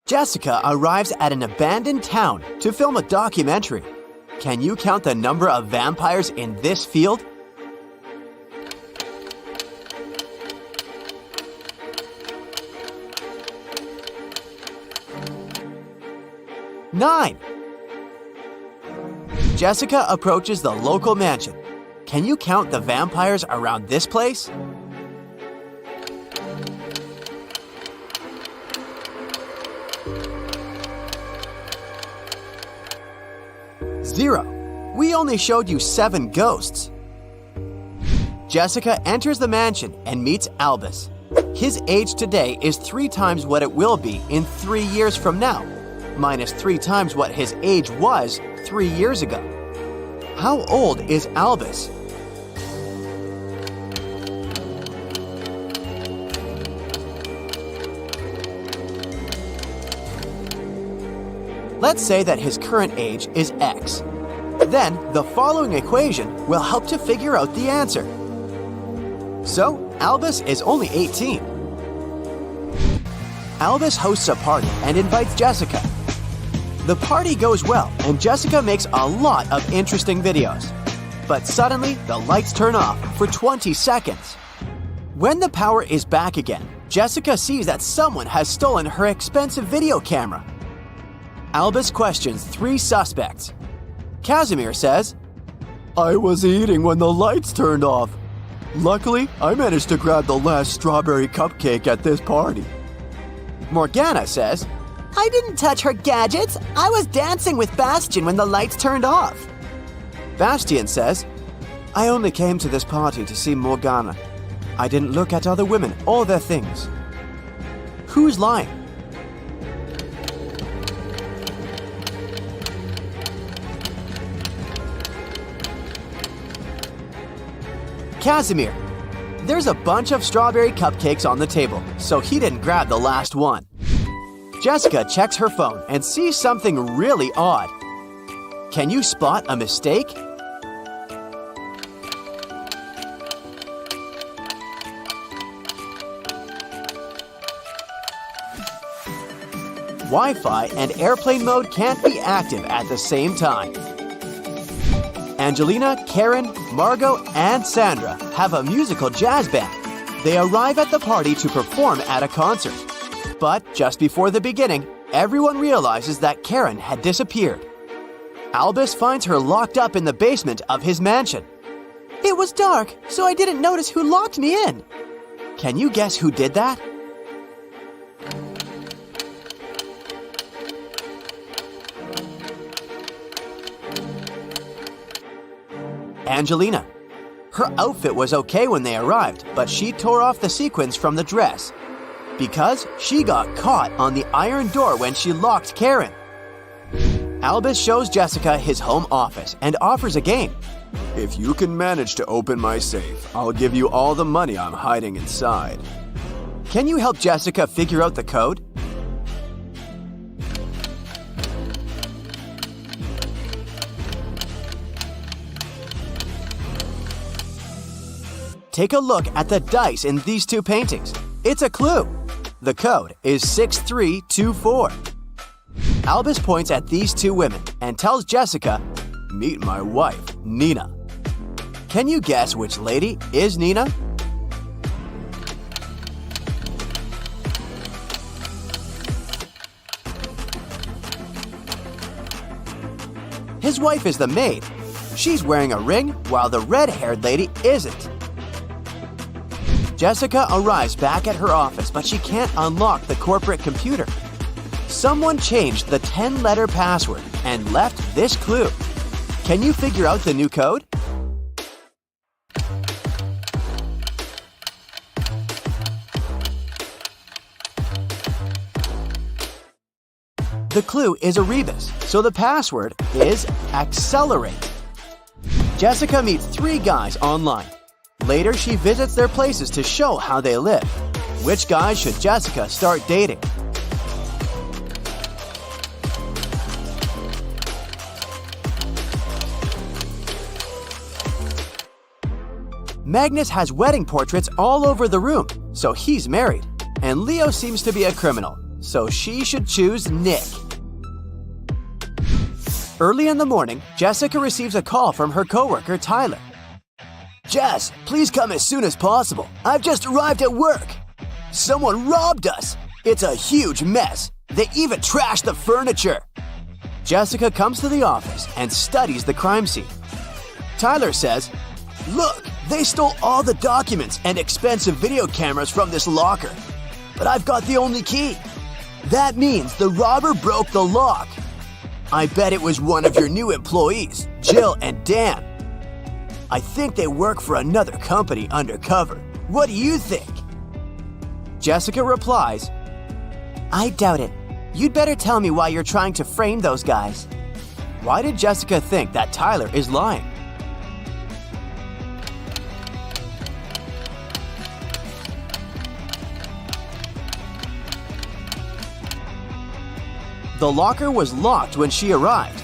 Jessica arrives at an abandoned town to film a documentary. Can you count the number of vampires in this field? Nine. Jessica approaches the local mansion. Can you count the vampires around this place? Zero. We only showed you 7 ghosts. Jessica enters the mansion and meets Albus. His age today is 3 times what it will be in 3 years from now, minus 3 times what his age was 3 years ago. How old is Albus? Let's say that his current age is X. Then, the following equation will help to figure out the answer. So, Albus is only 18. Albus hosts a party and invites Jessica. The party goes well, and Jessica makes a lot of interesting videos. But suddenly, the lights turn off for 20 seconds. When the power is back again, Jessica sees that someone has stolen her expensive video camera. Albus questions 3 suspects. Casimir says, "I was eating when the lights turned off. Luckily, I managed to grab the last strawberry cupcake at this party." Morgana says, "I didn't touch her gadgets. I was dancing with Bastian when the lights turned off." Bastian says, "I only came to this party to see Morgana. I didn't look at other women or their things." Who's lying? Casimir. There's a bunch of strawberry cupcakes on the table, so he didn't grab the last one. Jessica checks her phone and sees something really odd. Can you spot a mistake? Wi-Fi and airplane mode can't be active at the same time. Angelina, Karen, Margot, and Sandra have a musical jazz band. They arrive at the party to perform at a concert. But just before the beginning, everyone realizes that Karen had disappeared. Albus finds her locked up in the basement of his mansion. "It was dark, so I didn't notice who locked me in." Can you guess who did that? Angelina. Her outfit was okay when they arrived, but she tore off the sequins from the dress because she got caught on the iron door when she locked Karen. Albus shows Jessica his home office and offers a game. "If you can manage to open my safe, I'll give you all the money I'm hiding inside." Can you help Jessica figure out the code? Take a look at the dice in these 2 paintings. It's a clue. The code is 6324. Albus points at these 2 women and tells Jessica, "Meet my wife, Nina." Can you guess which lady is Nina? His wife is the maid. She's wearing a ring while the red-haired lady isn't. Jessica arrives back at her office, but she can't unlock the corporate computer. Someone changed the 10-letter password and left this clue. Can you figure out the new code? The clue is a rebus, so the password is accelerate. Jessica meets 3 guys online. Later, she visits their places to show how they live. Which guys should Jessica start dating? Magnus has wedding portraits all over the room, so he's married. And Leo seems to be a criminal. so she should choose Nick. Early in the morning, Jessica receives a call from her coworker, Tyler. "Jess, please come as soon as possible. I've just arrived at work. Someone robbed us. It's a huge mess. They even trashed the furniture." Jessica comes to the office and studies the crime scene. Tyler says, "Look, they stole all the documents and expensive video cameras from this locker. But I've got the only key. That means the robber broke the lock. I bet it was one of your new employees, Jill and Dan. I think they work for another company undercover. What do you think?" Jessica replies, "I doubt it. You'd better tell me why you're trying to frame those guys." Why did Jessica think that Tyler is lying? The locker was locked when she arrived.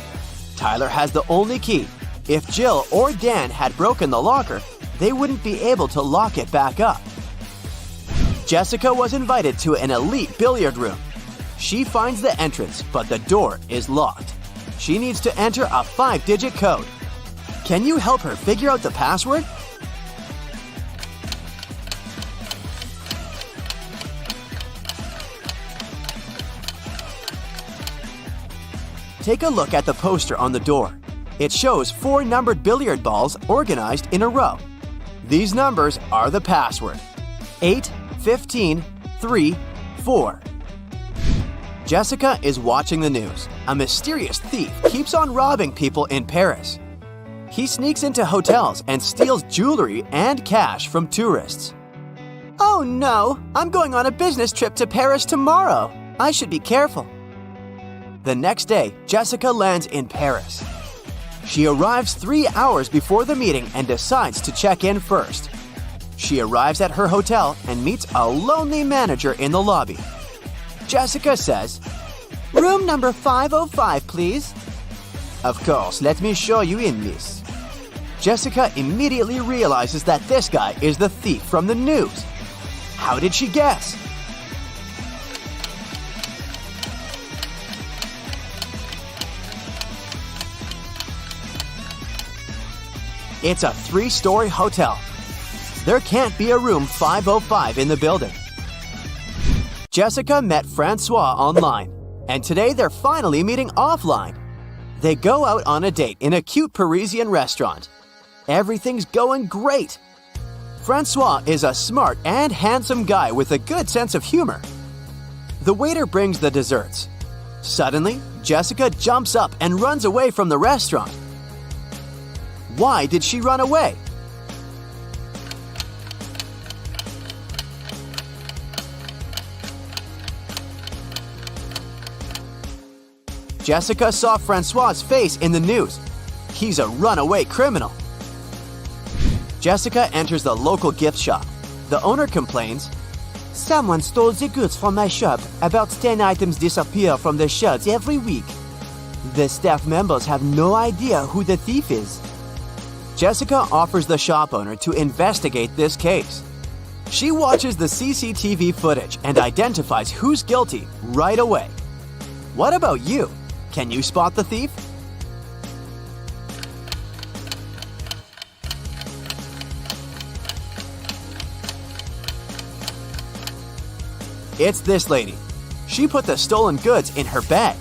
Tyler has the only key. If Jill or Dan had broken the locker, they wouldn't be able to lock it back up. Jessica was invited to an elite billiard room. She finds the entrance, but the door is locked. She needs to enter a 5-digit code. Can you help her figure out the password? Take a look at the poster on the door. It shows 4 numbered billiard balls organized in a row. These numbers are the password: 8, 15, 3, 4. Jessica is watching the news. A mysterious thief keeps on robbing people in Paris. He sneaks into hotels and steals jewelry and cash from tourists. "Oh no, I'm going on a business trip to Paris tomorrow. I should be careful." The next day, Jessica lands in Paris. She arrives 3 hours before the meeting and decides to check in first. She arrives at her hotel and meets a lonely manager in the lobby. Jessica says, "Room number 505, please." "Of course, let me show you in, miss." Jessica immediately realizes that this guy is the thief from the news. How did she guess? It's a 3-story hotel. There can't be a room 505 in the building. Jessica met Francois online, and today they're finally meeting offline. They go out on a date in a cute Parisian restaurant. Everything's going great. Francois is a smart and handsome guy with a good sense of humor. The waiter brings the desserts. Suddenly, Jessica jumps up and runs away from the restaurant. Why did she run away? Jessica saw Francois' face in the news. He's a runaway criminal. Jessica enters the local gift shop. The owner complains, "Someone stole the goods from my shop. About 10 items disappear from the shelves every week. The staff members have no idea who the thief is." Jessica offers the shop owner to investigate this case. She watches the CCTV footage and identifies who's guilty right away. What about you? Can you spot the thief? It's this lady. She put the stolen goods in her bag.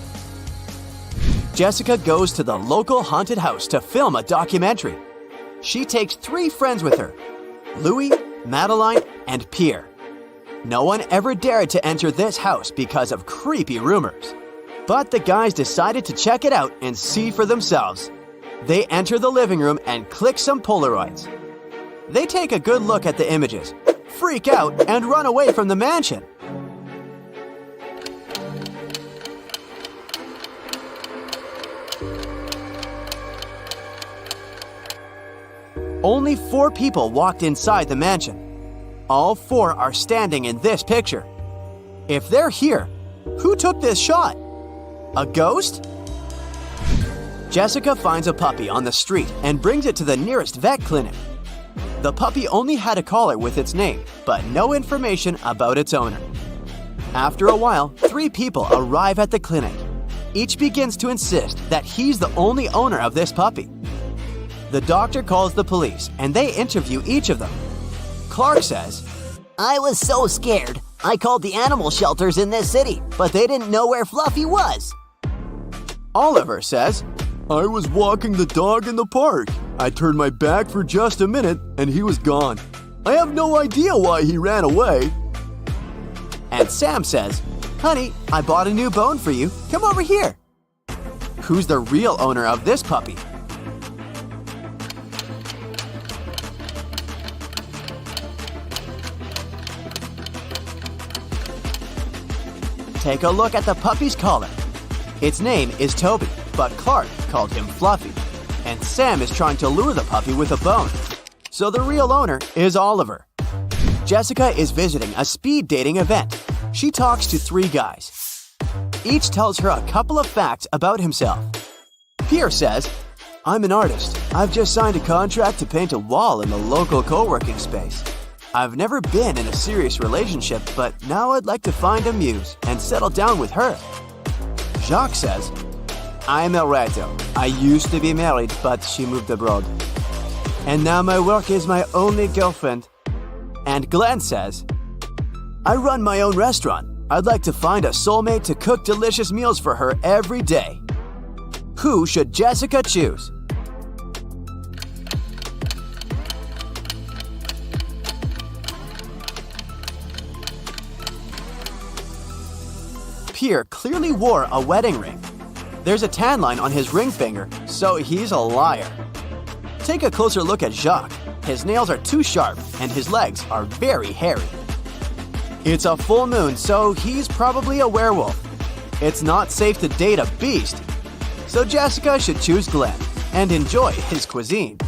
Jessica goes to the local haunted house to film a documentary. She takes 3 friends with her: Louis, Madeline, and Pierre. No one ever dared to enter this house because of creepy rumors. But the guys decided to check it out and see for themselves. They enter the living room and click some Polaroids. They take a good look at the images, freak out, and run away from the mansion. Only 4 people walked inside the mansion. All 4 are standing in this picture. If they're here, who took this shot? A ghost? Jessica finds a puppy on the street and brings it to the nearest vet clinic. The puppy only had a collar with its name, but no information about its owner. After a while, 3 people arrive at the clinic. Each begins to insist that he's the only owner of this puppy. The doctor calls the police and they interview each of them. Clark says, I was so scared. I called the animal shelters in this city, but they didn't know where Fluffy was. Oliver says, I was walking the dog in the park. I turned my back for just a minute and he was gone. I have no idea why he ran away. And Sam says, Honey, I bought a new bone for you. Come over here. Who's the real owner of this puppy? Take a look at the puppy's collar. Its name is Toby, but Clark called him Fluffy. And Sam is trying to lure the puppy with a bone. So the real owner is Oliver. Jessica is visiting a speed dating event. She talks to 3 guys. Each tells her a couple of facts about himself. Pierre says, I'm an artist. I've just signed a contract to paint a wall in the local co-working space. I've never been in a serious relationship, but now I'd like to find a muse and settle down with her. Jacques says, I'm El Reto. I used to be married, but she moved abroad. And now my work is my only girlfriend. And Glenn says, I run my own restaurant. I'd like to find a soulmate to cook delicious meals for her every day. Who should Jessica choose? Pierre clearly wore a wedding ring. There's a tan line on his ring finger, so he's a liar. Take a closer look at Jacques. His nails are too sharp and his legs are very hairy. It's a full moon, so he's probably a werewolf. It's not safe to date a beast, so Jessica should choose Glenn and enjoy his cuisine.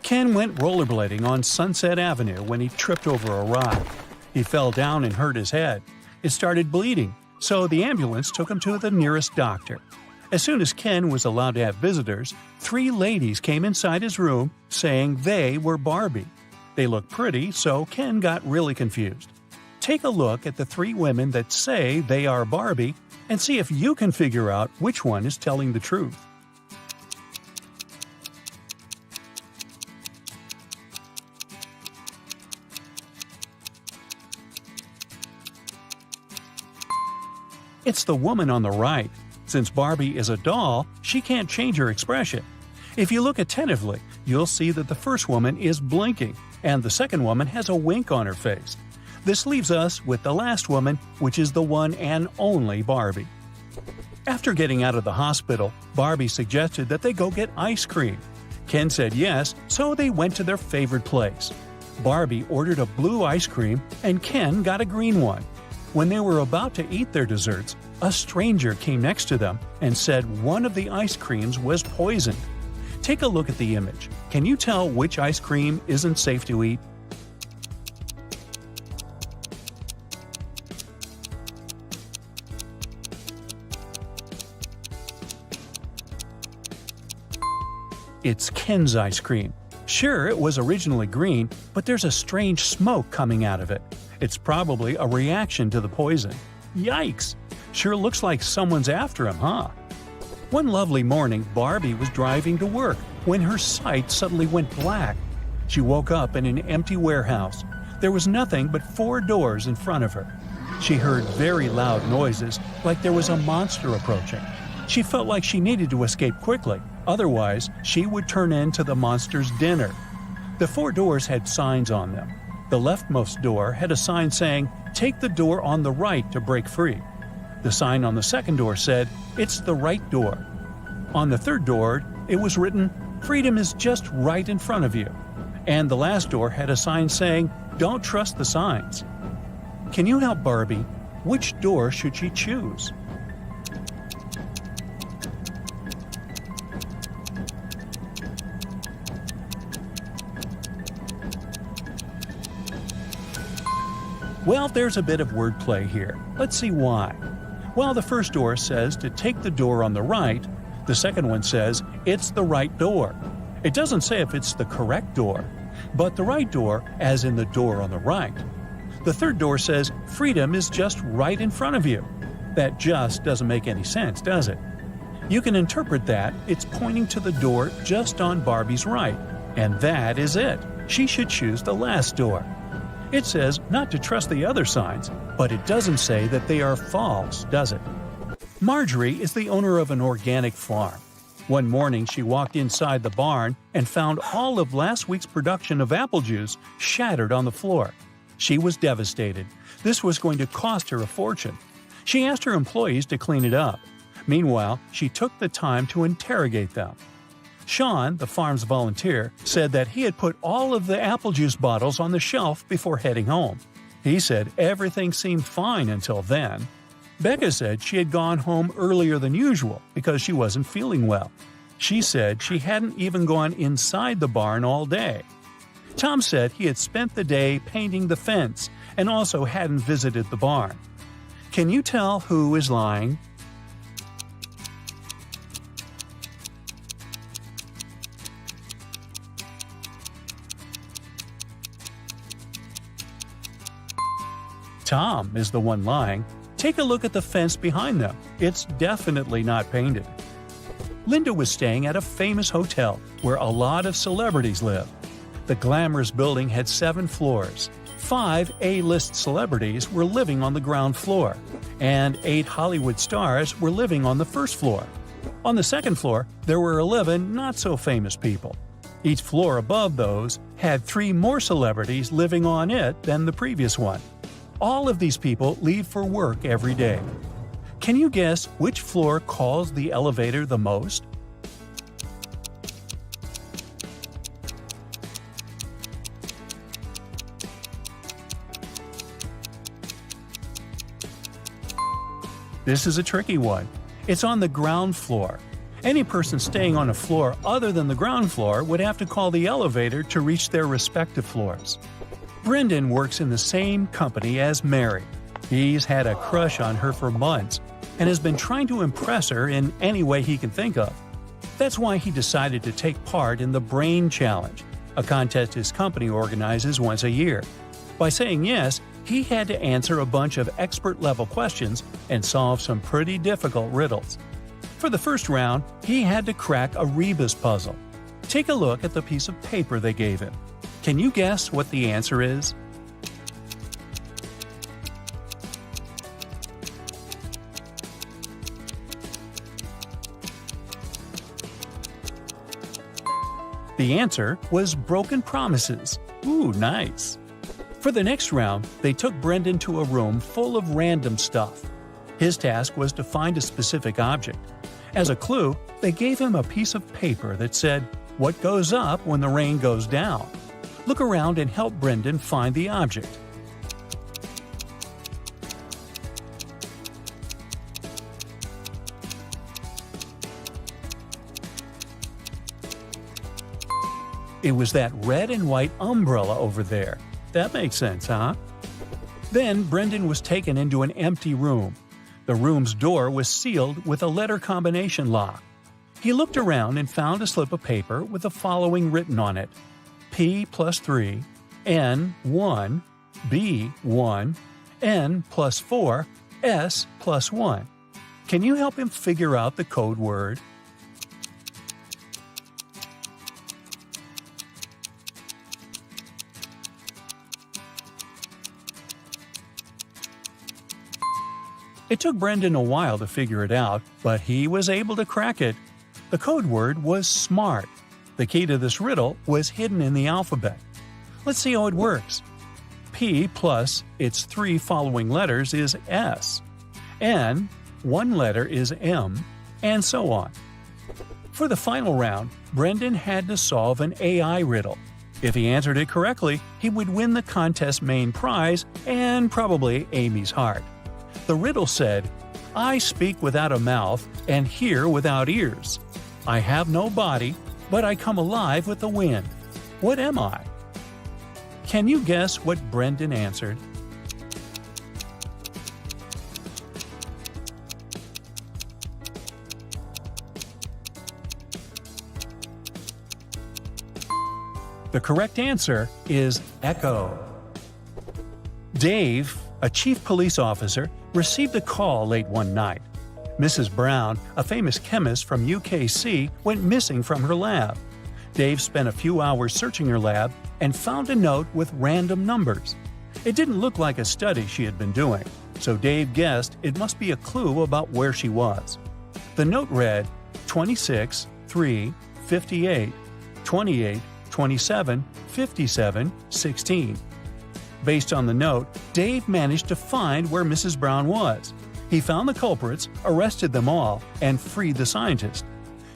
Ken went rollerblading on Sunset Avenue when he tripped over a rock. He fell down and hurt his head. It started bleeding, so the ambulance took him to the nearest doctor. As soon as Ken was allowed to have visitors, 3 ladies came inside his room saying they were Barbie. They looked pretty, so Ken got really confused. Take a look at the 3 women that say they are Barbie and see if you can figure out which one is telling the truth. It's the woman on the right. Since Barbie is a doll, she can't change her expression. If you look attentively, you'll see that the first woman is blinking, and the second woman has a wink on her face. This leaves us with the last woman, which is the one and only Barbie. After getting out of the hospital, Barbie suggested that they go get ice cream. Ken said yes, so they went to their favorite place. Barbie ordered a blue ice cream, and Ken got a green one. When they were about to eat their desserts, a stranger came next to them and said one of the ice creams was poisoned. Take a look at the image. Can you tell which ice cream isn't safe to eat? It's Ken's ice cream. Sure, it was originally green, but there's a strange smoke coming out of it. It's probably a reaction to the poison. Yikes! Sure looks like someone's after him, huh? One lovely morning, Barbie was driving to work when her sight suddenly went black. She woke up in an empty warehouse. There was nothing but 4 doors in front of her. She heard very loud noises, like there was a monster approaching. She felt like she needed to escape quickly, otherwise she would turn into the monster's dinner. The 4 doors had signs on them. The leftmost door had a sign saying, "Take the door on the right to break free." The sign on the second door said, "It's the right door." On the third door, it was written, "Freedom is just right in front of you." And the last door had a sign saying, "Don't trust the signs." Can you help Barbie? Which door should she choose? Well, there's a bit of wordplay here. Let's see why. While the first door says to take the door on the right, the second one says it's the right door. It doesn't say if it's the correct door, but the right door as in the door on the right. The third door says freedom is just right in front of you. That just doesn't make any sense, does it? You can interpret that it's pointing to the door just on Barbie's right, and that is it. She should choose the last door. It says not to trust the other signs, but it doesn't say that they are false, does it? Marjorie is the owner of an organic farm. One morning she walked inside the barn and found all of last week's production of apple juice shattered on the floor. She was devastated. This was going to cost her a fortune. She asked her employees to clean it up. Meanwhile, she took the time to interrogate them. Sean, the farm's volunteer, said that he had put all of the apple juice bottles on the shelf before heading home. He said everything seemed fine until then. Becca said she had gone home earlier than usual because she wasn't feeling well. She said she hadn't even gone inside the barn all day. Tom said he had spent the day painting the fence and also hadn't visited the barn. Can you tell who is lying? Tom is the one lying. Take a look at the fence behind them. It's definitely not painted. Linda was staying at a famous hotel where a lot of celebrities live. The glamorous building had 7 floors. 5 A-list celebrities were living on the ground floor, and 8 Hollywood stars were living on the first floor. On the second floor, there were 11 not-so-famous people. Each floor above those had 3 more celebrities living on it than the previous one. All of these people leave for work every day. Can you guess which floor calls the elevator the most? This is a tricky one. It's on the ground floor. Any person staying on a floor other than the ground floor would have to call the elevator to reach their respective floors. Brendan works in the same company as Mary. He's had a crush on her for months and has been trying to impress her in any way he can think of. That's why he decided to take part in the Brain Challenge, a contest his company organizes once a year. By saying yes, he had to answer a bunch of expert-level questions and solve some pretty difficult riddles. For the first round, he had to crack a rebus puzzle. Take a look at the piece of paper they gave him. Can you guess what the answer is? The answer was broken promises. Ooh, nice. For the next round, they took Brendan to a room full of random stuff. His task was to find a specific object. As a clue, they gave him a piece of paper that said, "What goes up when the rain goes down?" Look around and help Brendan find the object. It was that red and white umbrella over there. That makes sense, huh? Then Brendan was taken into an empty room. The room's door was sealed with a letter combination lock. He looked around and found a slip of paper with the following written on it: P plus 3, N 1, B 1, N plus 4, S plus 1. Can you help him figure out the code word? It took Brendan a while to figure it out, but he was able to crack it. The code word was SMART. The key to this riddle was hidden in the alphabet. Let's see how it works. P plus its 3 following letters is S. N, 1 letter is M, and so on. For the final round, Brendan had to solve an AI riddle. If he answered it correctly, he would win the contest's main prize and probably Amy's heart. The riddle said, "I speak without a mouth and hear without ears. I have no body, but I come alive with the wind. What am I?" Can you guess what Brendan answered? The correct answer is echo. Dave, a chief police officer, received a call late one night. Mrs. Brown, a famous chemist from UKC, went missing from her lab. Dave spent a few hours searching her lab and found a note with random numbers. It didn't look like a study she had been doing, so Dave guessed it must be a clue about where she was. The note read 26, 3, 58, 28, 27, 57, 16. Based on the note, Dave managed to find where Mrs. Brown was. He found the culprits, arrested them all, and freed the scientist.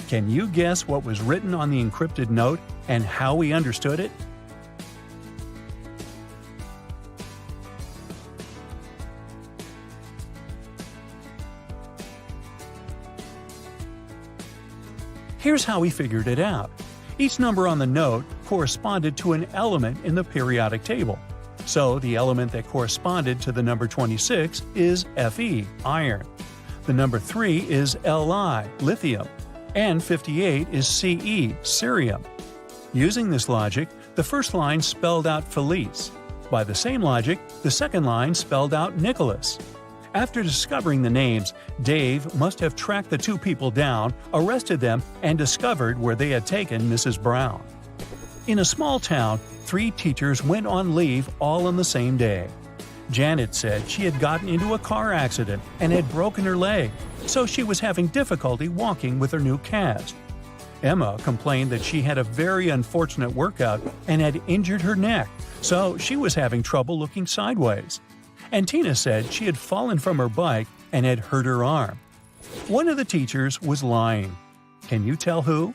Can you guess what was written on the encrypted note and how he understood it? Here's how he figured it out. Each number on the note corresponded to an element in the periodic table. So the element that corresponded to the number 26 is Fe, iron. The number 3 is Li, lithium. And 58 is Ce, cerium. Using this logic, the first line spelled out Felice. By the same logic, the second line spelled out Nicholas. After discovering the names, Dave must have tracked the two people down, arrested them, and discovered where they had taken Mrs. Brown. In a small town, 3 teachers went on leave all on the same day. Janet said she had gotten into a car accident and had broken her leg, so she was having difficulty walking with her new cast. Emma complained that she had a very unfortunate workout and had injured her neck, so she was having trouble looking sideways. And Tina said she had fallen from her bike and had hurt her arm. One of the teachers was lying. Can you tell who?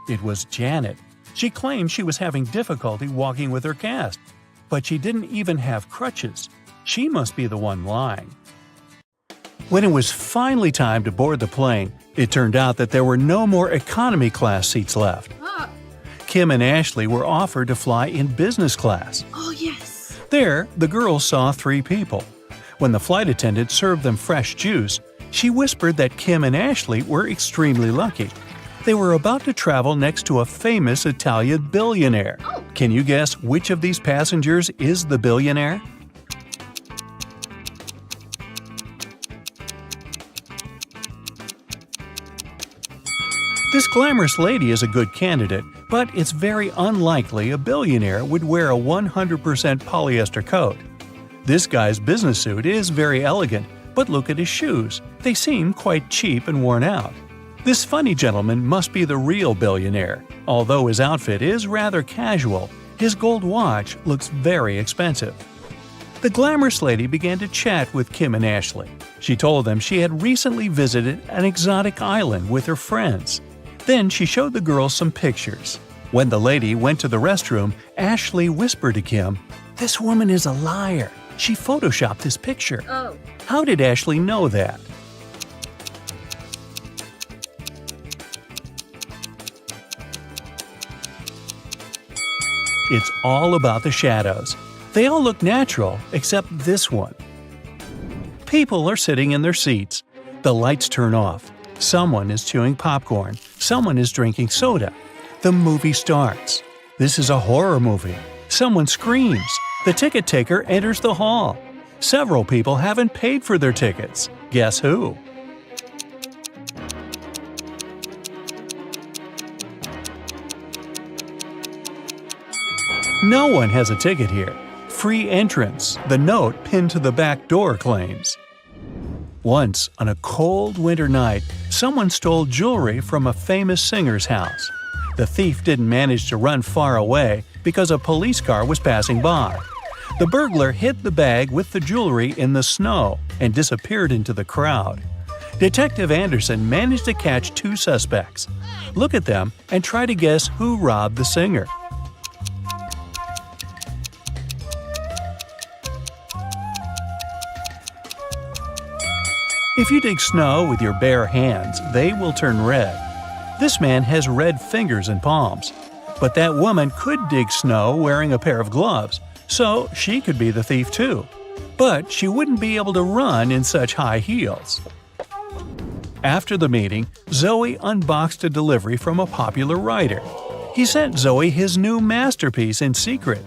It was Janet. She claimed she was having difficulty walking with her cast, but she didn't even have crutches. She must be the one lying. When it was finally time to board the plane, it turned out that there were no more economy class seats left. Kim and Ashley were offered to fly in business class. Oh, yes. There, the girls saw 3 people. When the flight attendant served them fresh juice, she whispered that Kim and Ashley were extremely lucky. They were about to travel next to a famous Italian billionaire. Oh. Can you guess which of these passengers is the billionaire? This glamorous lady is a good candidate, but it's very unlikely a billionaire would wear a 100% polyester coat. This guy's business suit is very elegant, but look at his shoes. They seem quite cheap and worn out. This funny gentleman must be the real billionaire. Although his outfit is rather casual, his gold watch looks very expensive. The glamorous lady began to chat with Kim and Ashley. She told them she had recently visited an exotic island with her friends. Then she showed the girls some pictures. When the lady went to the restroom, Ashley whispered to Kim, "This woman is a liar. She photoshopped this picture." Oh. How did Ashley know that? It's all about the shadows. They all look natural, except this one. People are sitting in their seats. The lights turn off. Someone is chewing popcorn. Someone is drinking soda. The movie starts. This is a horror movie. Someone screams. The ticket taker enters the hall. Several people haven't paid for their tickets. Guess who? No one has a ticket here. Free entrance, the note pinned to the back door claims. Once, on a cold winter night, someone stole jewelry from a famous singer's house. The thief didn't manage to run far away because a police car was passing by. The burglar hid the bag with the jewelry in the snow and disappeared into the crowd. Detective Anderson managed to catch 2 suspects. Look at them and try to guess who robbed the singer. If you dig snow with your bare hands, they will turn red. This man has red fingers and palms. But that woman could dig snow wearing a pair of gloves, so she could be the thief too. But she wouldn't be able to run in such high heels. After the meeting, Zoe unboxed a delivery from a popular writer. He sent Zoe his new masterpiece in secret.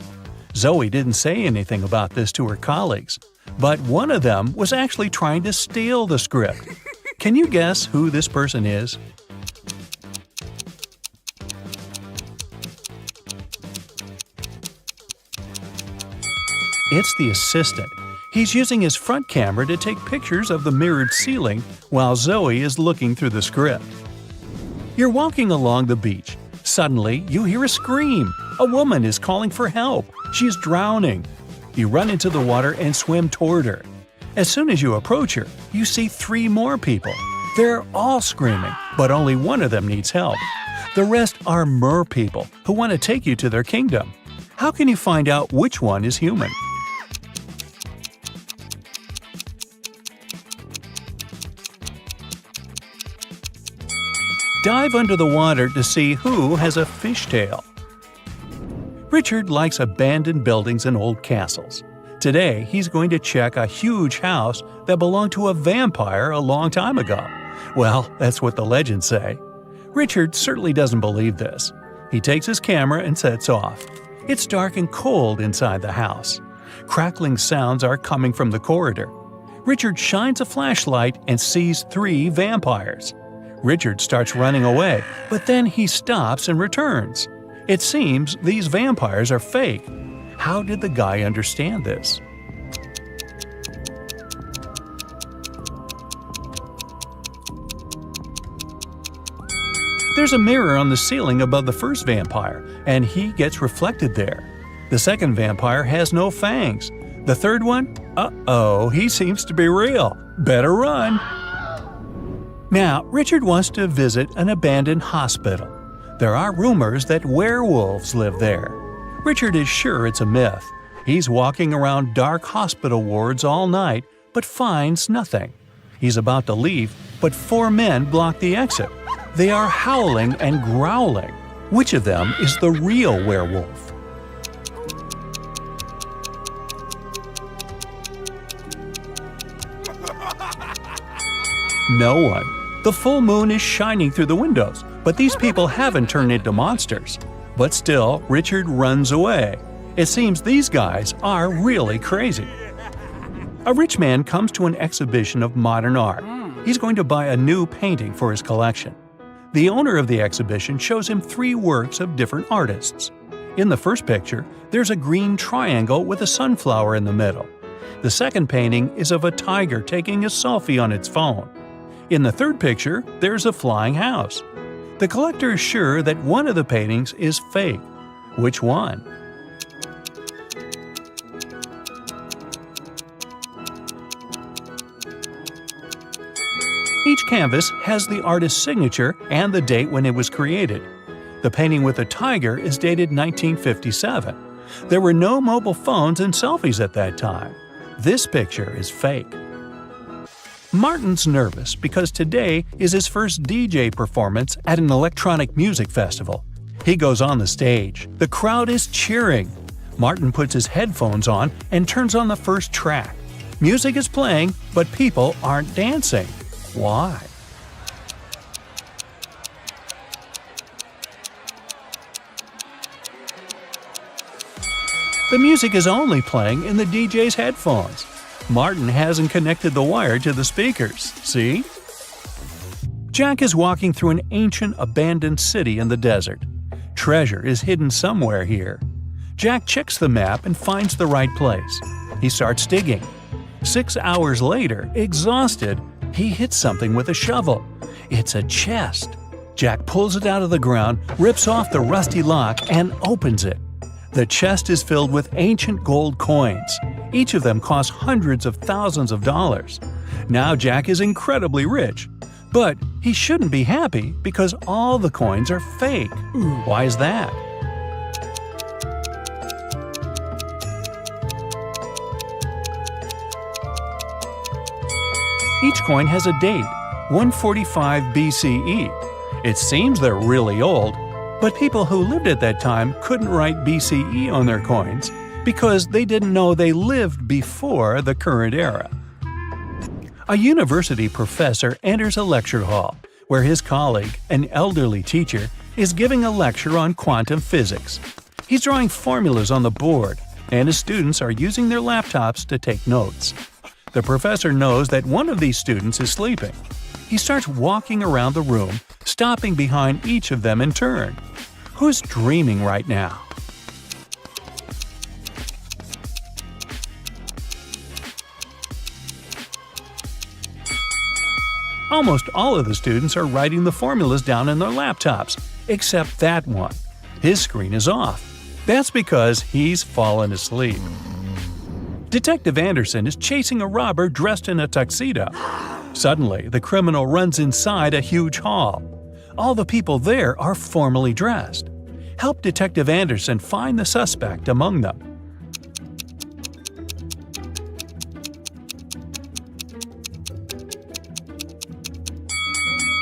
Zoe didn't say anything about this to her colleagues, but one of them was actually trying to steal the script. Can you guess who this person is? It's the assistant. He's using his front camera to take pictures of the mirrored ceiling while Zoe is looking through the script. You're walking along the beach. Suddenly, you hear a scream. A woman is calling for help. She's drowning. You run into the water and swim toward her. As soon as you approach her, you see 3 more people. They're all screaming, but only one of them needs help. The rest are mer people who want to take you to their kingdom. How can you find out which one is human? Dive under the water to see who has a fishtail. Richard likes abandoned buildings and old castles. Today, he's going to check a huge house that belonged to a vampire a long time ago. Well, that's what the legends say. Richard certainly doesn't believe this. He takes his camera and sets off. It's dark and cold inside the house. Crackling sounds are coming from the corridor. Richard shines a flashlight and sees 3 vampires. Richard starts running away, but then he stops and returns. It seems these vampires are fake. How did the guy understand this? There's a mirror on the ceiling above the first vampire, and he gets reflected there. The second vampire has no fangs. The third one? Uh-oh, he seems to be real. Better run! Now, Richard wants to visit an abandoned hospital. There are rumors that werewolves live there. Richard is sure it's a myth. He's walking around dark hospital wards all night, but finds nothing. He's about to leave, but 4 men block the exit. They are howling and growling. Which of them is the real werewolf? No one. The full moon is shining through the windows, but these people haven't turned into monsters. But still, Richard runs away. It seems these guys are really crazy. A rich man comes to an exhibition of modern art. He's going to buy a new painting for his collection. The owner of the exhibition shows him 3 works of different artists. In the first picture, there's a green triangle with a sunflower in the middle. The second painting is of a tiger taking a selfie on its phone. In the third picture, there's a flying house. The collector is sure that one of the paintings is fake. Which one? Each canvas has the artist's signature and the date when it was created. The painting with the tiger is dated 1957. There were no mobile phones and selfies at that time. This picture is fake. Martin's nervous because today is his first DJ performance at an electronic music festival. He goes on the stage. The crowd is cheering. Martin puts his headphones on and turns on the first track. Music is playing, but people aren't dancing. Why? The music is only playing in the DJ's headphones. Martin hasn't connected the wire to the speakers, see? Jack is walking through an ancient, abandoned city in the desert. Treasure is hidden somewhere here. Jack checks the map and finds the right place. He starts digging. 6 hours later, exhausted, he hits something with a shovel. It's a chest. Jack pulls it out of the ground, rips off the rusty lock, and opens it. The chest is filled with ancient gold coins. Each of them costs hundreds of thousands of dollars. Now Jack is incredibly rich. But he shouldn't be happy because all the coins are fake. Why is that? Each coin has a date, 145 BCE. It seems they're really old, but people who lived at that time couldn't write BCE on their coins because they didn't know they lived before the current era. A university professor enters a lecture hall where his colleague, an elderly teacher, is giving a lecture on quantum physics. He's drawing formulas on the board, and his students are using their laptops to take notes. The professor knows that one of these students is sleeping. He starts walking around the room, stopping behind each of them in turn. Who's dreaming right now? Almost all of the students are writing the formulas down in their laptops, except that one. His screen is off. That's because he's fallen asleep. Detective Anderson is chasing a robber dressed in a tuxedo. Suddenly, the criminal runs inside a huge hall. All the people there are formally dressed. Help Detective Anderson find the suspect among them.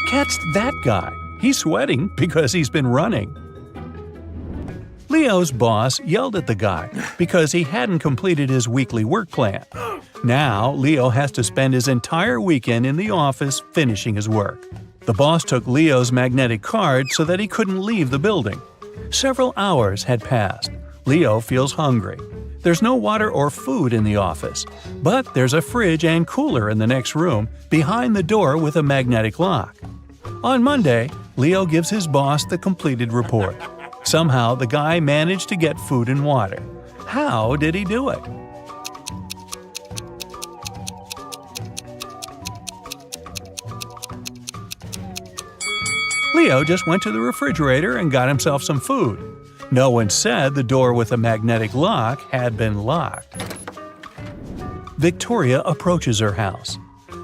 Catch that guy. He's sweating because he's been running. Leo's boss yelled at the guy because he hadn't completed his weekly work plan. Now, Leo has to spend his entire weekend in the office finishing his work. The boss took Leo's magnetic card so that he couldn't leave the building. Several hours had passed. Leo feels hungry. There's no water or food in the office, but there's a fridge and cooler in the next room behind the door with a magnetic lock. On Monday, Leo gives his boss the completed report. Somehow, the guy managed to get food and water. How did he do it? Leo just went to the refrigerator and got himself some food. No one said the door with a magnetic lock had been locked. Victoria approaches her house.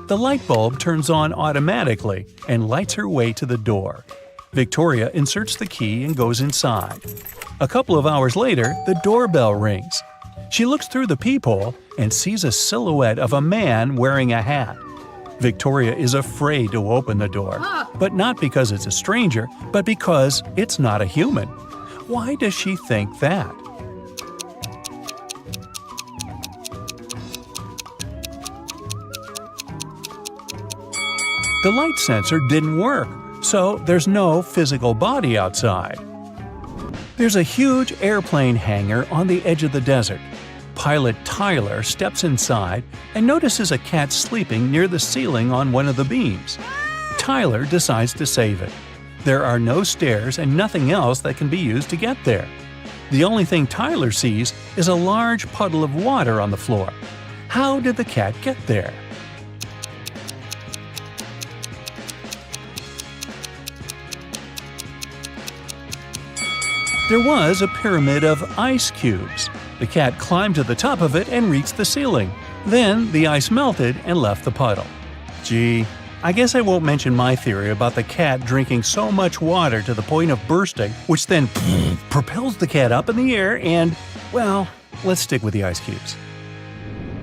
The light bulb turns on automatically and lights her way to the door. Victoria inserts the key and goes inside. A couple of hours later, the doorbell rings. She looks through the peephole and sees a silhouette of a man wearing a hat. Victoria is afraid to open the door, but not because it's a stranger, but because it's not a human. Why does she think that? The light sensor didn't work, so there's no physical body outside. There's a huge airplane hangar on the edge of the desert. Pilot Tyler steps inside and notices a cat sleeping near the ceiling on one of the beams. Tyler decides to save it. There are no stairs and nothing else that can be used to get there. The only thing Tyler sees is a large puddle of water on the floor. How did the cat get there? There was a pyramid of ice cubes. The cat climbed to the top of it and reached the ceiling. Then the ice melted and left the puddle. Gee, I guess I won't mention my theory about the cat drinking so much water to the point of bursting, which then propels the cat up in the air and, well, let's stick with the ice cubes.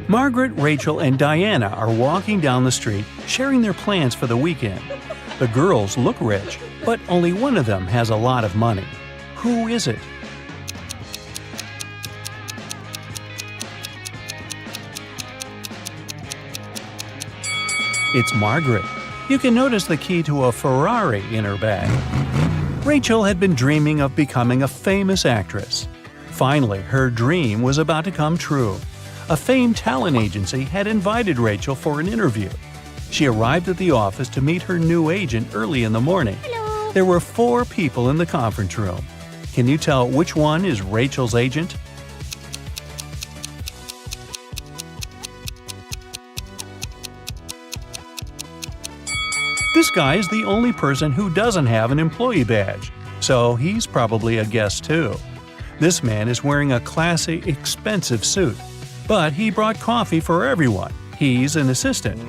Margaret, Rachel, and Diana are walking down the street, sharing their plans for the weekend. The girls look rich, but only one of them has a lot of money. Who is it? It's Margaret. You can notice the key to a Ferrari in her bag. Rachel had been dreaming of becoming a famous actress. Finally, her dream was about to come true. A famed talent agency had invited Rachel for an interview. She arrived at the office to meet her new agent early in the morning. Hello. There were 4 people in the conference room. Can you tell which one is Rachel's agent? This guy is the only person who doesn't have an employee badge, so he's probably a guest too. This man is wearing a classy, expensive suit, but he brought coffee for everyone. He's an assistant.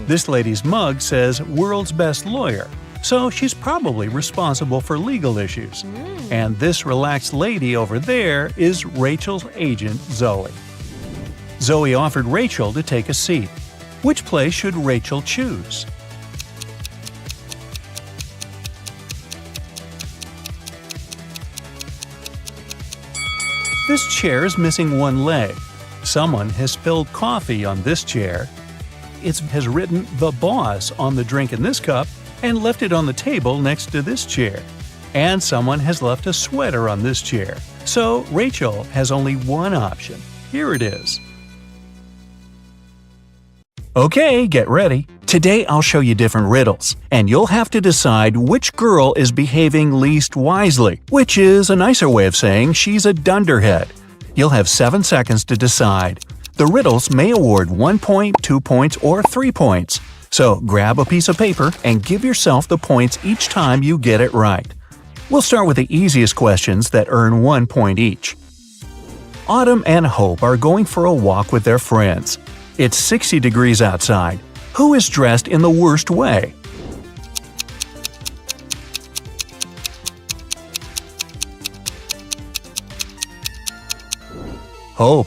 This lady's mug says "World's Best Lawyer," so she's probably responsible for legal issues. And this relaxed lady over there is Rachel's agent, Zoe. Zoe offered Rachel to take a seat. Which place should Rachel choose? This chair is missing one leg. Someone has spilled coffee on this chair. it has written "The Boss" on the drink in this cup and left it on the table next to this chair. And someone has left a sweater on this chair. So Rachel has only one option. Here it is. Okay, get ready. Today I'll show you different riddles, and you'll have to decide which girl is behaving least wisely, which is a nicer way of saying she's a dunderhead. You'll have 7 seconds to decide. The riddles may award 1 point, 2 points, or 3 points. So grab a piece of paper and give yourself the points each time you get it right. We'll start with the easiest questions that earn 1 point each. Autumn and Hope are going for a walk with their friends. It's 60 degrees outside. Who is dressed in the worst way? Hope.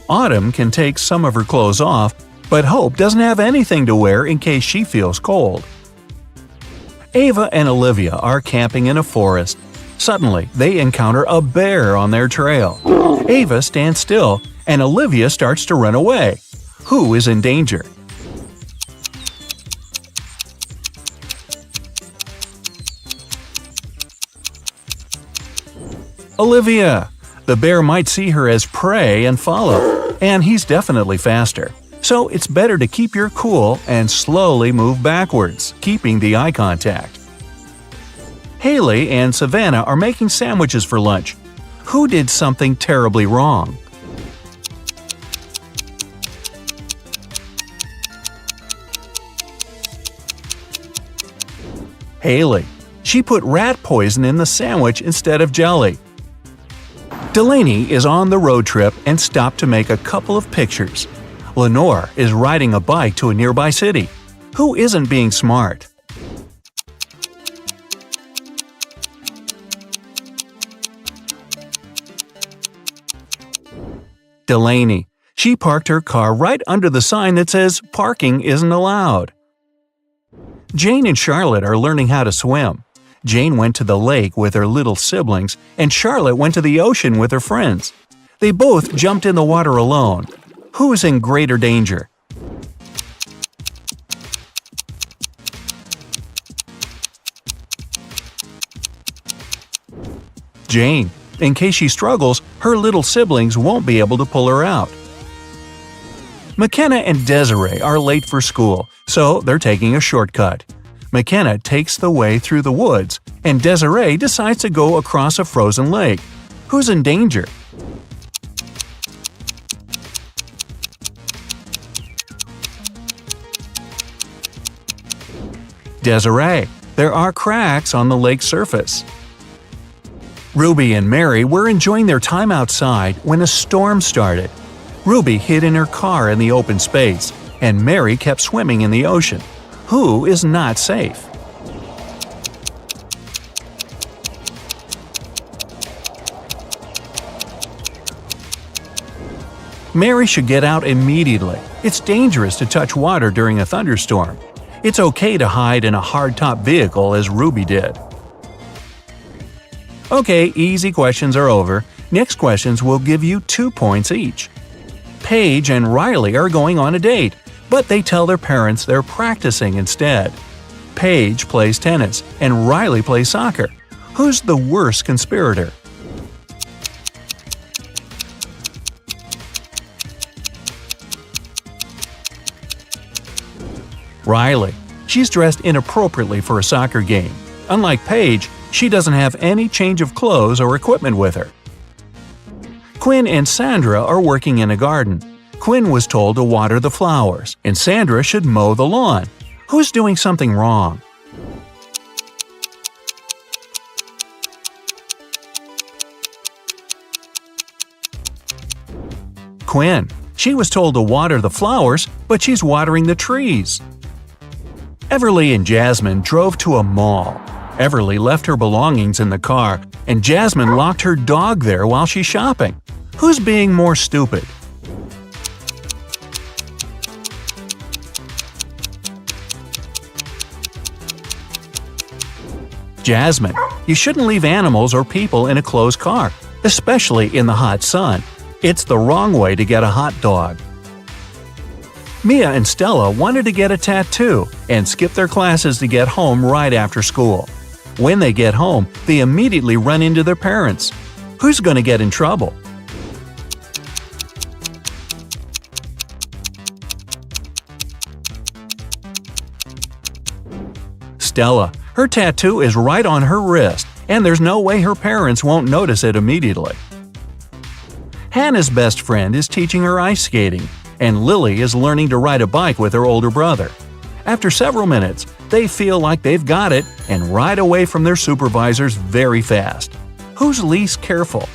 Autumn can take some of her clothes off, but Hope doesn't have anything to wear in case she feels cold. Ava and Olivia are camping in a forest. Suddenly, they encounter a bear on their trail. Ava stands still, and Olivia starts to run away. Who is in danger? Olivia. The bear might see her as prey and follow, and he's definitely faster. So it's better to keep your cool and slowly move backwards, keeping the eye contact. Haley and Savannah are making sandwiches for lunch. Who did something terribly wrong? Haley. She put rat poison in the sandwich instead of jelly. Delaney is on the road trip and stopped to make a couple of pictures. Lenore is riding a bike to a nearby city. Who isn't being smart? Delaney. She parked her car right under the sign that says "Parking isn't allowed." Jane and Charlotte are learning how to swim. Jane went to the lake with her little siblings, and Charlotte went to the ocean with her friends. They both jumped in the water alone. Who is in greater danger? Jane. In case she struggles, her little siblings won't be able to pull her out. McKenna and Desiree are late for school, so they're taking a shortcut. McKenna takes the way through the woods, and Desiree decides to go across a frozen lake. Who's in danger? Desiree. There are cracks on the lake's surface. Ruby and Mary were enjoying their time outside when a storm started. Ruby hid in her car in the open space, and Mary kept swimming in the ocean. Who is not safe? Mary should get out immediately. It's dangerous to touch water during a thunderstorm. It's okay to hide in a hardtop vehicle as Ruby did. Okay, easy questions are over. Next questions will give you 2 points each. Paige and Riley are going on a date, but they tell their parents they're practicing instead. Paige plays tennis, and Riley plays soccer. Who's the worst conspirator? Riley. She's dressed inappropriately for a soccer game. Unlike Paige, she doesn't have any change of clothes or equipment with her. Quinn and Sandra are working in a garden. Quinn was told to water the flowers, and Sandra should mow the lawn. Who's doing something wrong? Quinn. She was told to water the flowers, but she's watering the trees. Everly and Jasmine drove to a mall. Everly left her belongings in the car, and Jasmine locked her dog there while she's shopping. Who's being more stupid? Jasmine. You shouldn't leave animals or people in a closed car, especially in the hot sun. It's the wrong way to get a hot dog. Mia and Stella wanted to get a tattoo and skip their classes to get home right after school. When they get home, they immediately run into their parents. Who's going to get in trouble? Stella. Her tattoo is right on her wrist, and there's no way her parents won't notice it immediately. Hannah's best friend is teaching her ice skating, and Lily is learning to ride a bike with her older brother. After several minutes, they feel like they've got it and ride away from their supervisors very fast. Who's least careful?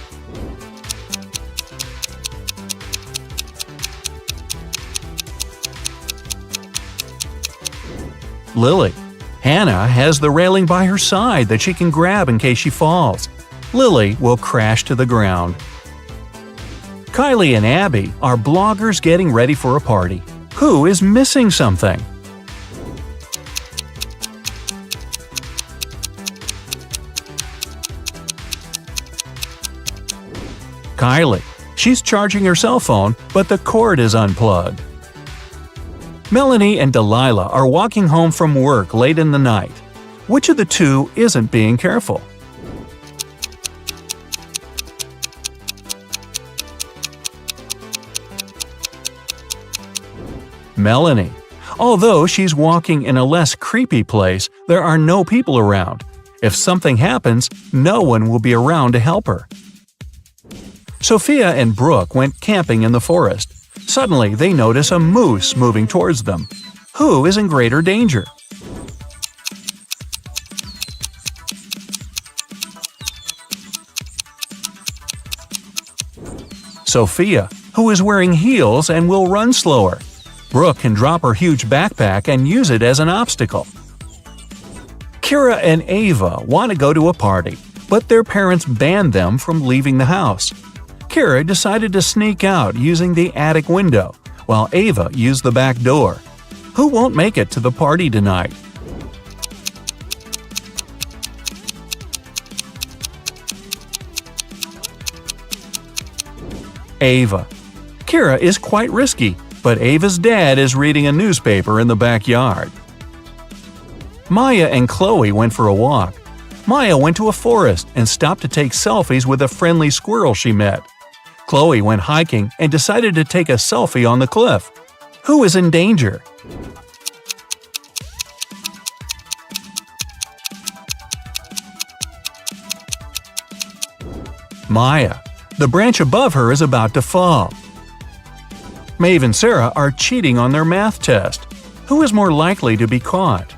Lily. Hannah has the railing by her side that she can grab in case she falls. Lily will crash to the ground. Kylie and Abby are bloggers getting ready for a party. Who is missing something? Kylie. She's charging her cell phone, but the cord is unplugged. Melanie and Delilah are walking home from work late in the night. Which of the two isn't being careful? Melanie. Although she's walking in a less creepy place, there are no people around. If something happens, no one will be around to help her. Sophia and Brooke went camping in the forest. Suddenly, they notice a moose moving towards them. Who is in greater danger? Sophia, who is wearing heels and will run slower. Brooke can drop her huge backpack and use it as an obstacle. Kira and Ava want to go to a party, but their parents banned them from leaving the house. Kira decided to sneak out using the attic window, while Ava used the back door. Who won't make it to the party tonight? Ava. Kira is quite risky, but Ava's dad is reading a newspaper in the backyard. Maya and Chloe went for a walk. Maya went to a forest and stopped to take selfies with a friendly squirrel she met. Chloe went hiking and decided to take a selfie on the cliff. Who is in danger? Maya. The branch above her is about to fall. Maeve and Sarah are cheating on their math test. Who is more likely to be caught?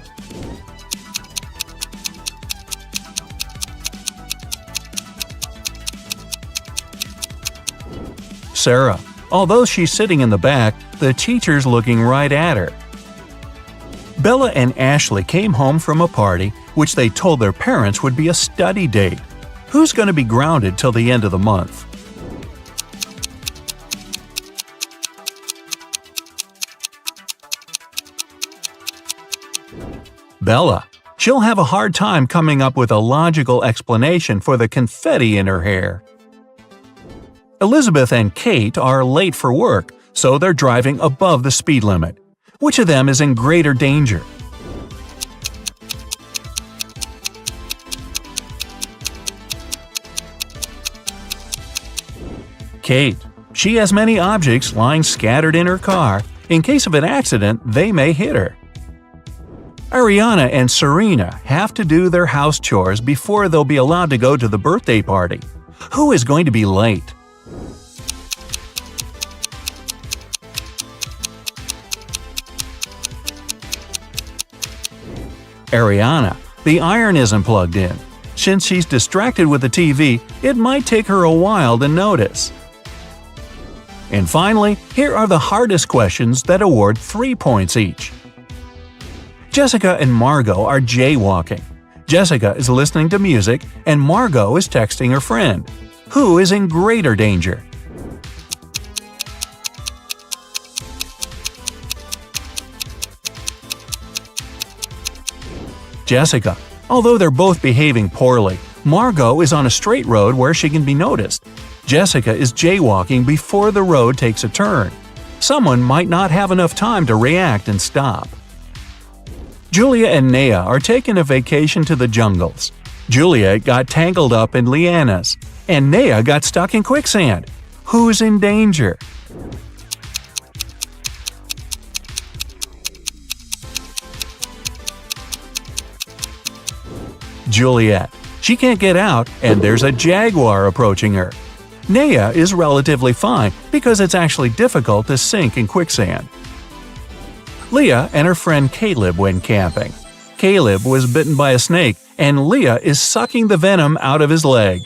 Sarah. Although she's sitting in the back, the teacher's looking right at her. Bella and Ashley came home from a party which they told their parents would be a study date. Who's going to be grounded till the end of the month? Bella. She'll have a hard time coming up with a logical explanation for the confetti in her hair. Elizabeth and Kate are late for work, so they're driving above the speed limit. Which of them is in greater danger? Kate. She has many objects lying scattered in her car. In case of an accident, they may hit her. Ariana and Serena have to do their house chores before they'll be allowed to go to the birthday party. Who is going to be late? Ariana. The iron isn't plugged in. Since she's distracted with the TV, it might take her a while to notice. And finally, here are the hardest questions that award 3 points each. Jessica and Margot are jaywalking. Jessica is listening to music and Margot is texting her friend. Who is in greater danger? Jessica. Although they're both behaving poorly, Margot is on a straight road where she can be noticed. Jessica is jaywalking before the road takes a turn. Someone might not have enough time to react and stop. Julia and Nea are taking a vacation to the jungles. Juliet got tangled up in lianas, and Nea got stuck in quicksand. Who's in danger? Juliet. She can't get out, and there's a jaguar approaching her. Nea is relatively fine because it's actually difficult to sink in quicksand. Leah and her friend Caleb went camping. Caleb was bitten by a snake, and Leah is sucking the venom out of his leg.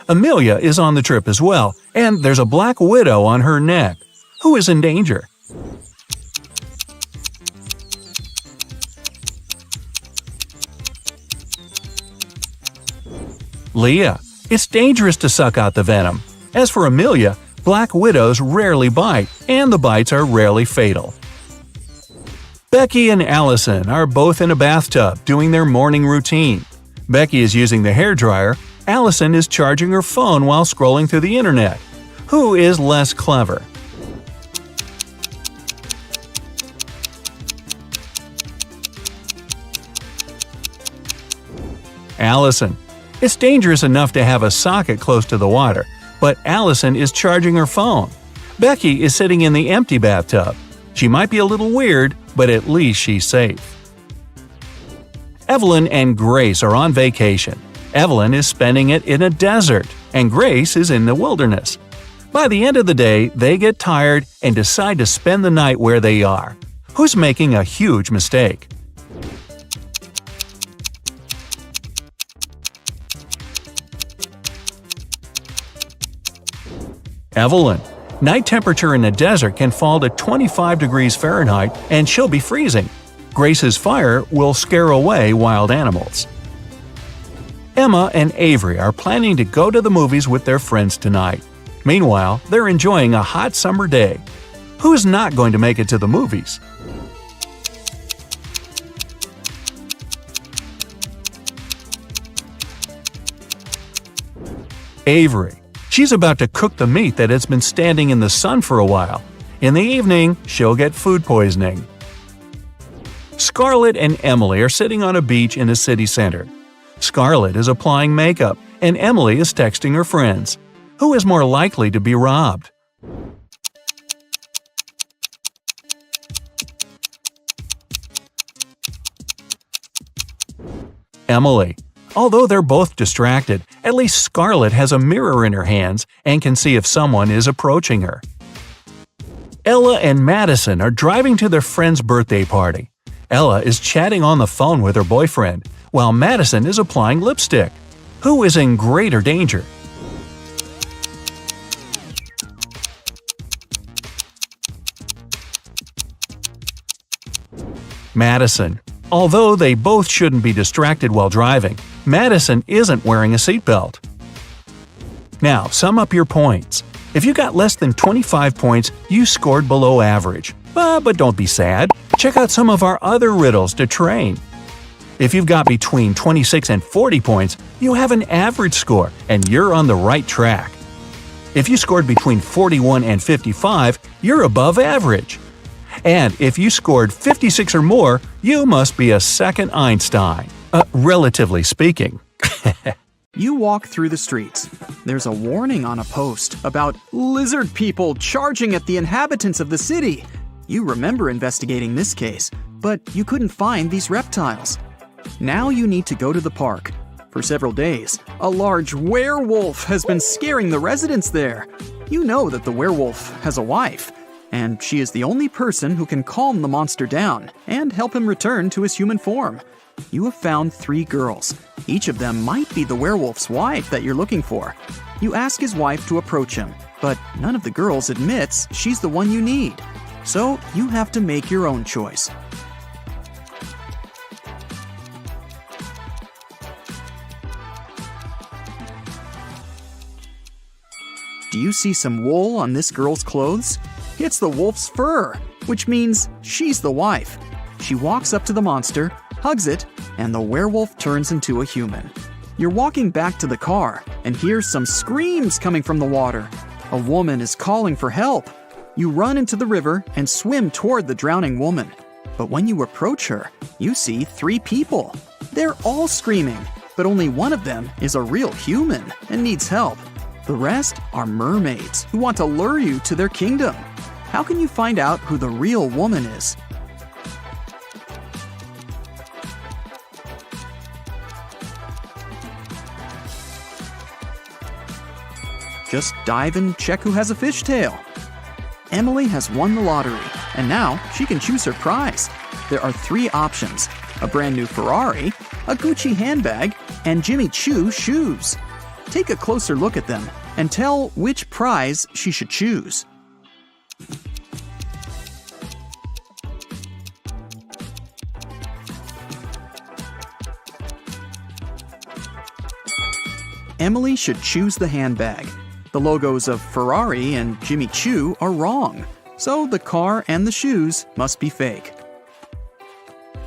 Amelia is on the trip as well, and there's a black widow on her neck. Who is in danger? Leah. It's dangerous to suck out the venom. As for Amelia, black widows rarely bite, and the bites are rarely fatal. Becky and Allison are both in a bathtub doing their morning routine. Becky is using the hairdryer. Allison is charging her phone while scrolling through the internet. Who is less clever? Allison. It's dangerous enough to have a socket close to the water, but Allison is charging her phone. Becky is sitting in the empty bathtub. She might be a little weird, but at least she's safe. Evelyn and Grace are on vacation. Evelyn is spending it in a desert, and Grace is in the wilderness. By the end of the day, they get tired and decide to spend the night where they are. Who's making a huge mistake? Evelyn. Night temperature in the desert can fall to 25 degrees Fahrenheit and she'll be freezing. Grace's fire will scare away wild animals. Emma and Avery are planning to go to the movies with their friends tonight. Meanwhile, they're enjoying a hot summer day. Who's not going to make it to the movies? Avery. She's about to cook the meat that has been standing in the sun for a while. In the evening, she'll get food poisoning. Scarlett and Emily are sitting on a beach in a city center. Scarlett is applying makeup, and Emily is texting her friends. Who is more likely to be robbed? Emily. Although they're both distracted, at least Scarlett has a mirror in her hands and can see if someone is approaching her. Ella and Madison are driving to their friend's birthday party. Ella is chatting on the phone with her boyfriend, while Madison is applying lipstick. Who is in greater danger? Madison. Although they both shouldn't be distracted while driving, Madison isn't wearing a seatbelt. Now, sum up your points. If you got less than 25 points, you scored below average. But don't be sad. Check out some of our other riddles to train. If you've got between 26 and 40 points, you have an average score, and you're on the right track. If you scored between 41 and 55, you're above average. And if you scored 56 or more, you must be a second Einstein. Relatively speaking. You walk through the streets. There's a warning on a post about lizard people charging at the inhabitants of the city. You remember investigating this case, but you couldn't find these reptiles. Now you need to go to the park. For several days, a large werewolf has been scaring the residents there. You know that the werewolf has a wife, and she is the only person who can calm the monster down and help him return to his human form. You have found 3 girls. Each of them might be the werewolf's wife that you're looking for. You ask his wife to approach him, but none of the girls admits she's the one you need. So you have to make your own choice. Do you see some wool on this girl's clothes? It's the wolf's fur, which means she's the wife. She walks up to the monster, hugs it, and the werewolf turns into a human. You're walking back to the car and hear some screams coming from the water. A woman is calling for help. You run into the river and swim toward the drowning woman. But when you approach her, you see 3 people. They're all screaming, but only one of them is a real human and needs help. The rest are mermaids who want to lure you to their kingdom. How can you find out who the real woman is? Just dive and check who has a fishtail. Emily has won the lottery, and now she can choose her prize. There are 3 options: a brand new Ferrari, a Gucci handbag, and Jimmy Choo shoes. Take a closer look at them and tell which prize she should choose. Emily should choose the handbag. The logos of Ferrari and Jimmy Choo are wrong, so the car and the shoes must be fake.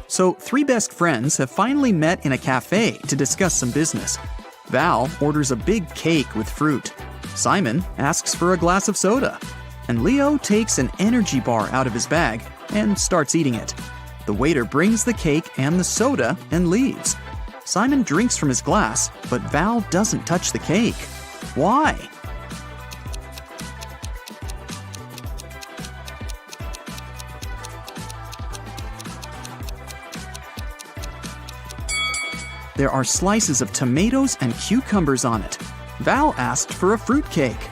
So 3 best friends have finally met in a cafe to discuss some business. Val orders a big cake with fruit. Simon asks for a glass of soda. And Leo takes an energy bar out of his bag and starts eating it. The waiter brings the cake and the soda and leaves. Simon drinks from his glass, but Val doesn't touch the cake. Why? There are slices of tomatoes and cucumbers on it. Val asked for a fruitcake.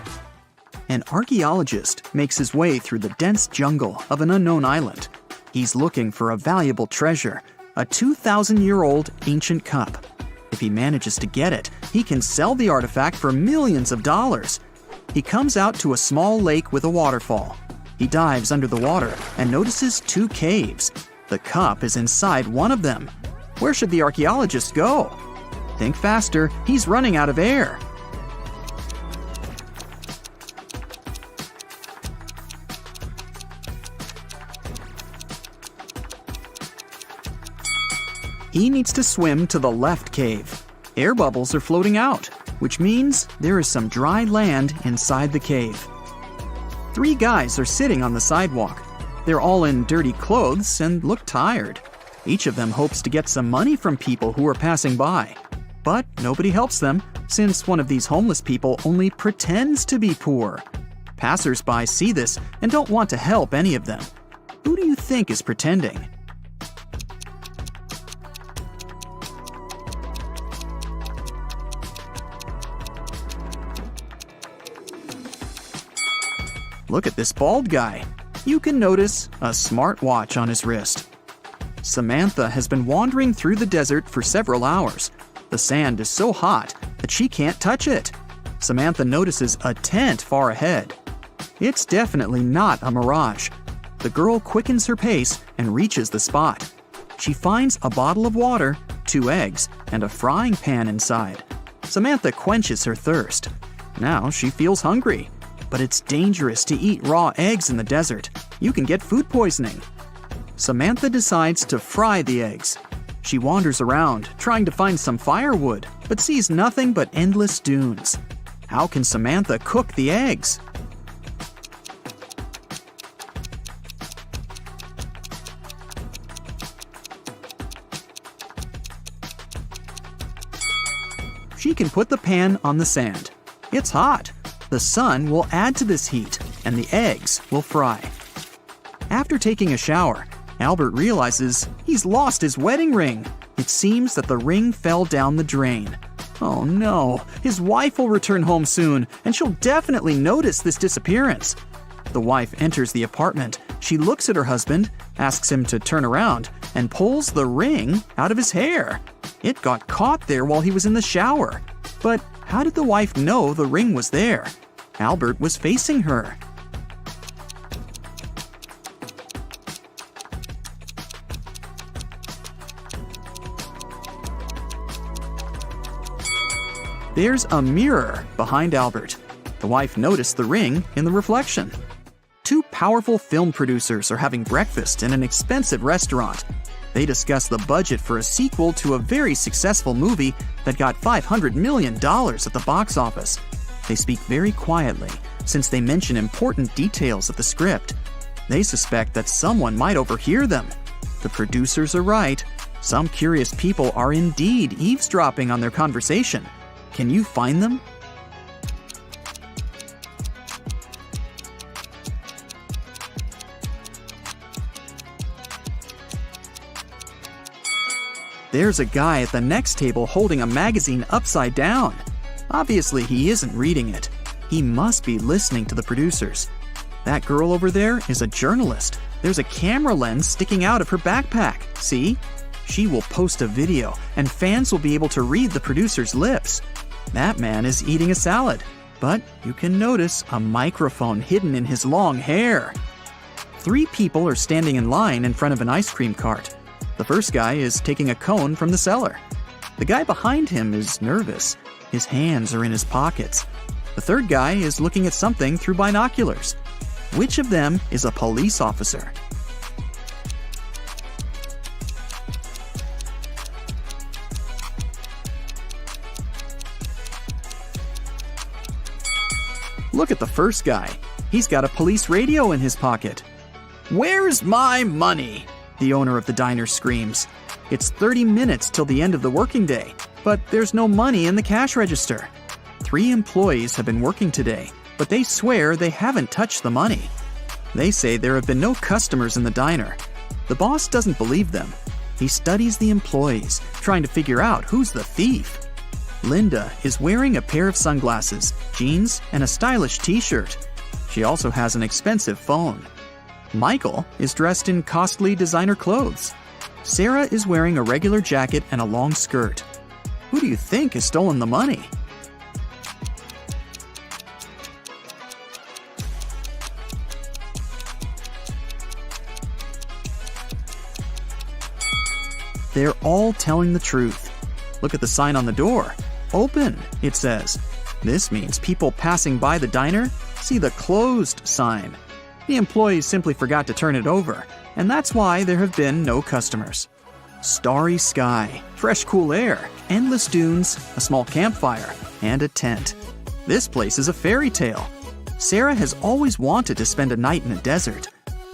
An archaeologist makes his way through the dense jungle of an unknown island. He's looking for a valuable treasure, a 2,000-year-old ancient cup. If he manages to get it, he can sell the artifact for millions of dollars. He comes out to a small lake with a waterfall. He dives under the water and notices 2 caves. The cup is inside one of them. Where should the archaeologist go? Think faster, he's running out of air. He needs to swim to the left cave. Air bubbles are floating out, which means there is some dry land inside the cave. 3 guys are sitting on the sidewalk. They're all in dirty clothes and look tired. Each of them hopes to get some money from people who are passing by. But nobody helps them, since one of these homeless people only pretends to be poor. Passers-by see this and don't want to help any of them. Who do you think is pretending? Look at this bald guy. You can notice a smartwatch on his wrist. Samantha has been wandering through the desert for several hours. The sand is so hot that she can't touch it. Samantha notices a tent far ahead. It's definitely not a mirage. The girl quickens her pace and reaches the spot. She finds a bottle of water, 2 eggs, and a frying pan inside. Samantha quenches her thirst. Now she feels hungry. But it's dangerous to eat raw eggs in the desert. You can get food poisoning. Samantha decides to fry the eggs. She wanders around, trying to find some firewood, but sees nothing but endless dunes. How can Samantha cook the eggs? She can put the pan on the sand. It's hot. The sun will add to this heat, and the eggs will fry. After taking a shower, Albert realizes he's lost his wedding ring. It seems that the ring fell down the drain. Oh no, his wife will return home soon, and she'll definitely notice this disappearance. The wife enters the apartment. She looks at her husband, asks him to turn around, and pulls the ring out of his hair. It got caught there while he was in the shower. But how did the wife know the ring was there? Albert was facing her. There's a mirror behind Albert. The wife noticed the ring in the reflection. 2 powerful film producers are having breakfast in an expensive restaurant. They discuss the budget for a sequel to a very successful movie that got $500 million at the box office. They speak very quietly, since they mention important details of the script. They suspect that someone might overhear them. The producers are right. Some curious people are indeed eavesdropping on their conversation. Can you find them? There's a guy at the next table holding a magazine upside down. Obviously, he isn't reading it. He must be listening to the producers. That girl over there is a journalist. There's a camera lens sticking out of her backpack. See? She will post a video, and fans will be able to read the producer's lips. That man is eating a salad, but you can notice a microphone hidden in his long hair. 3 people are standing in line in front of an ice cream cart. The first guy is taking a cone from the seller. The guy behind him is nervous. His hands are in his pockets. The third guy is looking at something through binoculars. Which of them is a police officer? Look at the first guy. He's got a police radio in his pocket. "Where's my money?" the owner of the diner screams. It's 30 minutes till the end of the working day, but there's no money in the cash register. 3 employees have been working today, but they swear they haven't touched the money. They say there have been no customers in the diner. The boss doesn't believe them. He studies the employees, trying to figure out who's the thief. Linda is wearing a pair of sunglasses, jeans, and a stylish t-shirt. She also has an expensive phone. Michael is dressed in costly designer clothes. Sarah is wearing a regular jacket and a long skirt. Who do you think has stolen the money? They're all telling the truth. Look at the sign on the door. Open, it says. This means people passing by the diner see the closed sign. The employees simply forgot to turn it over, and that's why there have been no customers. Starry sky, fresh cool air, endless dunes, a small campfire, and a tent. This place is a fairy tale. Sarah has always wanted to spend a night in a desert.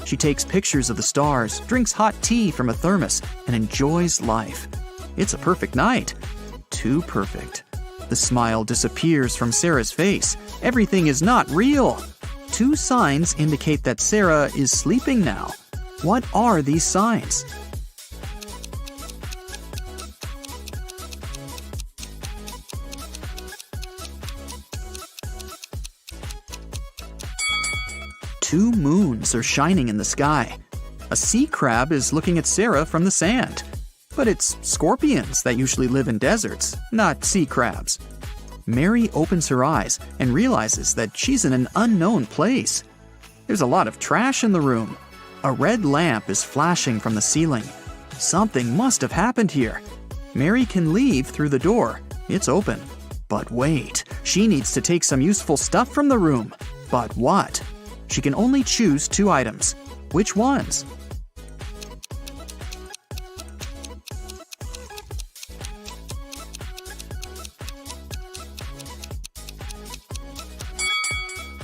She takes pictures of the stars, drinks hot tea from a thermos, and enjoys life. It's a perfect night. Too perfect. The smile disappears from Sarah's face. Everything is not real. 2 signs indicate that Sarah is sleeping now. What are these signs? Two moons are shining in the sky. A sea crab is looking at Sarah from the sand. But it's scorpions that usually live in deserts, not sea crabs. Mary opens her eyes and realizes that she's in an unknown place. There's a lot of trash in the room. A red lamp is flashing from the ceiling. Something must have happened here. Mary can leave through the door. It's open. But wait, she needs to take some useful stuff from the room. But what? She can only choose 2 items. Which ones?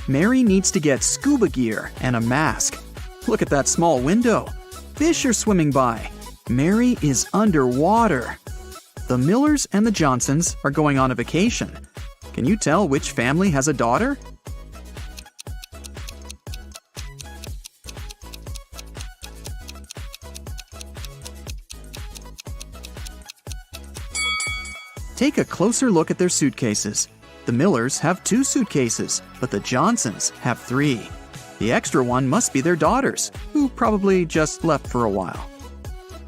Mary needs to get scuba gear and a mask. Look at that small window. Fish are swimming by. Mary is underwater. The Millers and the Johnsons are going on a vacation. Can you tell which family has a daughter? Take a closer look at their suitcases. The Millers have 2 suitcases, but the Johnsons have 3. The extra one must be their daughters, who probably just left for a while.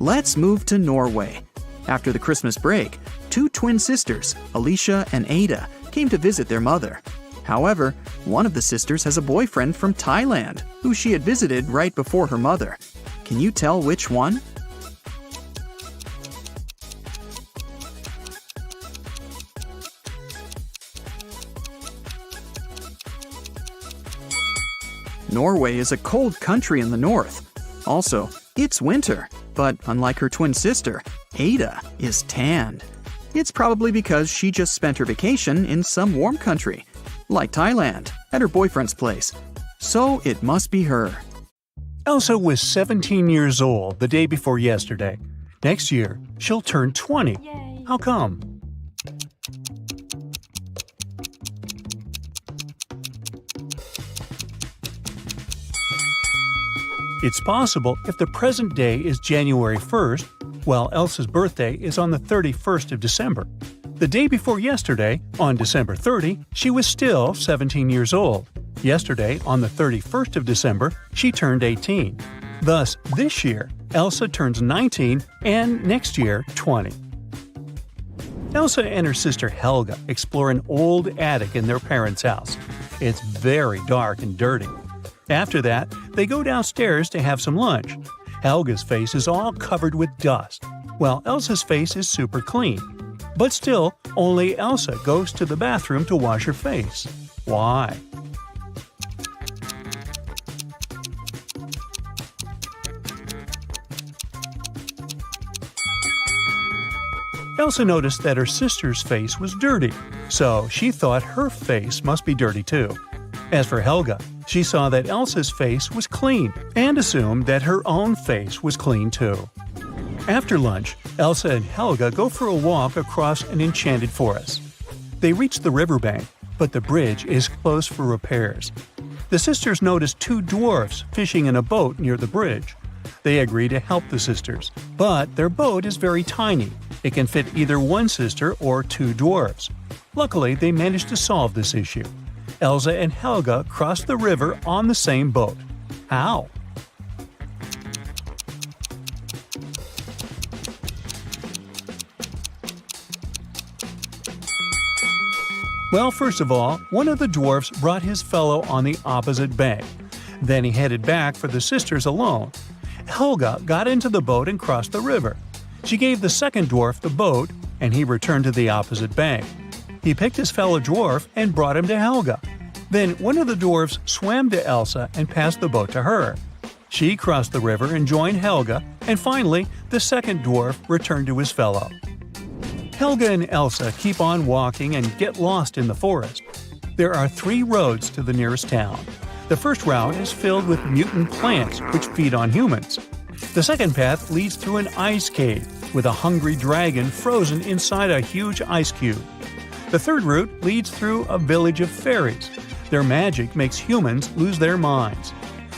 Let's move to Norway. After the Christmas break, 2 twin sisters, Alicia and Ada, came to visit their mother. However, one of the sisters has a boyfriend from Thailand, who she had visited right before her mother. Can you tell which one? Norway is a cold country in the north. Also, it's winter, but unlike her twin sister, Ada is tanned. It's probably because she just spent her vacation in some warm country. like Thailand, at her boyfriend's place. So it must be her. Elsa was 17 years old the day before yesterday. Next year, she'll turn 20. How come? It's possible if the present day is January 1st, while Elsa's birthday is on the 31st of December. The day before yesterday, on December 30, she was still 17 years old. Yesterday, on the 31st of December, she turned 18. Thus, this year, Elsa turns 19 and next year 20. Elsa and her sister Helga explore an old attic in their parents' house. It's very dark and dirty. After that, they go downstairs to have some lunch. Helga's face is all covered with dust, while Elsa's face is super clean. But still, only Elsa goes to the bathroom to wash her face. Why? Elsa noticed that her sister's face was dirty, so she thought her face must be dirty too. As for Helga, she saw that Elsa's face was clean and assumed that her own face was clean too. After lunch, Elsa and Helga go for a walk across an enchanted forest. They reach the riverbank, but the bridge is closed for repairs. The sisters notice two dwarfs fishing in a boat near the bridge. They agree to help the sisters, but their boat is very tiny. It can fit either one sister or two dwarfs. Luckily, they manage to solve this issue. Elsa and Helga cross the river on the same boat. How? Well, first of all, one of the dwarfs brought his fellow on the opposite bank. Then he headed back for the sisters alone. Helga got into the boat and crossed the river. She gave the second dwarf the boat, and he returned to the opposite bank. He picked his fellow dwarf and brought him to Helga. Then one of the dwarfs swam to Elsa and passed the boat to her. She crossed the river and joined Helga, and finally, the second dwarf returned to his fellow. Helga and Elsa keep on walking and get lost in the forest. There are 3 roads to the nearest town. The first route is filled with mutant plants which feed on humans. The second path leads through an ice cave with a hungry dragon frozen inside a huge ice cube. The third route leads through a village of fairies. Their magic makes humans lose their minds.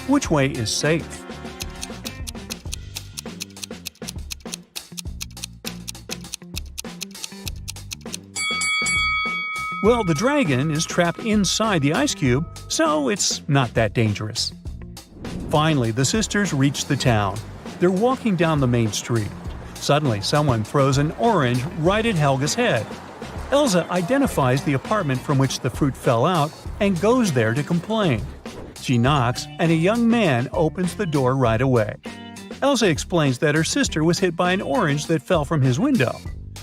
Which way is safe? Well, the dragon is trapped inside the ice cube, so it's not that dangerous. Finally, the sisters reach the town. They're walking down the main street. Suddenly, someone throws an orange right at Helga's head. Elsa identifies the apartment from which the fruit fell out and goes there to complain. She knocks, and a young man opens the door right away. Elsa explains that her sister was hit by an orange that fell from his window.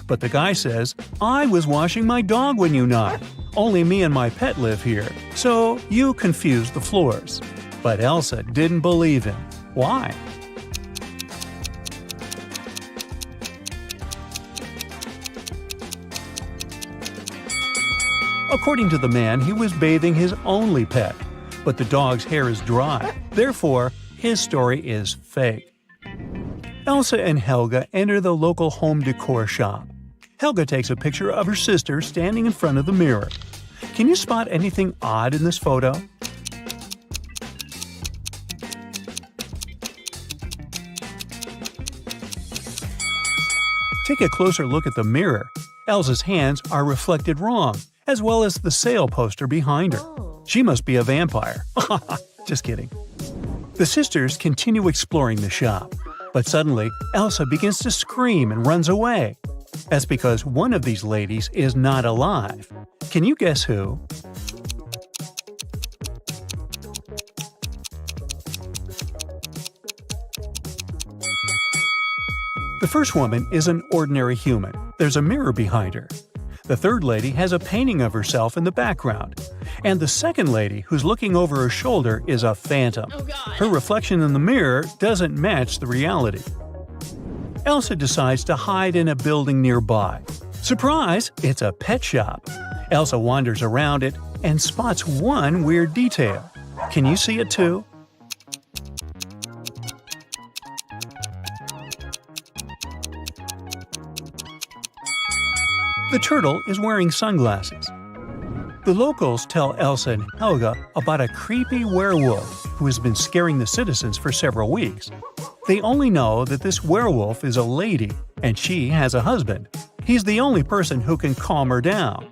But the guy says, "I was washing my dog when you knocked. Only me and my pet live here, so you confused the floors." But Elsa didn't believe him. Why? According to the man, he was bathing his only pet, but the dog's hair is dry. Therefore, his story is fake. Elsa and Helga enter the local home decor shop. Helga takes a picture of her sister standing in front of the mirror. Can you spot anything odd in this photo? Take a closer look at the mirror. Elsa's hands are reflected wrong, as well as the sale poster behind her. She must be a vampire. Just kidding. The sisters continue exploring the shop, but suddenly Elsa begins to scream and runs away. That's because one of these ladies is not alive. Can you guess who? The first woman is an ordinary human. There's a mirror behind her. The third lady has a painting of herself in the background. And the second lady, who's looking over her shoulder, is a phantom. Her reflection in the mirror doesn't match the reality. Elsa decides to hide in a building nearby. Surprise! It's a pet shop. Elsa wanders around it, and spots one weird detail. Can you see it too? The turtle is wearing sunglasses. The locals tell Elsa and Helga about a creepy werewolf who has been scaring the citizens for several weeks. They only know that this werewolf is a lady and she has a husband. He's the only person who can calm her down.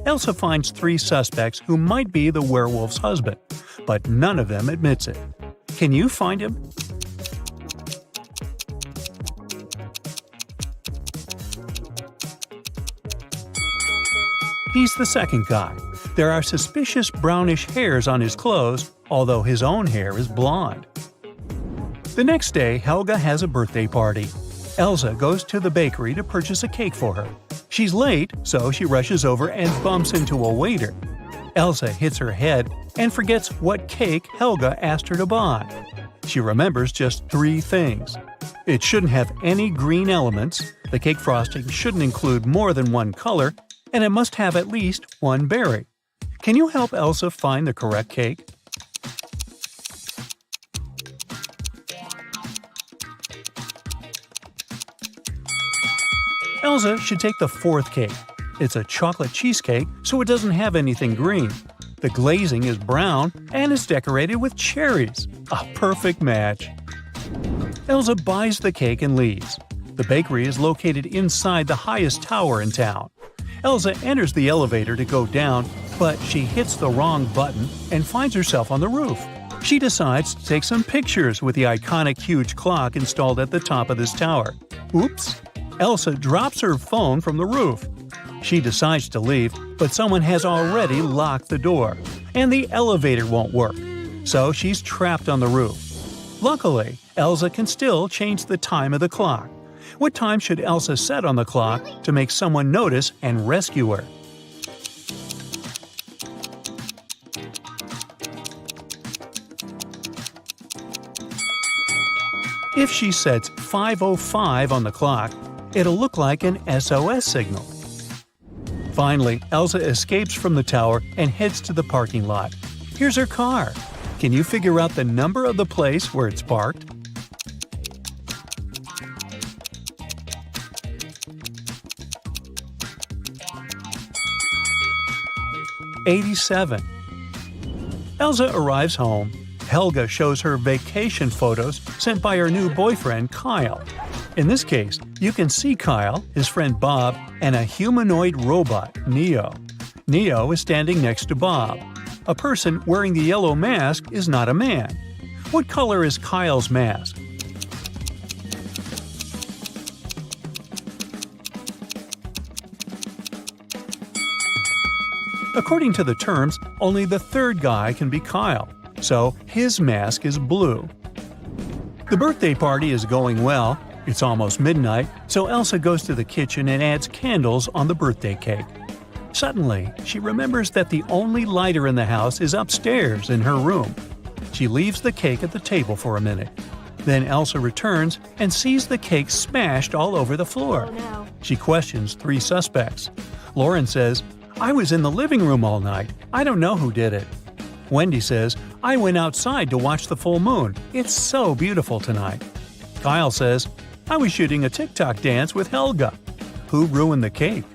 Elsa finds 3 suspects who might be the werewolf's husband, but none of them admits it. Can you find him? He's the second guy. There are suspicious brownish hairs on his clothes, although his own hair is blonde. The next day, Helga has a birthday party. Elsa goes to the bakery to purchase a cake for her. She's late, so she rushes over and bumps into a waiter. Elsa hits her head and forgets what cake Helga asked her to buy. She remembers just 3 things. It shouldn't have any green elements, the cake frosting shouldn't include more than 1 color, and it must have at least 1 berry. Can you help Elsa find the correct cake? Elsa should take the 4th cake. It's a chocolate cheesecake, so it doesn't have anything green. The glazing is brown and is decorated with cherries. A perfect match. Elsa buys the cake and leaves. The bakery is located inside the highest tower in town. Elsa enters the elevator to go down, but she hits the wrong button and finds herself on the roof. She decides to take some pictures with the iconic huge clock installed at the top of this tower. Oops! Elsa drops her phone from the roof. She decides to leave, but someone has already locked the door, and the elevator won't work, so she's trapped on the roof. Luckily, Elsa can still change the time of the clock. What time should Elsa set on the clock to make someone notice and rescue her? If she sets 5:05 on the clock, it'll look like an SOS signal. Finally, Elsa escapes from the tower and heads to the parking lot. Here's her car. Can you figure out the number of the place where it's parked? '87. Elsa arrives home. Helga shows her vacation photos sent by her new boyfriend, Kyle. In this case, you can see Kyle, his friend Bob, and a humanoid robot, Neo. Neo is standing next to Bob. A person wearing the yellow mask is not a man. What color is Kyle's mask? According to the terms, only the 3rd guy can be Kyle, so his mask is blue. The birthday party is going well. It's almost midnight, so Elsa goes to the kitchen and adds candles on the birthday cake. Suddenly, she remembers that the only lighter in the house is upstairs in her room. She leaves the cake at the table for a minute. Then Elsa returns and sees the cake smashed all over the floor. Oh, no. She questions 3 suspects. Lauren says, "I was in the living room all night. I don't know who did it." Wendy says, "I went outside to watch the full moon. It's so beautiful tonight." Kyle says, "I was shooting a TikTok dance with Helga." Who ruined the cake?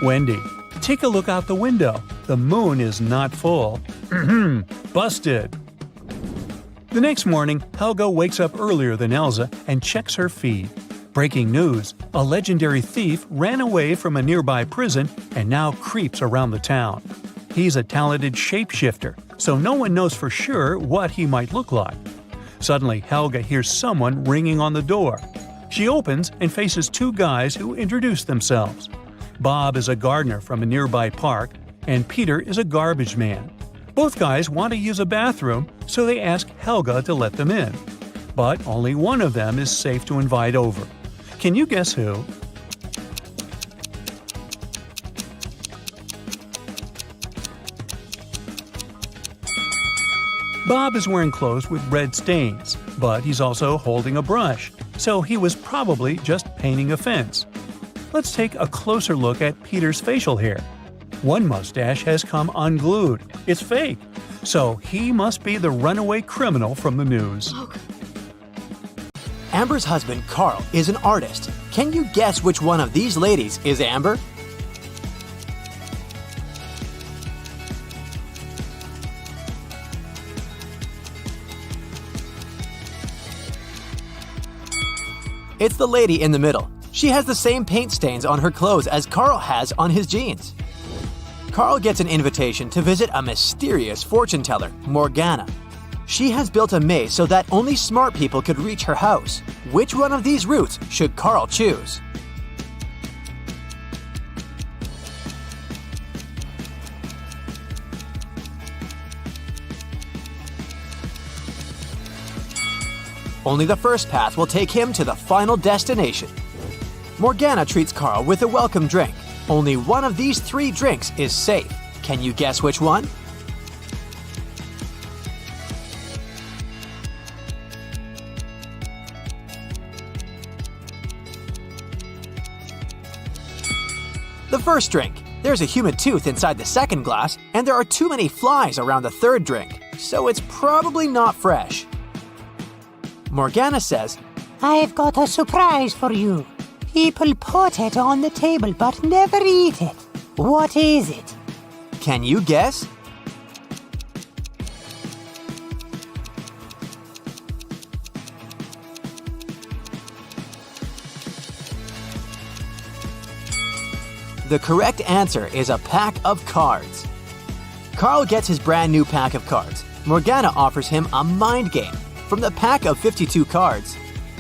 Wendy, take a look out the window. The moon is not full. Busted. The next morning, Helga wakes up earlier than Elsa and checks her feed. Breaking news: a legendary thief ran away from a nearby prison and now creeps around the town. He's a talented shapeshifter, so no one knows for sure what he might look like. Suddenly, Helga hears someone ringing on the door. She opens and faces 2 guys who introduce themselves. Bob is a gardener from a nearby park, and Peter is a garbage man. Both guys want to use a bathroom, so they ask Helga to let them in. But only one of them is safe to invite over. Can you guess who? Bob is wearing clothes with red stains, but he's also holding a brush. so he was probably just painting a fence. Let's take a closer look at Peter's facial hair. One mustache has come unglued. It's fake. So he must be the runaway criminal from the news. Amber's husband, Carl, is an artist. Can you guess which one of these ladies is Amber? It's the lady in the middle. She has the same paint stains on her clothes as Carl has on his jeans. Carl gets an invitation to visit a mysterious fortune teller, Morgana. She has built a maze so that only smart people could reach her house. Which one of these routes should Carl choose? Only the first path will take him to the final destination. Morgana treats Carl with a welcome drink. Only one of these 3 drinks is safe. Can you guess which one? The first drink. There's a human tooth inside the second glass, and there are too many flies around the third drink, so it's probably not fresh. Morgana says, I've got a surprise for you. People put it on the table but never eat it. What is it? Can you guess? The correct answer is a pack of cards. Carl gets his brand new pack of cards. Morgana offers him a mind game. From the pack of 52 cards,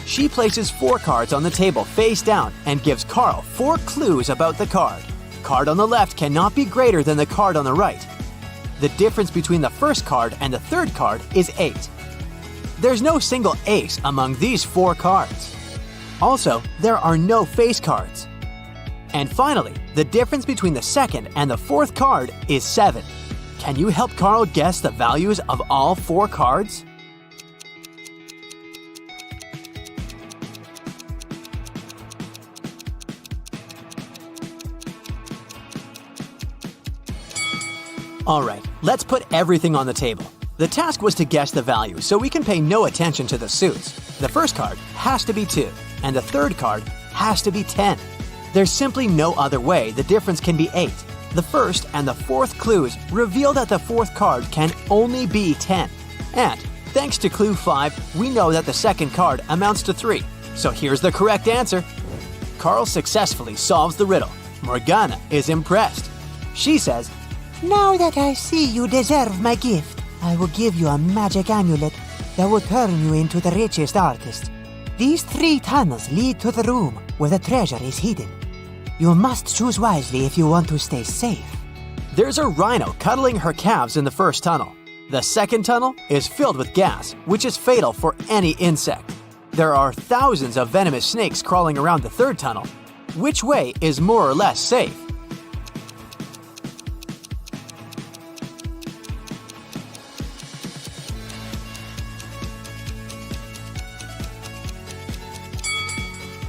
she places 4 cards on the table face down and gives Carl 4 clues about the card. Card on the left cannot be greater than the card on the right. The difference between the first card and the third card is 8. There's no single ace among these 4 cards. Also, there are no face cards. And finally, the difference between the second and the fourth card is 7. Can you help Carl guess the values of all 4 cards? Alright, let's put everything on the table. The task was to guess the value, so we can pay no attention to the suits. The first card has to be 2, and the third card has to be 10. There's simply no other way the difference can be 8. The first and the fourth clues reveal that the fourth card can only be 10. And, thanks to clue 5, we know that the second card amounts to 3. So here's the correct answer. Carl successfully solves the riddle. Morgana is impressed. She says, Now that I see you deserve my gift, I will give you a magic amulet that will turn you into the richest artist. These 3 tunnels lead to the room where the treasure is hidden. You must choose wisely if you want to stay safe. There's a rhino cuddling her calves in the first tunnel. The second tunnel is filled with gas, which is fatal for any insect. There are thousands of venomous snakes crawling around the third tunnel. Which way is more or less safe?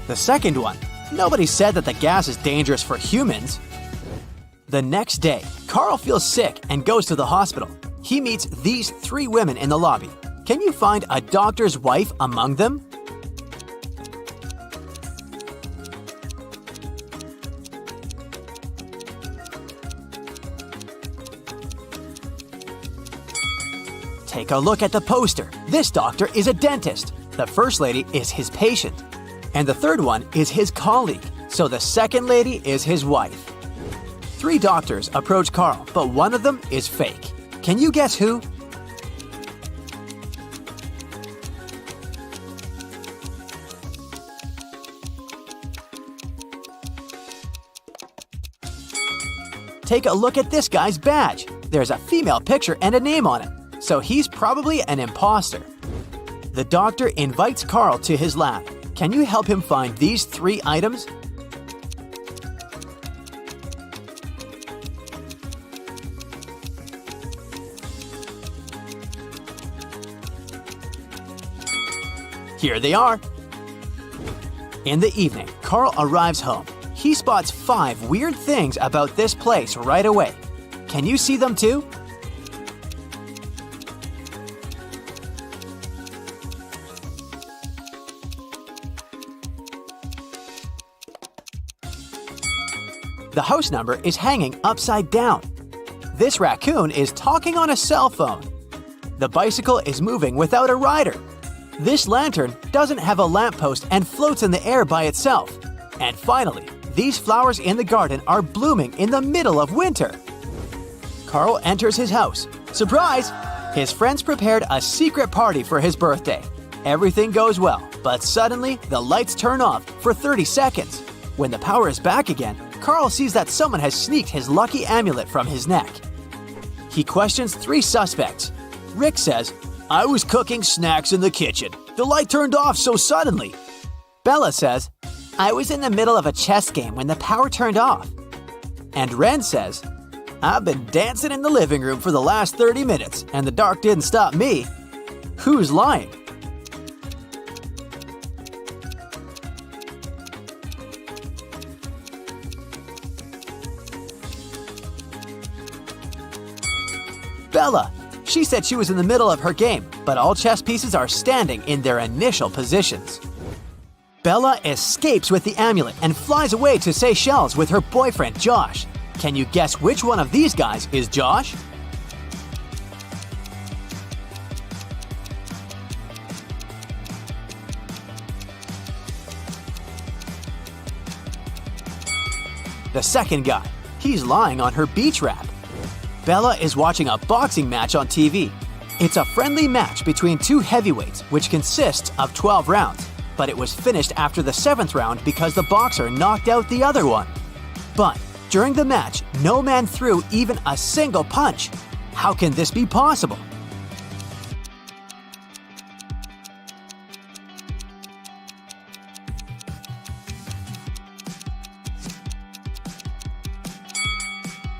The second one. Nobody said that the gas is dangerous for humans. The next day, Carl feels sick and goes to the hospital. He meets these 3 women in the lobby. Can you find a doctor's wife among them? Take a look at the poster. This doctor is a dentist. The first lady is his patient. And the third one is his colleague, so the second lady is his wife. 3 doctors approach Carl, but one of them is fake. Can you guess who? Take a look at this guy's badge. There's a female picture and a name on it, so he's probably an imposter. The doctor invites Carl to his lab. Can you help him find these 3 items? Here they are. In the evening, Carl arrives home. He spots 5 weird things about this place right away. Can you see them too? The house number is hanging upside down. This raccoon is talking on a cell phone. The bicycle is moving without a rider. This lantern doesn't have a lamppost and floats in the air by itself. And finally, these flowers in the garden are blooming in the middle of winter. Carl enters his house. Surprise! His friends prepared a secret party for his birthday. Everything goes well, but suddenly the lights turn off for 30 seconds. When the power is back again, Carl sees that someone has sneaked his lucky amulet from his neck. He questions 3 suspects. Rick says, "I was cooking snacks in the kitchen. The light turned off so suddenly." Bella says, "I was in the middle of a chess game when the power turned off." And Ren says, "I've been dancing in the living room for the last 30 minutes, and the dark didn't stop me." Who's lying? Bella. She said she was in the middle of her game, but all chess pieces are standing in their initial positions. Bella escapes with the amulet and flies away to Seychelles with her boyfriend Josh. Can you guess which one of these guys is Josh? The second guy. He's lying on her beach wrap. Bella is watching a boxing match on TV. It's a friendly match between 2 heavyweights, which consists of 12 rounds, but it was finished after the 7th round because the boxer knocked out the other one. But during the match, no man threw even a single punch. How can this be possible?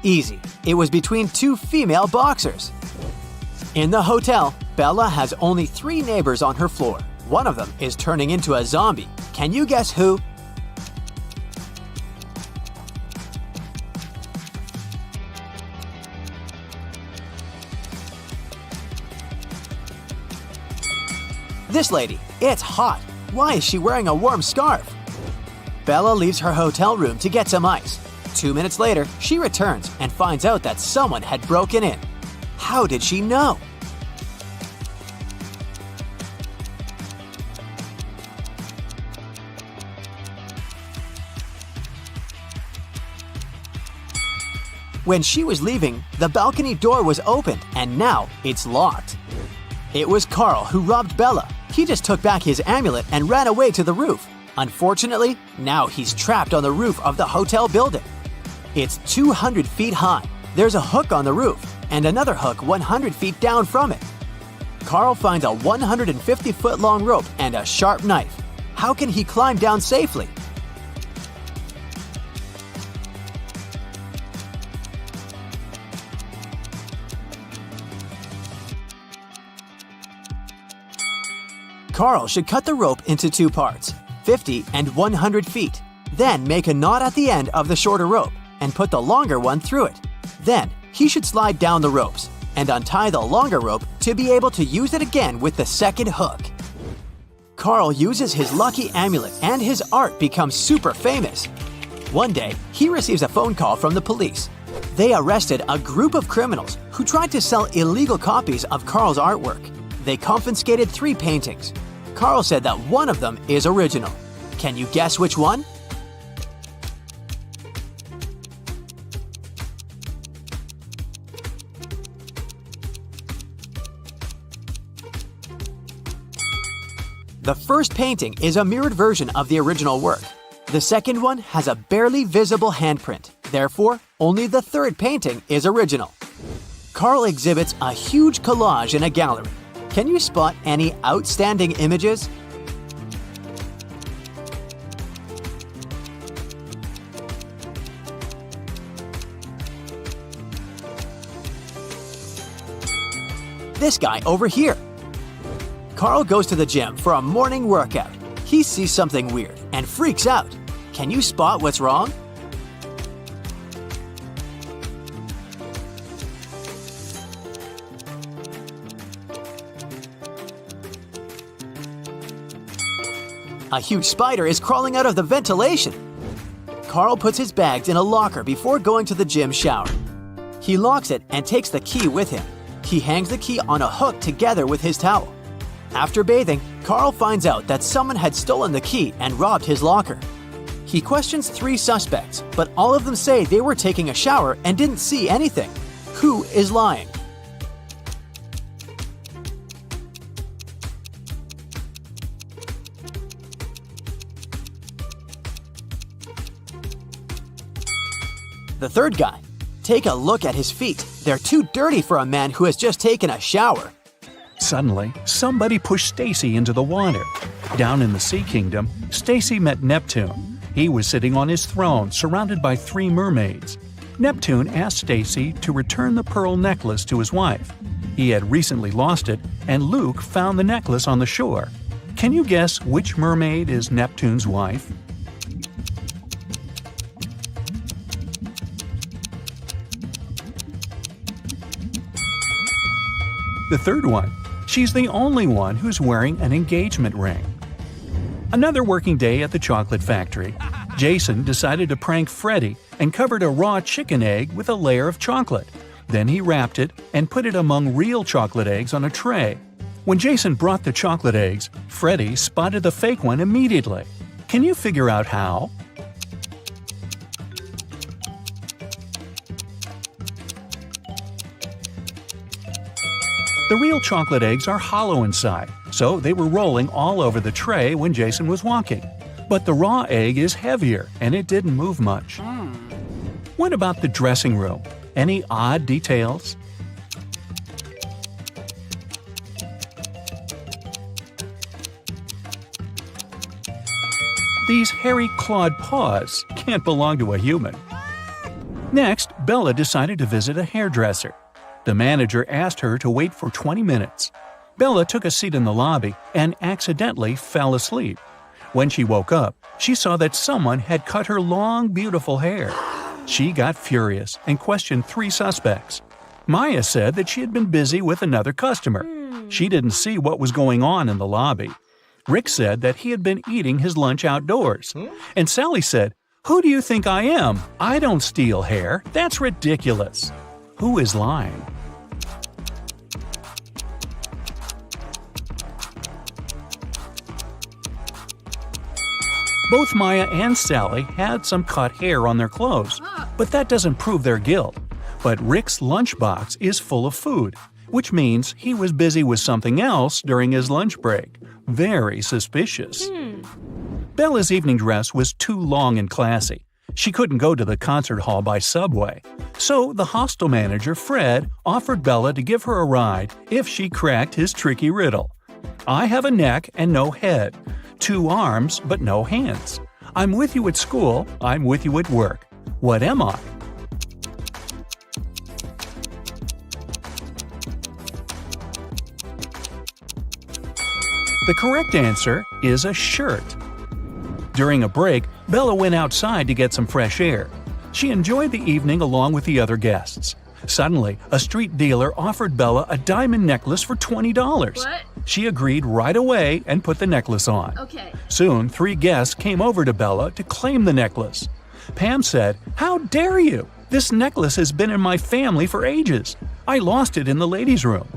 Easy. It was between 2 female boxers. In the hotel, Bella has only 3 neighbors on her floor. One of them is turning into a zombie. Can you guess who? This lady. It's hot. Why is she wearing a warm scarf? Bella leaves her hotel room to get some ice. 2 minutes later, she returns and finds out that someone had broken in. How did she know? When she was leaving, the balcony door was open and now it's locked. It was Carl who robbed Bella. He just took back his amulet and ran away to the roof. Unfortunately, now he's trapped on the roof of the hotel building. It's 200 feet high. There's a hook on the roof and another hook 100 feet down from it. Carl finds a 150-foot-long rope and a sharp knife. How can he climb down safely? Carl should cut the rope into 2 parts, 50 and 100 feet. Then make a knot at the end of the shorter rope and put the longer one through it. Then he should slide down the ropes and untie the longer rope to be able to use it again with the second hook. Carl uses his lucky amulet and his art becomes super famous. One day, he receives a phone call from the police. They arrested a group of criminals who tried to sell illegal copies of Carl's artwork. They confiscated 3 paintings. Carl said that one of them is original. Can you guess which one? The first painting is a mirrored version of the original work. The second one has a barely visible handprint. Therefore, only the third painting is original. Carl exhibits a huge collage in a gallery. Can you spot any outstanding images? This guy over here. Carl goes to the gym for a morning workout. He sees something weird and freaks out. Can you spot what's wrong? A huge spider is crawling out of the ventilation. Carl puts his bags in a locker before going to the gym shower. He locks it and takes the key with him. He hangs the key on a hook together with his towel. After bathing, Carl finds out that someone had stolen the key and robbed his locker. He questions 3 suspects, but all of them say they were taking a shower and didn't see anything. Who is lying? The third guy. Take a look at his feet. They're too dirty for a man who has just taken a shower. Suddenly, somebody pushed Stacy into the water. Down in the Sea Kingdom, Stacy met Neptune. He was sitting on his throne, surrounded by 3 mermaids. Neptune asked Stacy to return the pearl necklace to his wife. He had recently lost it, and Luke found the necklace on the shore. Can you guess which mermaid is Neptune's wife? The third one. She's the only one who's wearing an engagement ring. Another working day at the chocolate factory. Jason decided to prank Freddy and covered a raw chicken egg with a layer of chocolate. Then he wrapped it and put it among real chocolate eggs on a tray. When Jason brought the chocolate eggs, Freddy spotted the fake one immediately. Can you figure out how? The real chocolate eggs are hollow inside, so they were rolling all over the tray when Jason was walking. But the raw egg is heavier, and it didn't move much. What about the dressing room? Any odd details? These hairy clawed paws can't belong to a human. Next, Bella decided to visit a hairdresser. The manager asked her to wait for 20 minutes. Bella took a seat in the lobby and accidentally fell asleep. When she woke up, she saw that someone had cut her long, beautiful hair. She got furious and questioned 3 suspects. Maya said that she had been busy with another customer. She didn't see what was going on in the lobby. Rick said that he had been eating his lunch outdoors. And Sally said, "Who do you think I am? I don't steal hair. That's ridiculous." Who is lying? Both Maya and Sally had some cut hair on their clothes, but that doesn't prove their guilt. But Rick's lunchbox is full of food, which means he was busy with something else during his lunch break. Very suspicious. Bella's evening dress was too long and classy. She couldn't go to the concert hall by subway. So the hostel manager, Fred, offered Bella to give her a ride if she cracked his tricky riddle. I have a neck and no head. 2 arms but no hands. I'm with you at school, I'm with you at work. What am I? The correct answer is a shirt. During a break, Bella went outside to get some fresh air. She enjoyed the evening along with the other guests. Suddenly, a street dealer offered Bella a diamond necklace for $20. What? She agreed right away and put the necklace on. Okay. Soon, 3 guests came over to Bella to claim the necklace. Pam said, "How dare you? This necklace has been in my family for ages. I lost it in the ladies' room."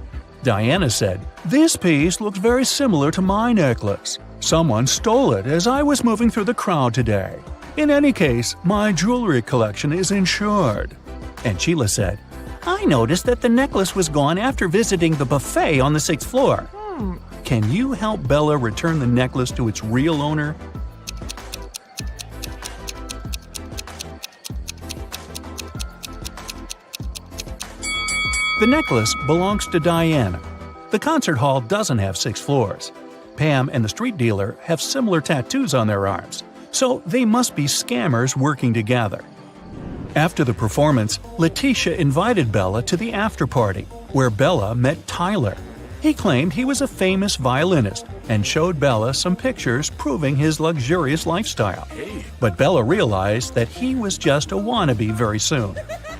Diana said, "This piece looks very similar to my necklace. Someone stole it as I was moving through the crowd today. In any case, my jewelry collection is insured." And Sheila said, "I noticed that the necklace was gone after visiting the buffet on the 6th floor. Can you help Bella return the necklace to its real owner?" The necklace belongs to Diana. The concert hall doesn't have 6 floors. Pam and the street dealer have similar tattoos on their arms, so they must be scammers working together. After the performance, Letitia invited Bella to the after party, where Bella met Tyler. He claimed he was a famous violinist and showed Bella some pictures proving his luxurious lifestyle. But Bella realized that he was just a wannabe very soon.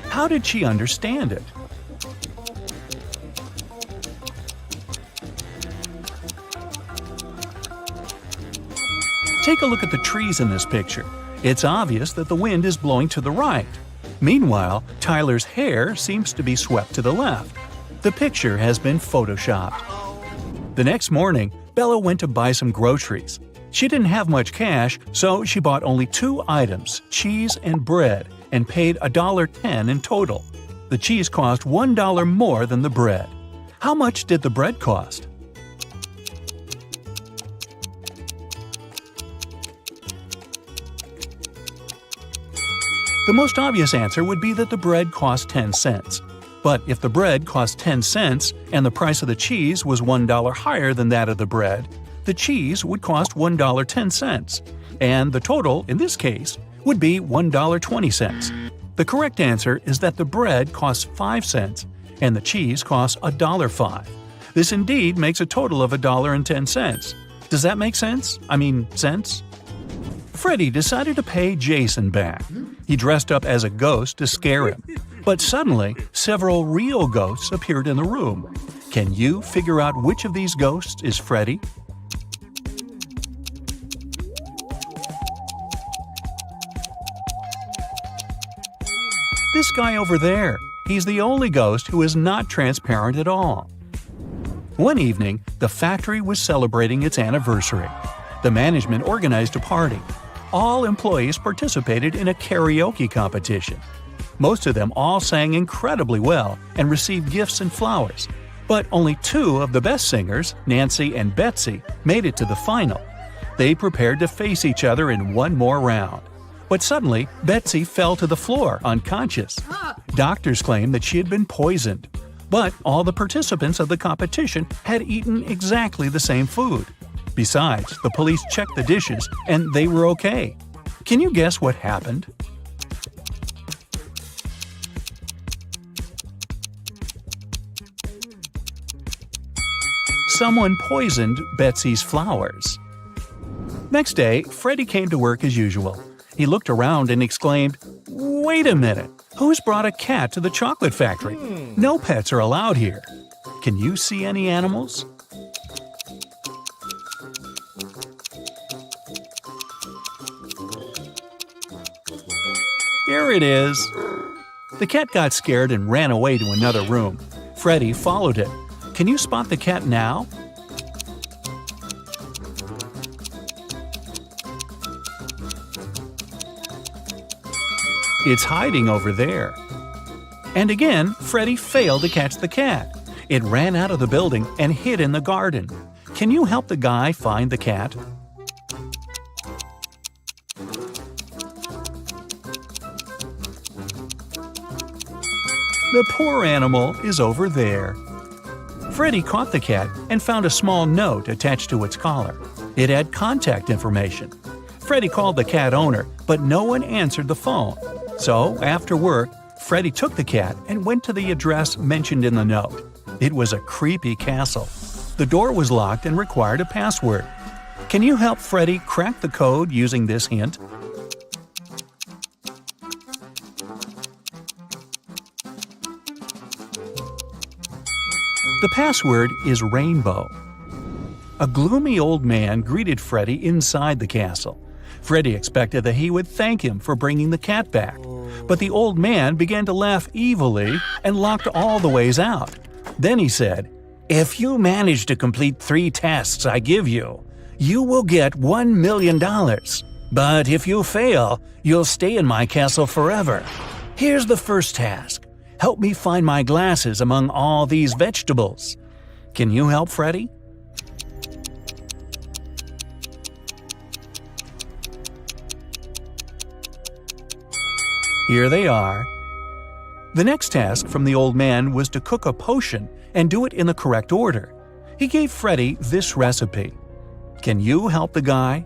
How did she understand it? Take a look at the trees in this picture. It's obvious that the wind is blowing to the right. Meanwhile, Tyler's hair seems to be swept to the left. The picture has been photoshopped. The next morning, Bella went to buy some groceries. She didn't have much cash, so she bought only 2 items, cheese and bread, and paid $1.10 in total. The cheese cost $1 more than the bread. How much did the bread cost? The most obvious answer would be that the bread cost 10 cents. But if the bread cost 10 cents and the price of the cheese was $1 higher than that of the bread, the cheese would cost $1.10, and the total, in this case, would be $1.20. The correct answer is that the bread costs 5 cents and the cheese costs $1.05. This indeed makes a total of $1.10. Does that make sense? Sense? Freddie decided to pay Jason back. He dressed up as a ghost to scare him. But suddenly, several real ghosts appeared in the room. Can you figure out which of these ghosts is Freddie? This guy over there. He's the only ghost who is not transparent at all. One evening, the factory was celebrating its anniversary. The management organized a party. All employees participated in a karaoke competition. Most of them all sang incredibly well and received gifts and flowers. But only 2 of the best singers, Nancy and Betsy, made it to the final. They prepared to face each other in one more round. But suddenly, Betsy fell to the floor, unconscious. Doctors claimed that she had been poisoned. But all the participants of the competition had eaten exactly the same food. Besides, the police checked the dishes and they were okay. Can you guess what happened? Someone poisoned Betsy's flowers. Next day, Freddie came to work as usual. He looked around and exclaimed, "Wait a minute! Who's brought a cat to the chocolate factory? No pets are allowed here. Can you see any animals?" Here it is. The cat got scared and ran away to another room. Freddie followed it. Can you spot the cat now? It's hiding over there. And again, Freddie failed to catch the cat. It ran out of the building and hid in the garden. Can you help the guy find the cat? The poor animal is over there. Freddie caught the cat and found a small note attached to its collar. It had contact information. Freddie called the cat owner, but no one answered the phone. So, after work, Freddie took the cat and went to the address mentioned in the note. It was a creepy castle. The door was locked and required a password. Can you help Freddie crack the code using this hint? The password is rainbow. A gloomy old man greeted Freddie inside the castle. Freddie expected that he would thank him for bringing the cat back. But the old man began to laugh evilly and locked all the ways out. Then he said, "If you manage to complete 3 tasks I give you, you will get $1 million. But if you fail, you'll stay in my castle forever. Here's the first task. Help me find my glasses among all these vegetables." Can you help Freddie? Here they are. The next task from the old man was to cook a potion and do it in the correct order. He gave Freddie this recipe. Can you help the guy?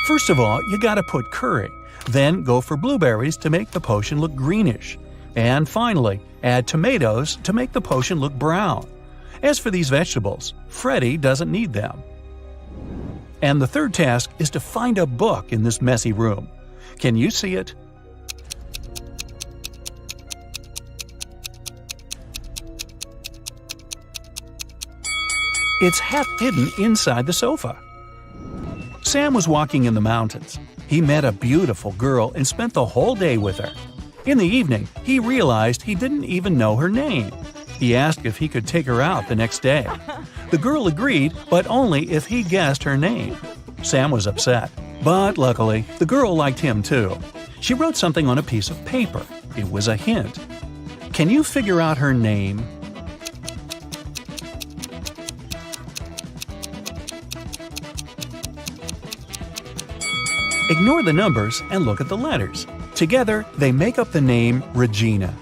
First of all, you gotta put curry. Then go for blueberries to make the potion look greenish. And finally, add tomatoes to make the potion look brown. As for these vegetables, Freddy doesn't need them. And the third task is to find a book in this messy room. Can you see it? It's half hidden inside the sofa. Sam was walking in the mountains. He met a beautiful girl and spent the whole day with her. In the evening, he realized he didn't even know her name. He asked if he could take her out the next day. The girl agreed, but only if he guessed her name. Sam was upset, but luckily, the girl liked him too. She wrote something on a piece of paper. It was a hint. Can you figure out her name? Ignore the numbers and look at the letters. Together, they make up the name Regina.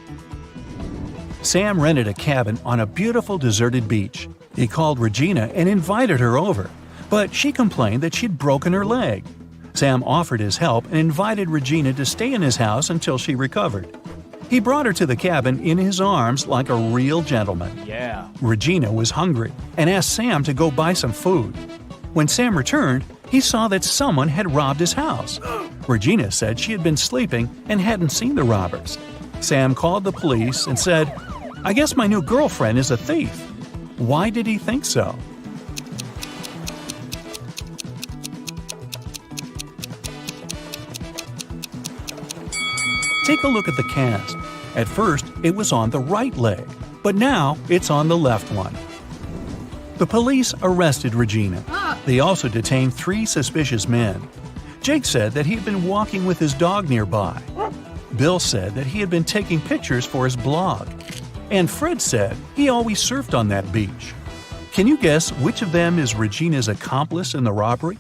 Sam rented a cabin on a beautiful deserted beach. He called Regina and invited her over, but she complained that she'd broken her leg. Sam offered his help and invited Regina to stay in his house until she recovered. He brought her to the cabin in his arms like a real gentleman. Yeah. Regina was hungry and asked Sam to go buy some food. When Sam returned, he saw that someone had robbed his house. Regina said she had been sleeping and hadn't seen the robbers. Sam called the police and said, "I guess my new girlfriend is a thief." Why did he think so? Take a look at the cast. At first, it was on the right leg, but now it's on the left one. The police arrested Regina. They also detained 3 suspicious men. Jake said that he had been walking with his dog nearby. Bill said that he had been taking pictures for his blog. And Fred said he always surfed on that beach. Can you guess which of them is Regina's accomplice in the robbery?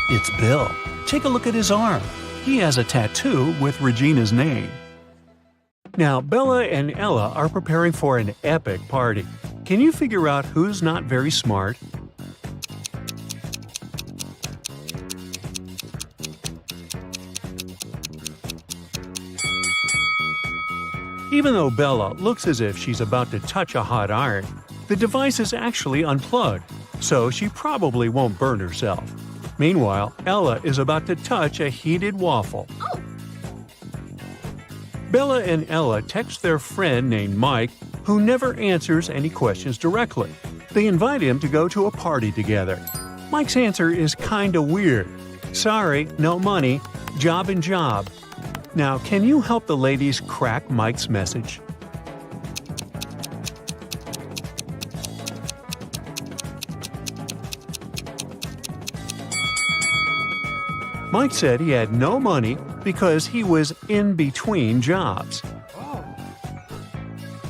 It's Bill. Take a look at his arm. He has a tattoo with Regina's name. Now, Bella and Ella are preparing for an epic party. Can you figure out who's not very smart? Even though Bella looks as if she's about to touch a hot iron, the device is actually unplugged, so she probably won't burn herself. Meanwhile, Ella is about to touch a heated waffle. Bella and Ella text their friend named Mike, who never answers any questions directly. They invite him to go to a party together. Mike's answer is kinda weird. Sorry, no money, job and job. Now, can you help the ladies crack Mike's message? Mike said he had no money because he was in between jobs.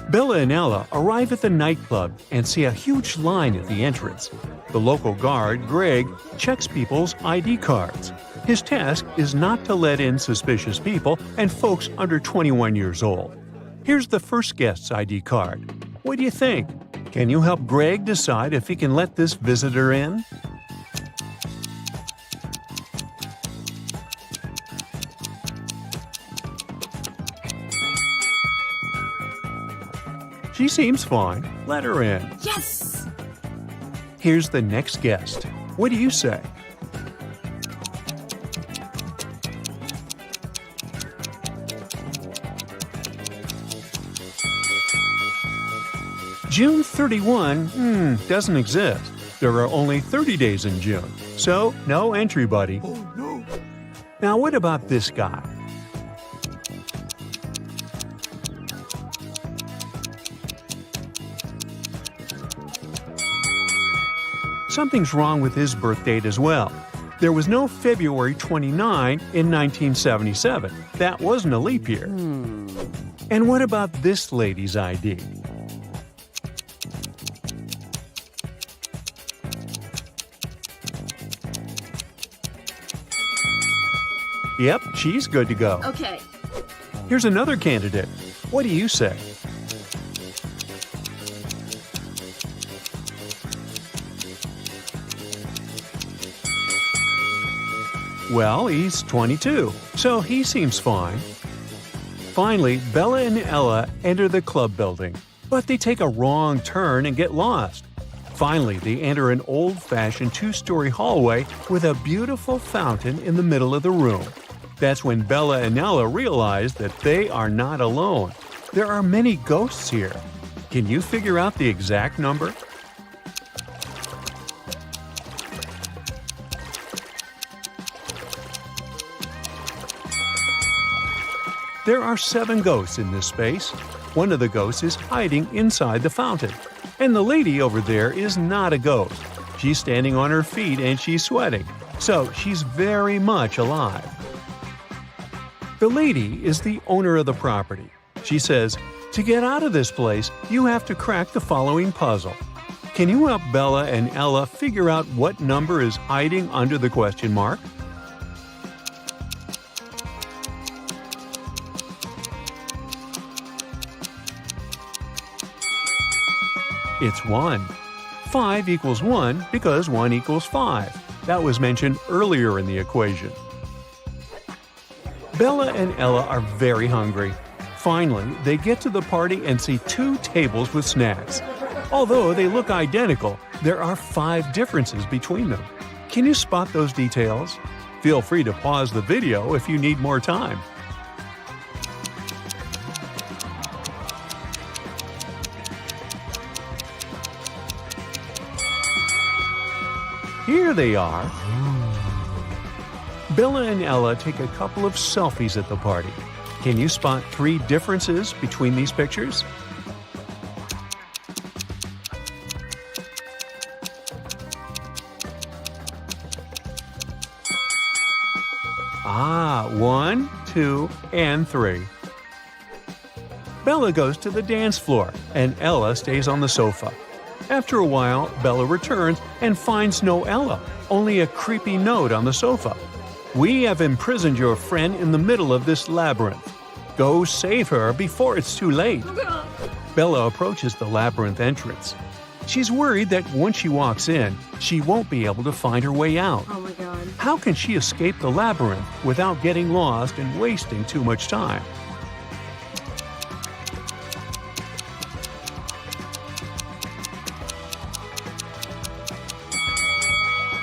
Bella and Ella arrive at the nightclub and see a huge line at the entrance. The local guard, Greg, checks people's ID cards. His task is not to let in suspicious people and folks under 21 years old. Here's the first guest's ID card. What do you think? Can you help Greg decide if he can let this visitor in? She seems fine. Let her in. Yes! Here's the next guest. What do you say? June 31, doesn't exist. There are only 30 days in June, so no entry, buddy. Oh no! Now what about this guy? Something's wrong with his birth date as well. There was no February 29 in 1977. That wasn't a leap year. And what about this lady's ID? Yep, she's good to go. Okay. Here's another candidate. What do you say? Well, he's 22, so he seems fine. Finally, Bella and Ella enter the club building, but they take a wrong turn and get lost. Finally, they enter an old-fashioned two-story hallway with a beautiful fountain in the middle of the room. That's when Bella and Ella realize that they are not alone. There are many ghosts here. Can you figure out the exact number? There are 7 ghosts in this space. One of the ghosts is hiding inside the fountain. And the lady over there is not a ghost. She's standing on her feet and she's sweating. So she's very much alive. The lady is the owner of the property. She says, "To get out of this place, you have to crack the following puzzle. Can you help Bella and Ella figure out what number is hiding under the question mark?" It's 1. 5 equals 1 because 1 equals 5. That was mentioned earlier in the equation. Bella and Ella are very hungry. Finally, they get to the party and see 2 tables with snacks. Although they look identical, there are 5 differences between them. Can you spot those details? Feel free to pause the video if you need more time. Here they are. Bella and Ella take a couple of selfies at the party. Can you spot 3 differences between these pictures? Ah, 1, 2, and 3. Bella goes to the dance floor, and Ella stays on the sofa. After a while, Bella returns and finds no Ella, only a creepy note on the sofa. "We have imprisoned your friend in the middle of this labyrinth. Go save her before it's too late." Bella approaches the labyrinth entrance. She's worried that once she walks in, she won't be able to find her way out. Oh my god. How can she escape the labyrinth without getting lost and wasting too much time?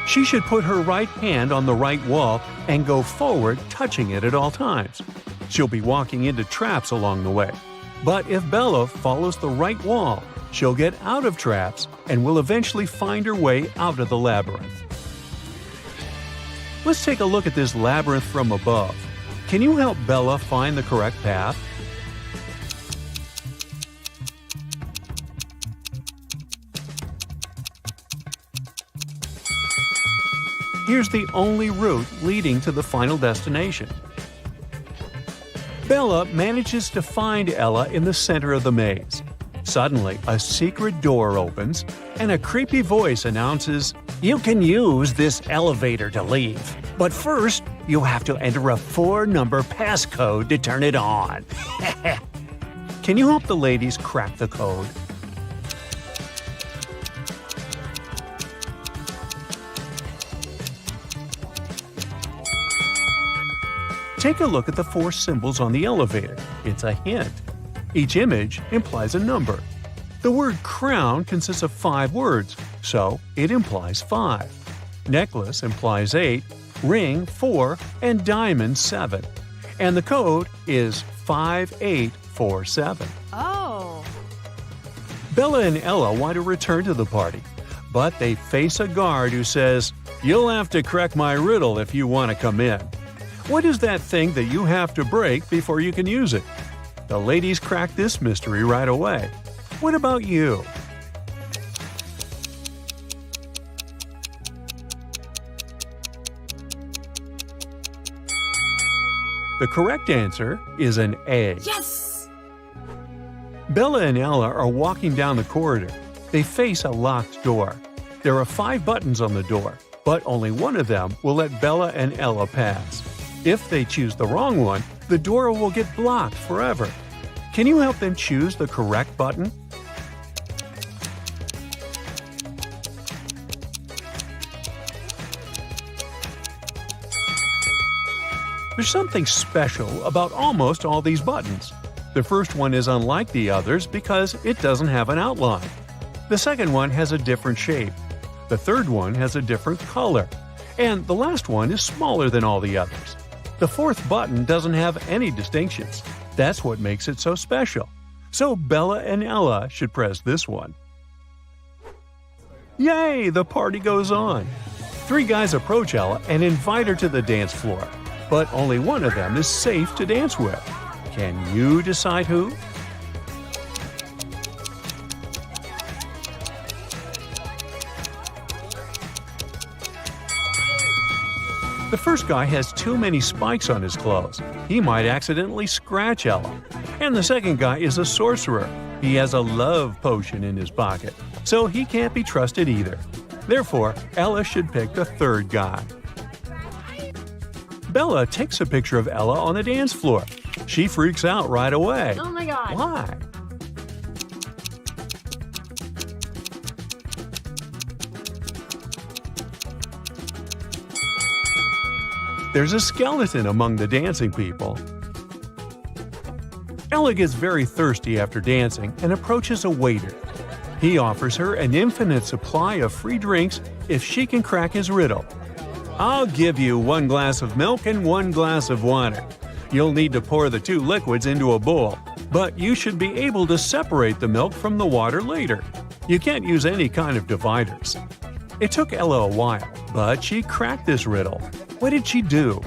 She should put her right hand on the right wall and go forward, touching it at all times. She'll be walking into traps along the way. But if Bella follows the right wall, she'll get out of traps and will eventually find her way out of the labyrinth. Let's take a look at this labyrinth from above. Can you help Bella find the correct path? Here's the only route leading to the final destination. Bella manages to find Ella in the center of the maze. Suddenly, a secret door opens, and a creepy voice announces, "You can use this elevator to leave, but first, you have to enter a 4-number passcode to turn it on." Can you help the ladies crack the code? Take a look at the 4 symbols on the elevator. It's a hint. Each image implies a number. The word crown consists of 5 words, so it implies 5. Necklace implies 8, ring 4, and diamond 7. And the code is 5847. Oh. Bella and Ella want to return to the party, but they face a guard who says, "You'll have to crack my riddle if you want to come in." What is that thing that you have to break before you can use it? The ladies crack this mystery right away. What about you? The correct answer is an A. Yes! Bella and Ella are walking down the corridor. They face a locked door. There are 5 buttons on the door, but only one of them will let Bella and Ella pass. If they choose the wrong one, the door will get blocked forever. Can you help them choose the correct button? There's something special about almost all these buttons. The first one is unlike the others because it doesn't have an outline. The second one has a different shape. The third one has a different color. And the last one is smaller than all the others. The fourth button doesn't have any distinctions. That's what makes it so special. So Bella and Ella should press this one. Yay! The party goes on. 3 guys approach Ella and invite her to the dance floor. But only one of them is safe to dance with. Can you decide who? The first guy has too many spikes on his clothes. He might accidentally scratch Ella. And the second guy is a sorcerer. He has a love potion in his pocket, so he can't be trusted either. Therefore, Ella should pick the third guy. Bella takes a picture of Ella on the dance floor. She freaks out right away. Oh my god. Why? There's a skeleton among the dancing people. Ella gets very thirsty after dancing and approaches a waiter. He offers her an infinite supply of free drinks if she can crack his riddle. I'll give you 1 glass of milk and 1 glass of water. You'll need to pour the 2 liquids into a bowl, but you should be able to separate the milk from the water later. You can't use any kind of dividers. It took Ella a while, but she cracked this riddle. What did she do?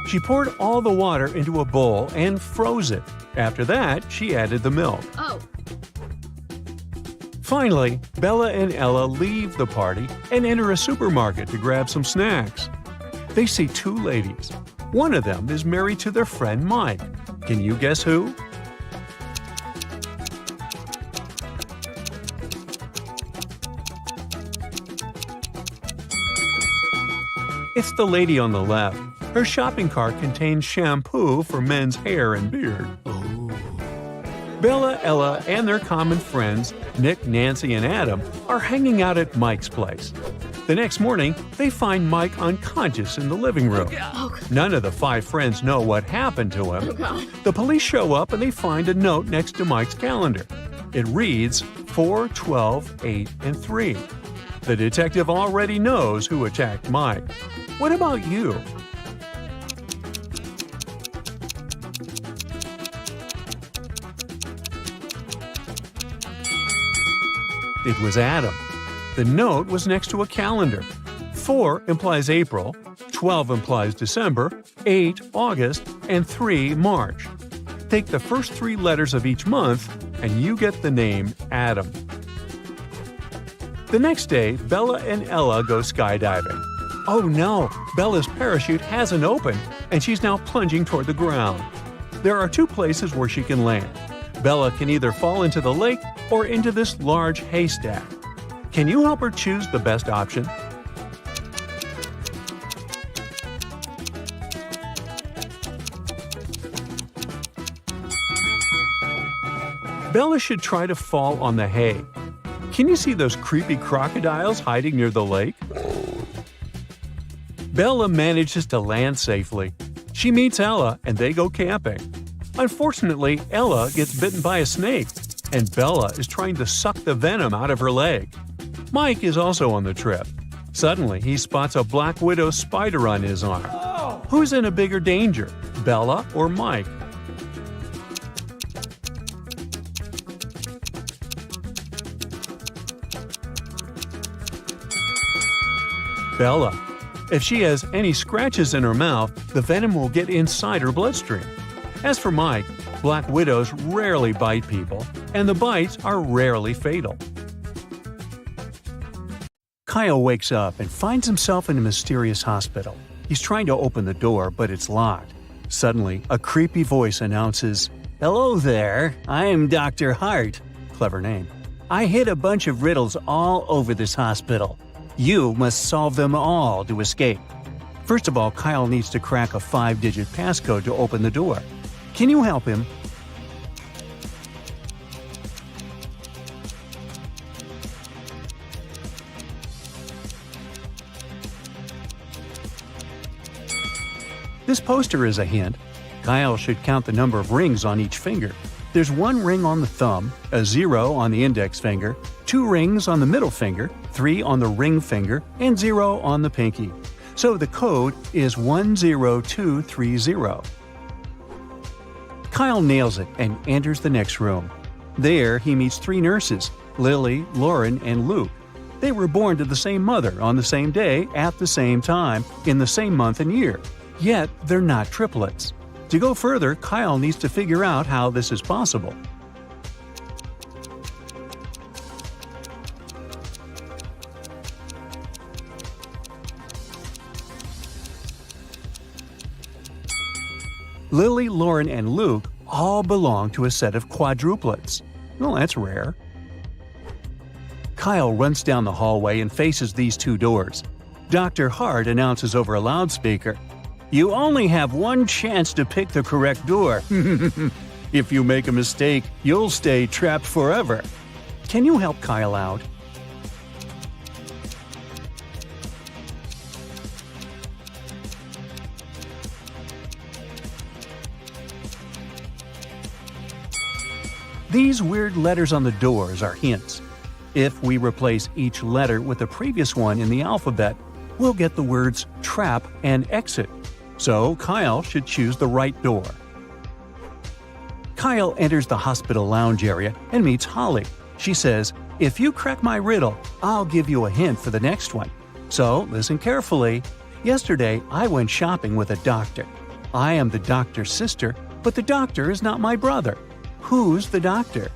She poured all the water into a bowl and froze it. After that, she added the milk. Oh. Finally, Bella and Ella leave the party and enter a supermarket to grab some snacks. They see 2 ladies. One of them is married to their friend Mike. Can you guess who? It's the lady on the left. Her shopping cart contains shampoo for men's hair and beard. Bella, Ella, and their common friends, Nick, Nancy, and Adam, are hanging out at Mike's place. The next morning, they find Mike unconscious in the living room. None of the 5 friends know what happened to him. The police show up and they find a note next to Mike's calendar. It reads 4, 12, 8, and 3. The detective already knows who attacked Mike. What about you? It was Adam. The note was next to a calendar. 4 implies April, 12 implies December, 8 August, and 3 March. Take the first 3 letters of each month, and you get the name Adam. The next day, Bella and Ella go skydiving. Oh no, Bella's parachute hasn't opened, and she's now plunging toward the ground. There are 2 places where she can land. Bella can either fall into the lake or into this large haystack. Can you help her choose the best option? Bella should try to fall on the hay. Can you see those creepy crocodiles hiding near the lake? Bella manages to land safely. She meets Ella and they go camping. Unfortunately, Ella gets bitten by a snake, and Bella is trying to suck the venom out of her leg. Mike is also on the trip. Suddenly, he spots a black widow spider on his arm. Who's in a bigger danger, Bella or Mike? Bella. If she has any scratches in her mouth, the venom will get inside her bloodstream. As for Mike, black widows rarely bite people, and the bites are rarely fatal. Kyle wakes up and finds himself in a mysterious hospital. He's trying to open the door, but it's locked. Suddenly, a creepy voice announces, "Hello there, I'm Dr. Hart." Clever name. "I hid a bunch of riddles all over this hospital. You must solve them all to escape." First of all, Kyle needs to crack a 5-digit passcode to open the door. Can you help him? This poster is a hint. Kyle should count the number of rings on each finger. There's 1 ring on the thumb, a 0 on the index finger, 2 rings on the middle finger, 3 on the ring finger, and 0 on the pinky. So the code is 10230. Kyle nails it and enters the next room. There, he meets 3 nurses, Lily, Lauren, and Luke. They were born to the same mother on the same day at the same time in the same month and year. Yet, they're not triplets. To go further, Kyle needs to figure out how this is possible. Lily, Lauren, and Luke all belong to a set of quadruplets. Well, that's rare. Kyle runs down the hallway and faces these 2 doors. Dr. Hart announces over a loudspeaker, "You only have 1 chance to pick the correct door. If you make a mistake, you'll stay trapped forever." Can you help Kyle out? These weird letters on the doors are hints. If we replace each letter with the previous one in the alphabet, we'll get the words trap and exit. So Kyle should choose the right door. Kyle enters the hospital lounge area and meets Holly. She says, "If you crack my riddle, I'll give you a hint for the next one. So listen carefully. Yesterday, I went shopping with a doctor. I am the doctor's sister, but the doctor is not my brother. Who's the doctor?"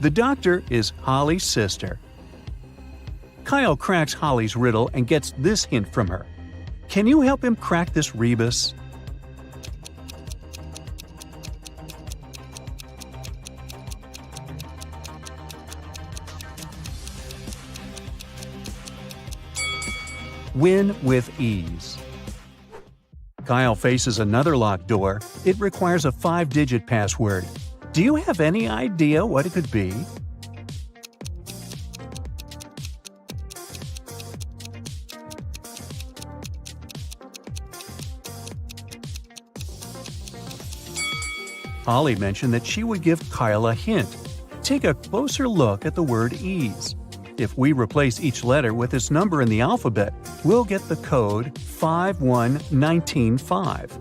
The doctor is Holly's sister. Kyle cracks Holly's riddle and gets this hint from her. Can you help him crack this rebus? Win with ease. Kyle faces another locked door. It requires a 5-digit password. Do you have any idea what it could be? Holly mentioned that she would give Kyle a hint. Take a closer look at the word ease. If we replace each letter with its number in the alphabet, we'll get the code 51195.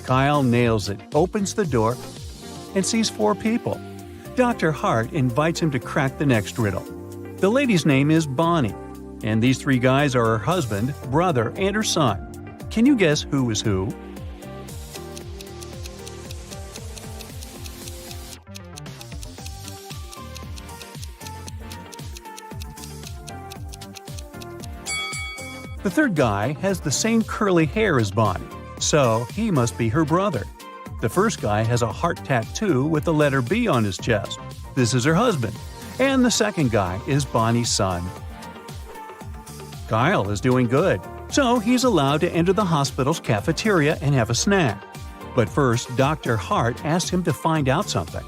Kyle nails it, opens the door, and sees 4 people. Dr. Hart invites him to crack the next riddle. The lady's name is Bonnie, and these 3 guys are her husband, brother, and her son. Can you guess who is who? The third guy has the same curly hair as Bonnie, so he must be her brother. The first guy has a heart tattoo with the letter B on his chest. This is her husband. And the second guy is Bonnie's son. Kyle is doing good, so he's allowed to enter the hospital's cafeteria and have a snack. But first, Dr. Hart asks him to find out something.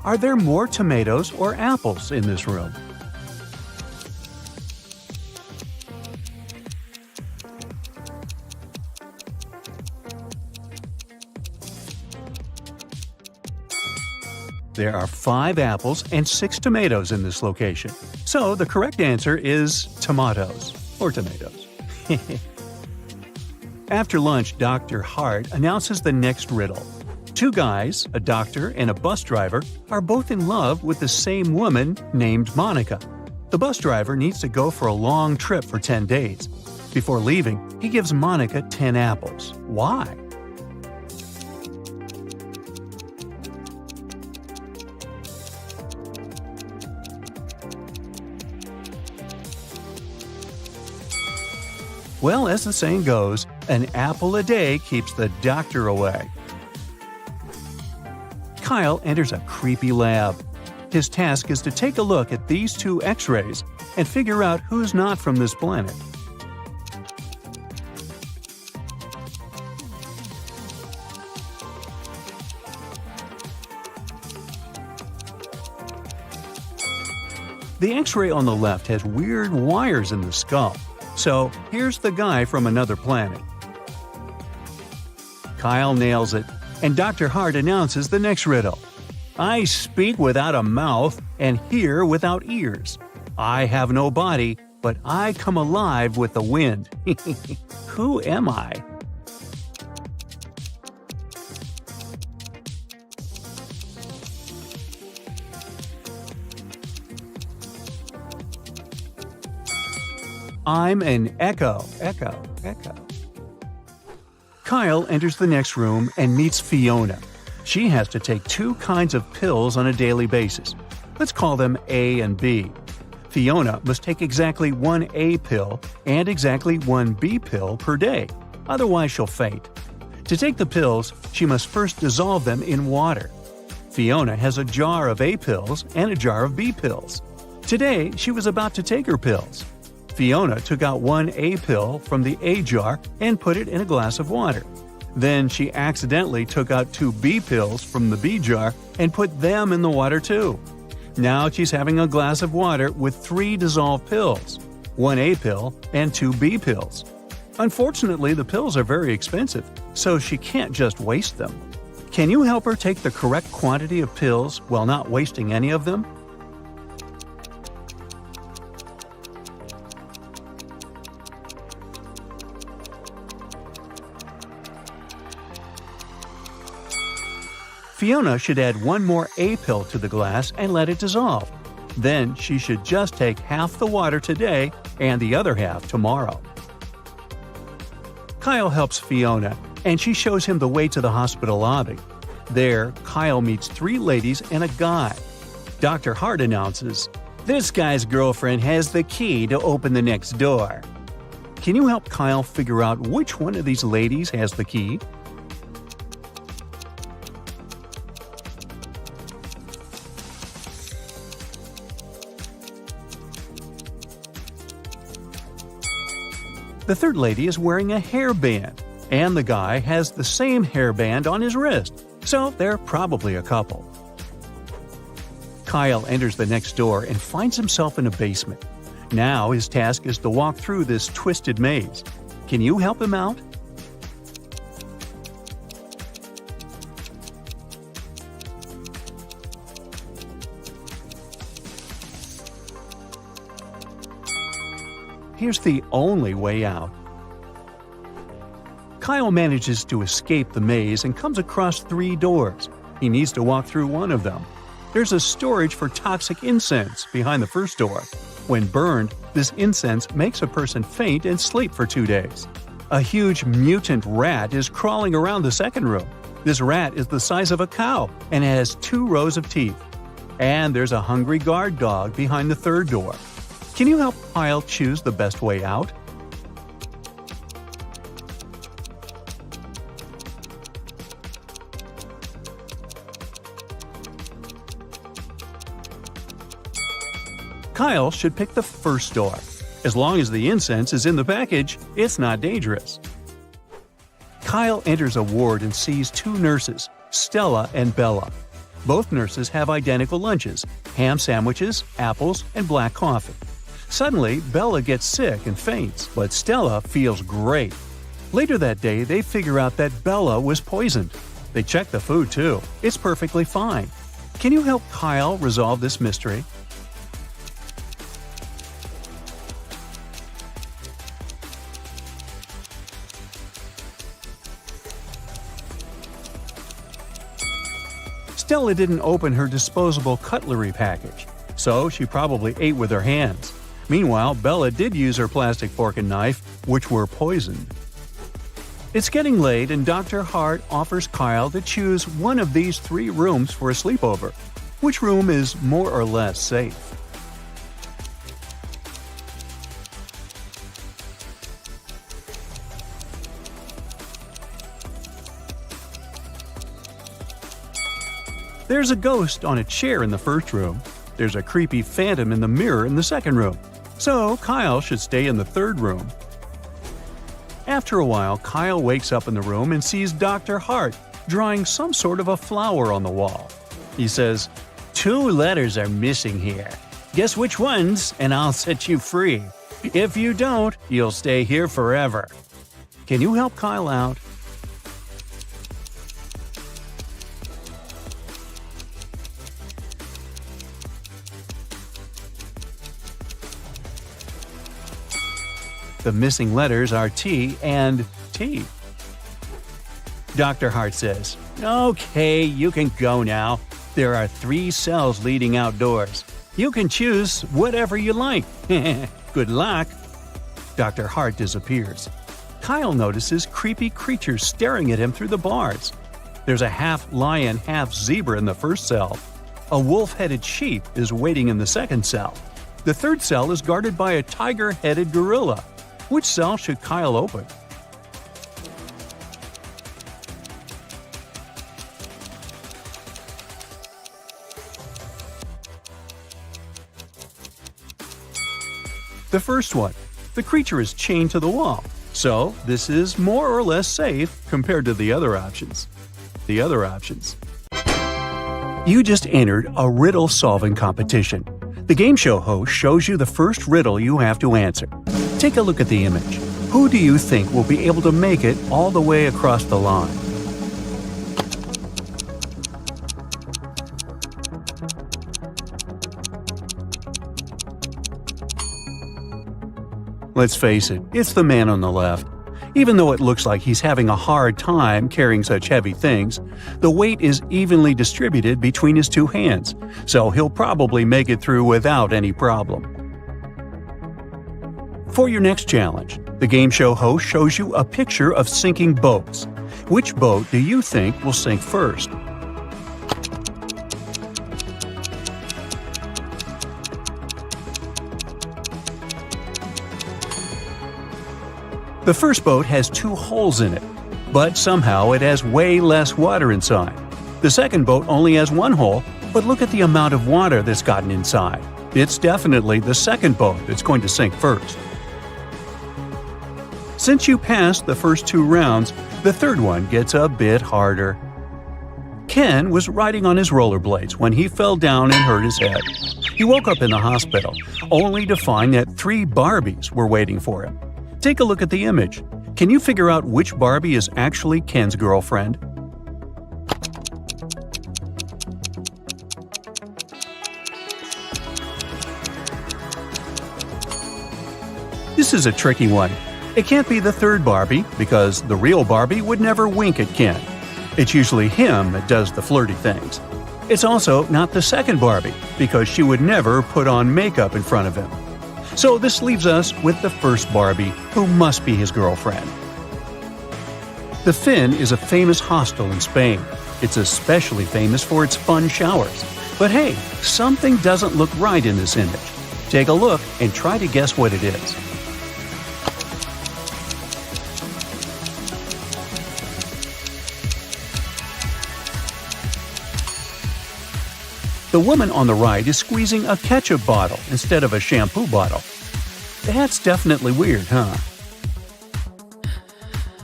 Are there more tomatoes or apples in this room? There are 5 apples and 6 tomatoes in this location. So the correct answer is tomatoes, or tomatoes. After lunch, Dr. Hart announces the next riddle. 2 guys, a doctor and a bus driver, are both in love with the same woman named Monica. The bus driver needs to go for a long trip for 10 days. Before leaving, he gives Monica 10 apples. Why? Well, as the saying goes, an apple a day keeps the doctor away. Kyle enters a creepy lab. His task is to take a look at these 2 X-rays and figure out who's not from this planet. The X-ray on the left has weird wires in the skull. So here's the guy from another planet. Kyle nails it, and Dr. Hart announces the next riddle. I speak without a mouth and hear without ears. I have no body, but I come alive with the wind. Who am I? I'm an echo. Kyle enters the next room and meets Fiona. She has to take 2 kinds of pills on a daily basis. Let's call them A and B. Fiona must take exactly 1 A pill and exactly 1 B pill per day, otherwise she'll faint. To take the pills, she must first dissolve them in water. Fiona has a jar of A pills and a jar of B pills. Today, she was about to take her pills. Fiona took out 1 A pill from the A jar and put it in a glass of water. Then she accidentally took out 2 B pills from the B jar and put them in the water too. Now she's having a glass of water with 3 dissolved pills, 1 A pill and 2 B pills. Unfortunately, the pills are very expensive, so she can't just waste them. Can you help her take the correct quantity of pills while not wasting any of them? Fiona should add 1 more A pill to the glass and let it dissolve. Then she should just take half the water today and the other half tomorrow. Kyle helps Fiona, and she shows him the way to the hospital lobby. There, Kyle meets 3 ladies and a guy. Dr. Hart announces, "This guy's girlfriend has the key to open the next door." Can you help Kyle figure out which one of these ladies has the key? The third lady is wearing a hairband, and the guy has the same hairband on his wrist, so they're probably a couple. Kyle enters the next door and finds himself in a basement. Now his task is to walk through this twisted maze. Can you help him out? Here's the only way out. Kyle manages to escape the maze and comes across 3 doors. He needs to walk through one of them. There's a storage for toxic incense behind the first door. When burned, this incense makes a person faint and sleep for 2 days. A huge mutant rat is crawling around the second room. This rat is the size of a cow and has 2 rows of teeth. And there's a hungry guard dog behind the third door. Can you help Kyle choose the best way out? Kyle should pick the first door. As long as the incense is in the package, it's not dangerous. Kyle enters a ward and sees 2 nurses, Stella and Bella. Both nurses have identical lunches, ham sandwiches, apples, and black coffee. Suddenly, Bella gets sick and faints, but Stella feels great. Later that day, they figure out that Bella was poisoned. They check the food too. It's perfectly fine. Can you help Kyle resolve this mystery? Stella didn't open her disposable cutlery package, so she probably ate with her hands. Meanwhile, Bella did use her plastic fork and knife, which were poisoned. It's getting late and Dr. Hart offers Kyle to choose one of these 3 rooms for a sleepover. Which room is more or less safe? There's a ghost on a chair in the first room. There's a creepy phantom in the mirror in the second room. So Kyle should stay in the third room. After a while, Kyle wakes up in the room and sees Dr. Hart drawing some sort of a flower on the wall. He says, 2 letters are missing here. Guess which ones, and I'll set you free. If you don't, you'll stay here forever. Can you help Kyle out? The missing letters are T and T. Dr. Hart says, "Okay, you can go now. There are 3 cells leading outdoors. You can choose whatever you like. Good luck." Dr. Hart disappears. Kyle notices creepy creatures staring at him through the bars. There's a half-lion, half-zebra in the first cell. A wolf-headed sheep is waiting in the second cell. The third cell is guarded by a tiger-headed gorilla. Which cell should Kyle open? The first one. The creature is chained to the wall, so this is more or less safe compared to the other options. You just entered a riddle-solving competition. The game show host shows you the first riddle you have to answer. Take a look at the image. Who do you think will be able to make it all the way across the line? Let's face it, it's the man on the left. Even though it looks like he's having a hard time carrying such heavy things, the weight is evenly distributed between his 2 hands, so he'll probably make it through without any problem. For your next challenge, the game show host shows you a picture of sinking boats. Which boat do you think will sink first? The first boat has 2 holes in it, but somehow it has way less water inside. The second boat only has 1 hole, but look at the amount of water that's gotten inside. It's definitely the second boat that's going to sink first. Since you passed the first 2 rounds, the third one gets a bit harder. Ken was riding on his rollerblades when he fell down and hurt his head. He woke up in the hospital, only to find that 3 Barbies were waiting for him. Take a look at the image. Can you figure out which Barbie is actually Ken's girlfriend? This is a tricky one. It can't be the third Barbie, because the real Barbie would never wink at Ken. It's usually him that does the flirty things. It's also not the second Barbie, because she would never put on makeup in front of him. So this leaves us with the first Barbie, who must be his girlfriend. The Finn is a famous hostel in Spain. It's especially famous for its fun showers. But hey, something doesn't look right in this image. Take a look and try to guess what it is. The woman on the right is squeezing a ketchup bottle instead of a shampoo bottle. That's definitely weird, huh?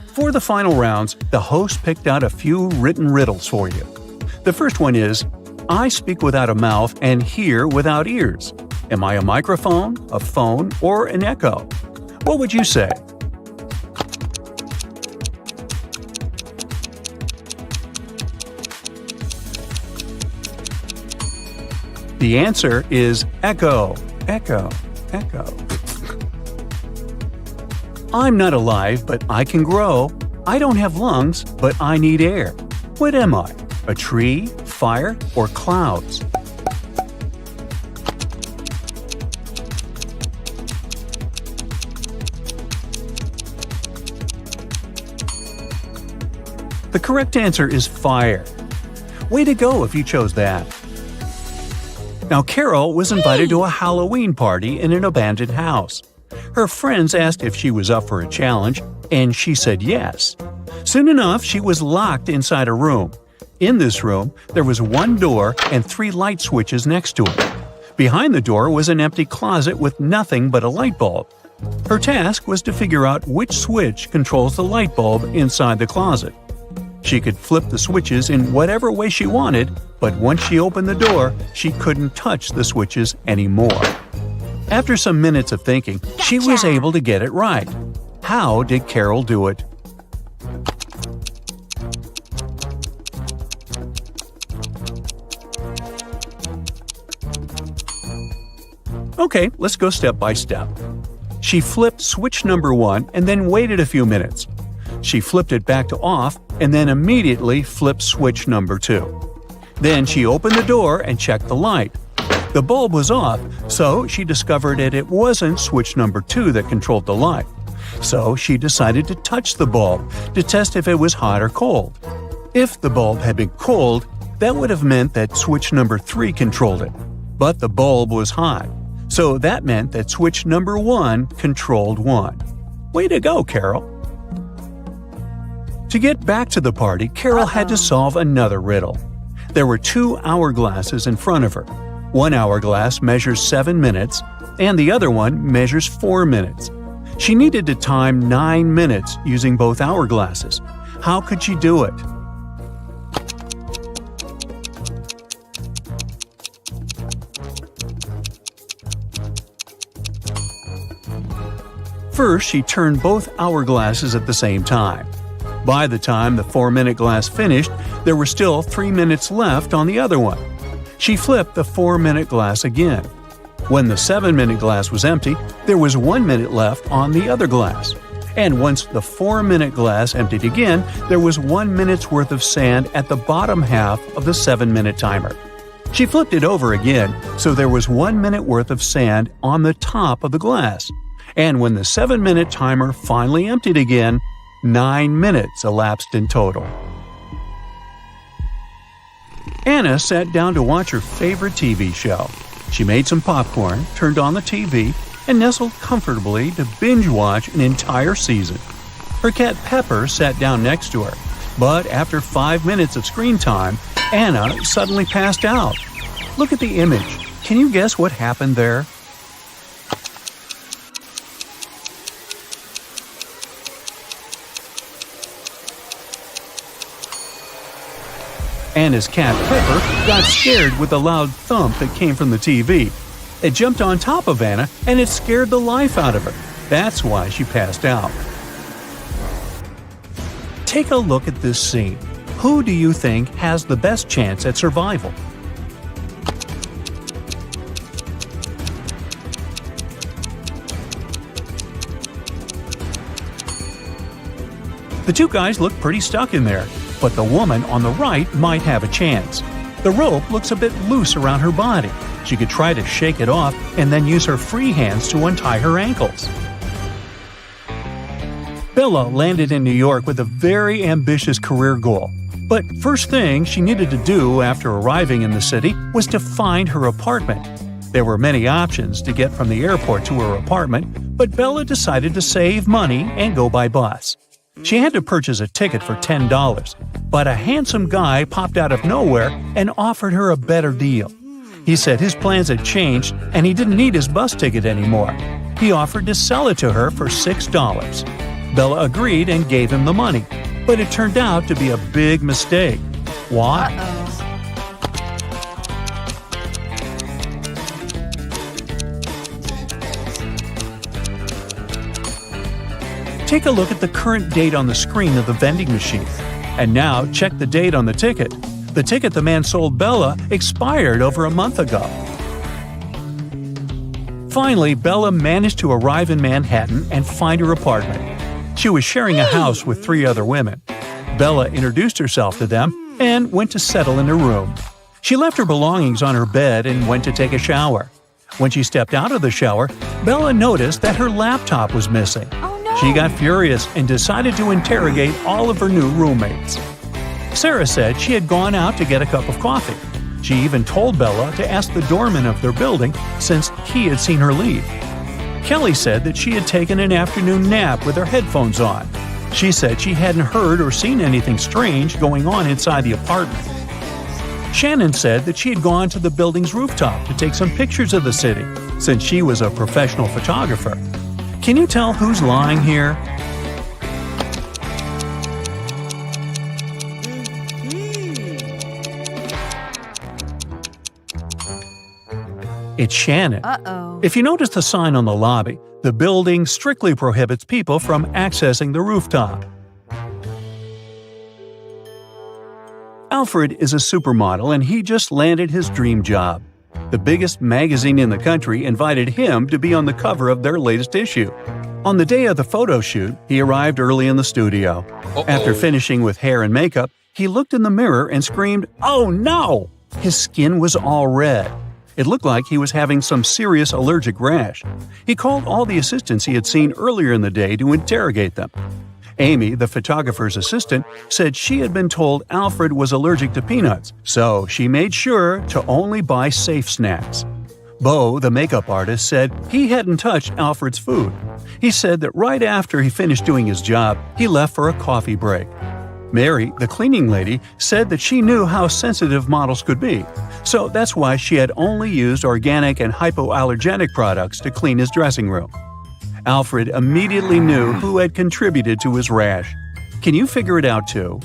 For the final rounds, the host picked out a few written riddles for you. The first one is, I speak without a mouth and hear without ears. Am I a microphone, a phone, or an echo? What would you say? The answer is echo, echo, echo. I'm not alive, but I can grow. I don't have lungs, but I need air. What am I? A tree, fire, or clouds? The correct answer is fire. Way to go if you chose that. Now, Carol was invited to a Halloween party in an abandoned house. Her friends asked if she was up for a challenge, and she said yes. Soon enough, she was locked inside a room. In this room, there was 1 door and 3 light switches next to it. Behind the door was an empty closet with nothing but a light bulb. Her task was to figure out which switch controls the light bulb inside the closet. She could flip the switches in whatever way she wanted, but once she opened the door, she couldn't touch the switches anymore. After some minutes of thinking, she was able to get it right. How did Carol do it? Okay, let's go step by step. She flipped switch number 1 and then waited a few minutes. She flipped it back to off and then immediately flipped switch number 2. Then she opened the door and checked the light. The bulb was off, so she discovered that it wasn't switch number 2 that controlled the light. So she decided to touch the bulb to test if it was hot or cold. If the bulb had been cold, that would have meant that switch number 3 controlled it. But the bulb was hot. So that meant that switch number 1 controlled 1. Way to go, Carol! To get back to the party, Carol had to solve another riddle. There were 2 hourglasses in front of her. One hourglass measures 7 minutes, and the other one measures 4 minutes. She needed to time 9 minutes using both hourglasses. How could she do it? First, she turned both hourglasses at the same time. By the time the 4-minute glass finished, there were still 3 minutes left on the other one. She flipped the 4-minute glass again. When the 7-minute glass was empty, there was 1 minute left on the other glass. And once the 4-minute glass emptied again, there was 1 minute's worth of sand at the bottom half of the 7-minute timer. She flipped it over again, so there was 1 minute worth of sand on the top of the glass. And when the 7-minute timer finally emptied again, 9 minutes elapsed in total. Anna sat down to watch her favorite TV show. She made some popcorn, turned on the TV, and nestled comfortably to binge-watch an entire season. Her cat Pepper sat down next to her, but after 5 minutes of screen time, Anna suddenly passed out. Look at the image. Can you guess what happened there? Anna's cat Pepper got scared with the loud thump that came from the TV. It jumped on top of Anna and it scared the life out of her. That's why she passed out. Take a look at this scene. Who do you think has the best chance at survival? The 2 guys look pretty stuck in there, but the woman on the right might have a chance. The rope looks a bit loose around her body. She could try to shake it off and then use her free hands to untie her ankles. Bella landed in New York with a very ambitious career goal. But first thing she needed to do after arriving in the city was to find her apartment. There were many options to get from the airport to her apartment, but Bella decided to save money and go by bus. She had to purchase a ticket for $10, but a handsome guy popped out of nowhere and offered her a better deal. He said his plans had changed and he didn't need his bus ticket anymore. He offered to sell it to her for $6. Bella agreed and gave him the money, but it turned out to be a big mistake. Why? Take a look at the current date on the screen of the vending machine. And now check the date on the ticket. The ticket the man sold Bella expired over a month ago. Finally, Bella managed to arrive in Manhattan and find her apartment. She was sharing a house with 3 other women. Bella introduced herself to them and went to settle in her room. She left her belongings on her bed and went to take a shower. When she stepped out of the shower, Bella noticed that her laptop was missing. She got furious and decided to interrogate all of her new roommates. Sarah said she had gone out to get a cup of coffee. She even told Bella to ask the doorman of their building since he had seen her leave. Kelly said that she had taken an afternoon nap with her headphones on. She said she hadn't heard or seen anything strange going on inside the apartment. Shannon said that she had gone to the building's rooftop to take some pictures of the city since she was a professional photographer. Can you tell who's lying here? It's Shannon. Uh-oh. If you notice the sign on the lobby, the building strictly prohibits people from accessing the rooftop. Alfred is a supermodel and he just landed his dream job. The biggest magazine in the country invited him to be on the cover of their latest issue. On the day of the photo shoot, he arrived early in the studio. After finishing with hair and makeup, he looked in the mirror and screamed, "Oh no!" His skin was all red. It looked like he was having some serious allergic rash. He called all the assistants he had seen earlier in the day to interrogate them. Amy, the photographer's assistant, said she had been told Alfred was allergic to peanuts, so she made sure to only buy safe snacks. Bo, the makeup artist, said he hadn't touched Alfred's food. He said that right after he finished doing his job, he left for a coffee break. Mary, the cleaning lady, said that she knew how sensitive models could be, so that's why she had only used organic and hypoallergenic products to clean his dressing room. Alfred immediately knew who had contributed to his rash. Can you figure it out too?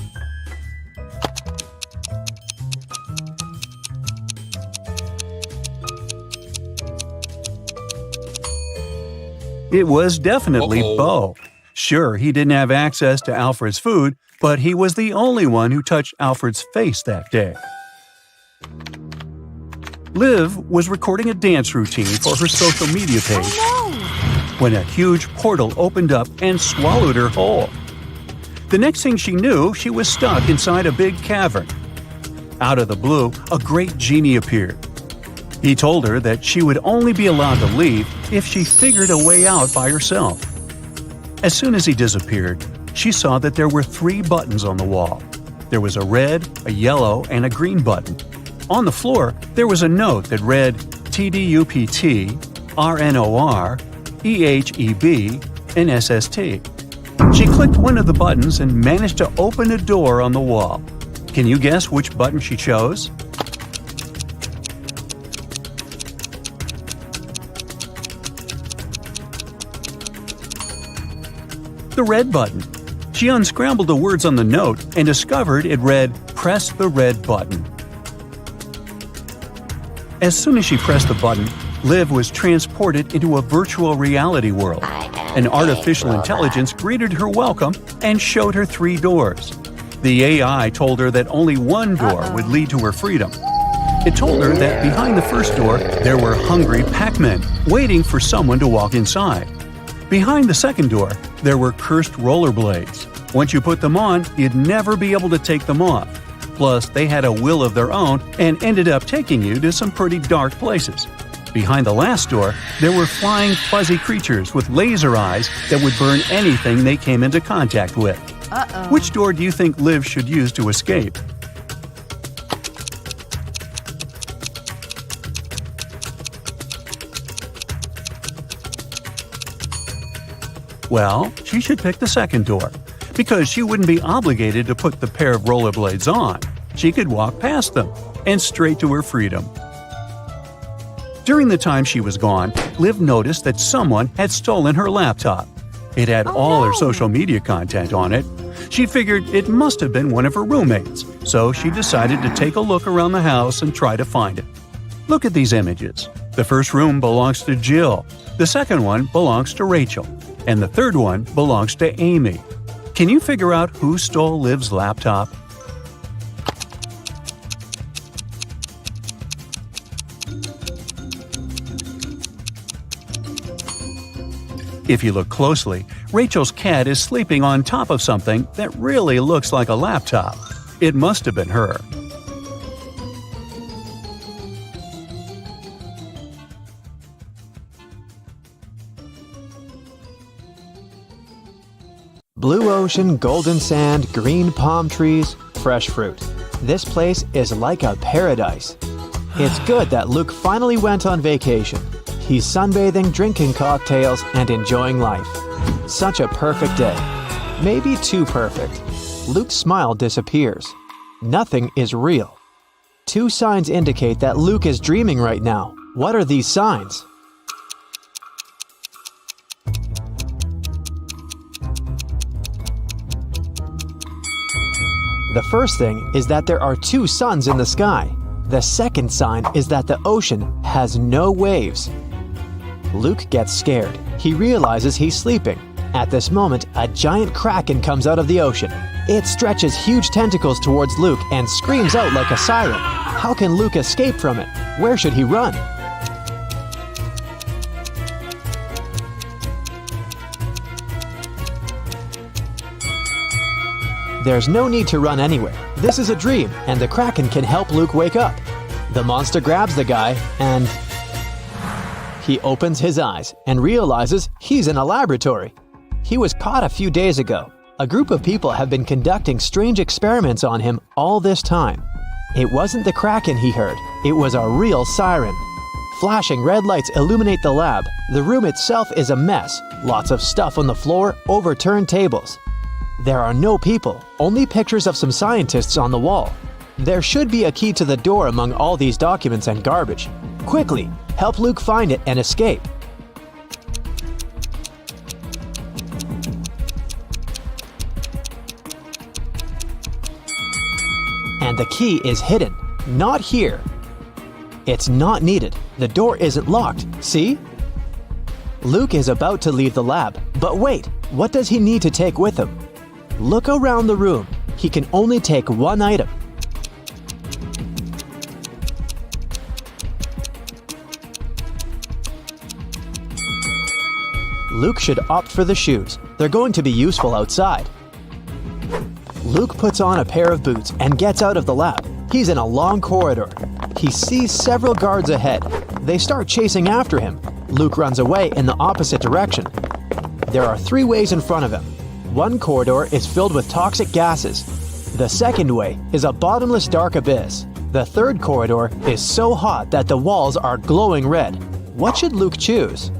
It was definitely Bo. Sure, he didn't have access to Alfred's food, but he was the only one who touched Alfred's face that day. Liv was recording a dance routine for her social media page when a huge portal opened up and swallowed her whole. The next thing she knew, she was stuck inside a big cavern. Out of the blue, a great genie appeared. He told her that she would only be allowed to leave if she figured a way out by herself. As soon as he disappeared, she saw that there were 3 buttons on the wall. There was a red, a yellow, and a green button. On the floor, there was a note that read TDUPT, RNOR, EHEB, and SST. She clicked one of the buttons and managed to open a door on the wall. Can you guess which button she chose? The red button. She unscrambled the words on the note and discovered it read, "Press the red button." As soon as she pressed the button, Liv was transported into a virtual reality world. An artificial intelligence greeted her welcome and showed her 3 doors. The AI told her that only one door would lead to her freedom. It told her that behind the first door, there were hungry Pac-Men waiting for someone to walk inside. Behind the second door, there were cursed rollerblades. Once you put them on, you'd never be able to take them off. Plus, they had a will of their own and ended up taking you to some pretty dark places. Behind the last door, there were flying fuzzy creatures with laser eyes that would burn anything they came into contact with. Which door do you think Liv should use to escape? Well, she should pick the second door, because she wouldn't be obligated to put the pair of rollerblades on. She could walk past them and straight to her freedom. During the time she was gone, Liv noticed that someone had stolen her laptop. It had all her social media content on it. She figured it must have been one of her roommates, so she decided to take a look around the house and try to find it. Look at these images. The first room belongs to Jill, the second one belongs to Rachel, and the third one belongs to Amy. Can you figure out who stole Liv's laptop? If you look closely, Rachel's cat is sleeping on top of something that really looks like a laptop. It must have been her. Blue ocean, golden sand, green palm trees, fresh fruit. This place is like a paradise. It's good that Luke finally went on vacation. He's sunbathing, drinking cocktails, and enjoying life. Such a perfect day. Maybe too perfect. Luke's smile disappears. Nothing is real. 2 signs indicate that Luke is dreaming right now. What are these signs? The first thing is that there are 2 suns in the sky. The second sign is that the ocean has no waves. Luke gets scared. He realizes he's sleeping. At this moment, a giant kraken comes out of the ocean. It stretches huge tentacles towards Luke and screams out like a siren. How can Luke escape from it? Where should he run? There's no need to run anywhere. This is a dream, and the kraken can help Luke wake up. The monster grabs the guy, and he opens his eyes and realizes he's in a laboratory. He was caught a few days ago. A group of people have been conducting strange experiments on him all this time. It wasn't the kraken he heard, it was a real siren. Flashing red lights illuminate the lab. The room itself is a mess. Lots of stuff on the floor, overturned tables. There are no people, only pictures of some scientists on the wall. There should be a key to the door among all these documents and garbage. Quickly, help Luke find it and escape. And the key is hidden. Not here. It's not needed. The door isn't locked. See? Luke is about to leave the lab. But wait, what does he need to take with him? Look around the room. He can only take one item. Luke should opt for the shoes. They're going to be useful outside. Luke puts on a pair of boots and gets out of the lab. He's in a long corridor. He sees several guards ahead. They start chasing after him. Luke runs away in the opposite direction. There are 3 ways in front of him. One corridor is filled with toxic gases. The second way is a bottomless dark abyss. The third corridor is so hot that the walls are glowing red. What should Luke choose?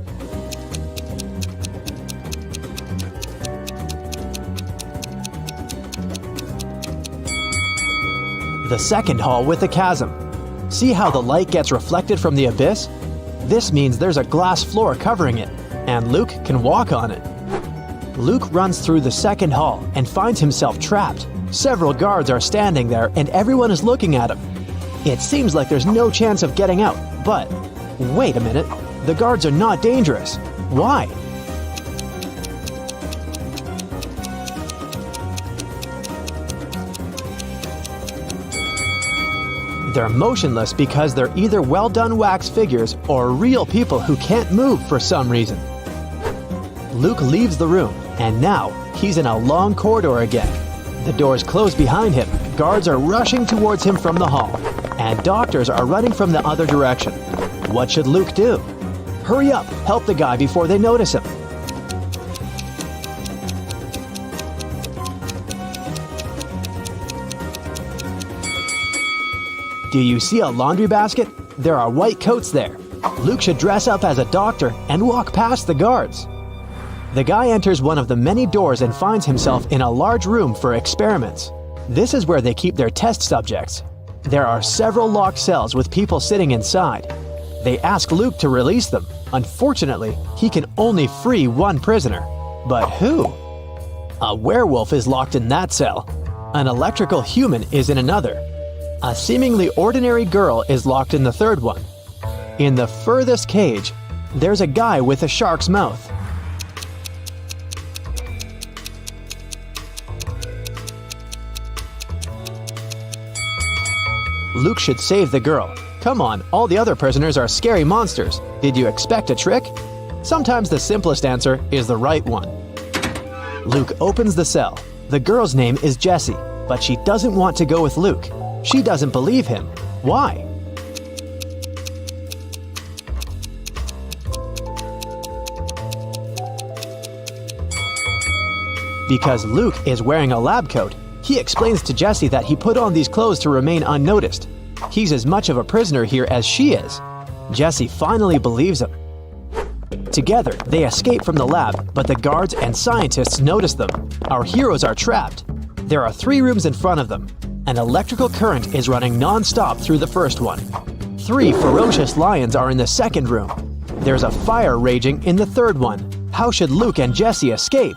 The second hall with a chasm. See how the light gets reflected from the abyss? This means there's a glass floor covering it, and Luke can walk on it. Luke runs through the second hall and finds himself trapped. Several guards are standing there and everyone is looking at him. It seems like there's no chance of getting out, but wait a minute, the guards are not dangerous. Why? They're motionless because they're either well-done wax figures or real people who can't move for some reason. Luke leaves the room, and now he's in a long corridor again. The doors close behind him, guards are rushing towards him from the hall, and doctors are running from the other direction. What should Luke do? Hurry up, help the guy before they notice him. Do you see a laundry basket? There are white coats there. Luke should dress up as a doctor and walk past the guards. The guy enters one of the many doors and finds himself in a large room for experiments. This is where they keep their test subjects. There are several locked cells with people sitting inside. They ask Luke to release them. Unfortunately, he can only free one prisoner. But who? A werewolf is locked in that cell. An electrical human is in another. A seemingly ordinary girl is locked in the third one. In the furthest cage, there's a guy with a shark's mouth. Luke should save the girl. Come on, all the other prisoners are scary monsters. Did you expect a trick? Sometimes the simplest answer is the right one. Luke opens the cell. The girl's name is Jessie, but she doesn't want to go with Luke. She doesn't believe him. Why? Because Luke is wearing a lab coat. He explains to Jessie that he put on these clothes to remain unnoticed. He's as much of a prisoner here as she is. Jessie finally believes him. Together, they escape from the lab, but the guards and scientists notice them. Our heroes are trapped. There are 3 rooms in front of them. An electrical current is running non-stop through the first one. 3 ferocious lions are in the second room. There's a fire raging in the third one. How should Luke and Jessie escape?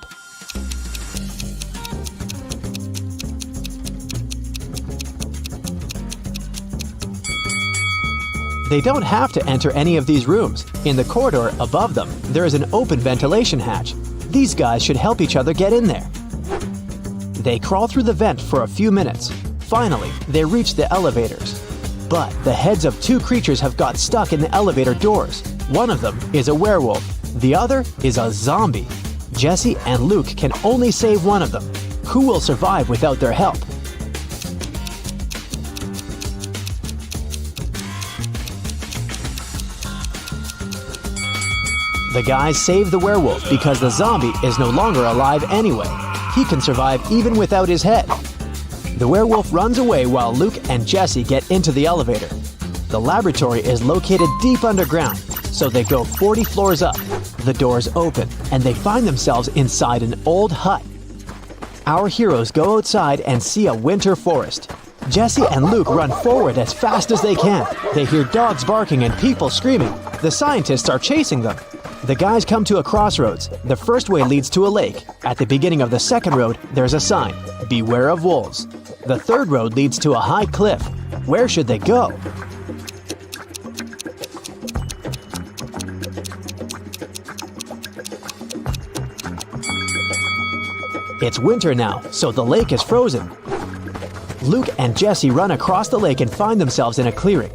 They don't have to enter any of these rooms. In the corridor above them, there is an open ventilation hatch. These guys should help each other get in there. They crawl through the vent for a few minutes. Finally, they reach the elevators. But the heads of two creatures have got stuck in the elevator doors. One of them is a werewolf. The other is a zombie. Jesse and Luke can only save one of them. Who will survive without their help? The guys save the werewolf because the zombie is no longer alive anyway. He can survive even without his head. The werewolf runs away while Luke and Jesse get into the elevator. The laboratory is located deep underground, so they go 40 floors up. The doors open, and they find themselves inside an old hut. Our heroes go outside and see a winter forest. Jesse and Luke run forward as fast as they can. They hear dogs barking and people screaming. The scientists are chasing them. The guys come to a crossroads. The first way leads to a lake. At the beginning of the second road, there's a sign, "Beware of wolves." The third road leads to a high cliff. Where should they go? It's winter now, so the lake is frozen. Luke and Jesse run across the lake and find themselves in a clearing.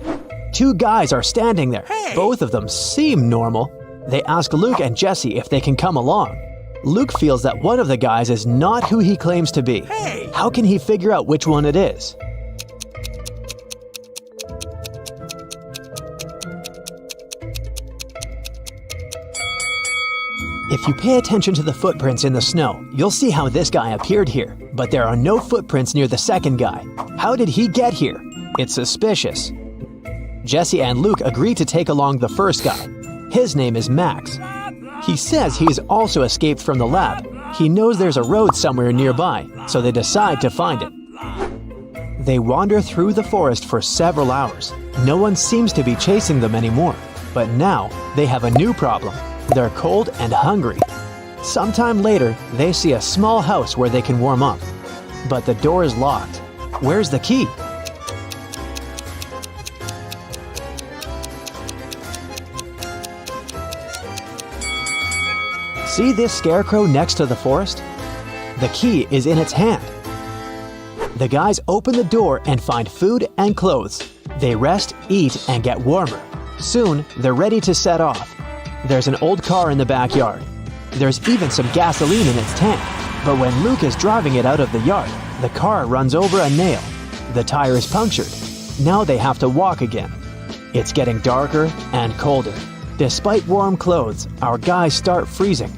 Two guys are standing there. Both of them seem normal. They ask Luke and Jesse if they can come along. Luke feels that one of the guys is not who he claims to be. How can he figure out which one it is? If you pay attention to the footprints in the snow, you'll see how this guy appeared here, but there are no footprints near the second guy. How did he get here? It's suspicious. Jesse and Luke agree to take along the first guy. His name is Max. He says he's also escaped from the lab. He knows there's a road somewhere nearby, so they decide to find it. They wander through the forest for several hours. No one seems to be chasing them anymore. But now, they have a new problem. They're cold and hungry. Sometime later, they see a small house where they can warm up. But the door is locked. Where's the key? See this scarecrow next to the forest? The key is in its hand. The guys open the door and find food and clothes. They rest, eat, and get warmer. Soon, they're ready to set off. There's an old car in the backyard. There's even some gasoline in its tank. But when Luke is driving it out of the yard, the car runs over a nail. The tire is punctured. Now they have to walk again. It's getting darker and colder. Despite warm clothes, our guys start freezing.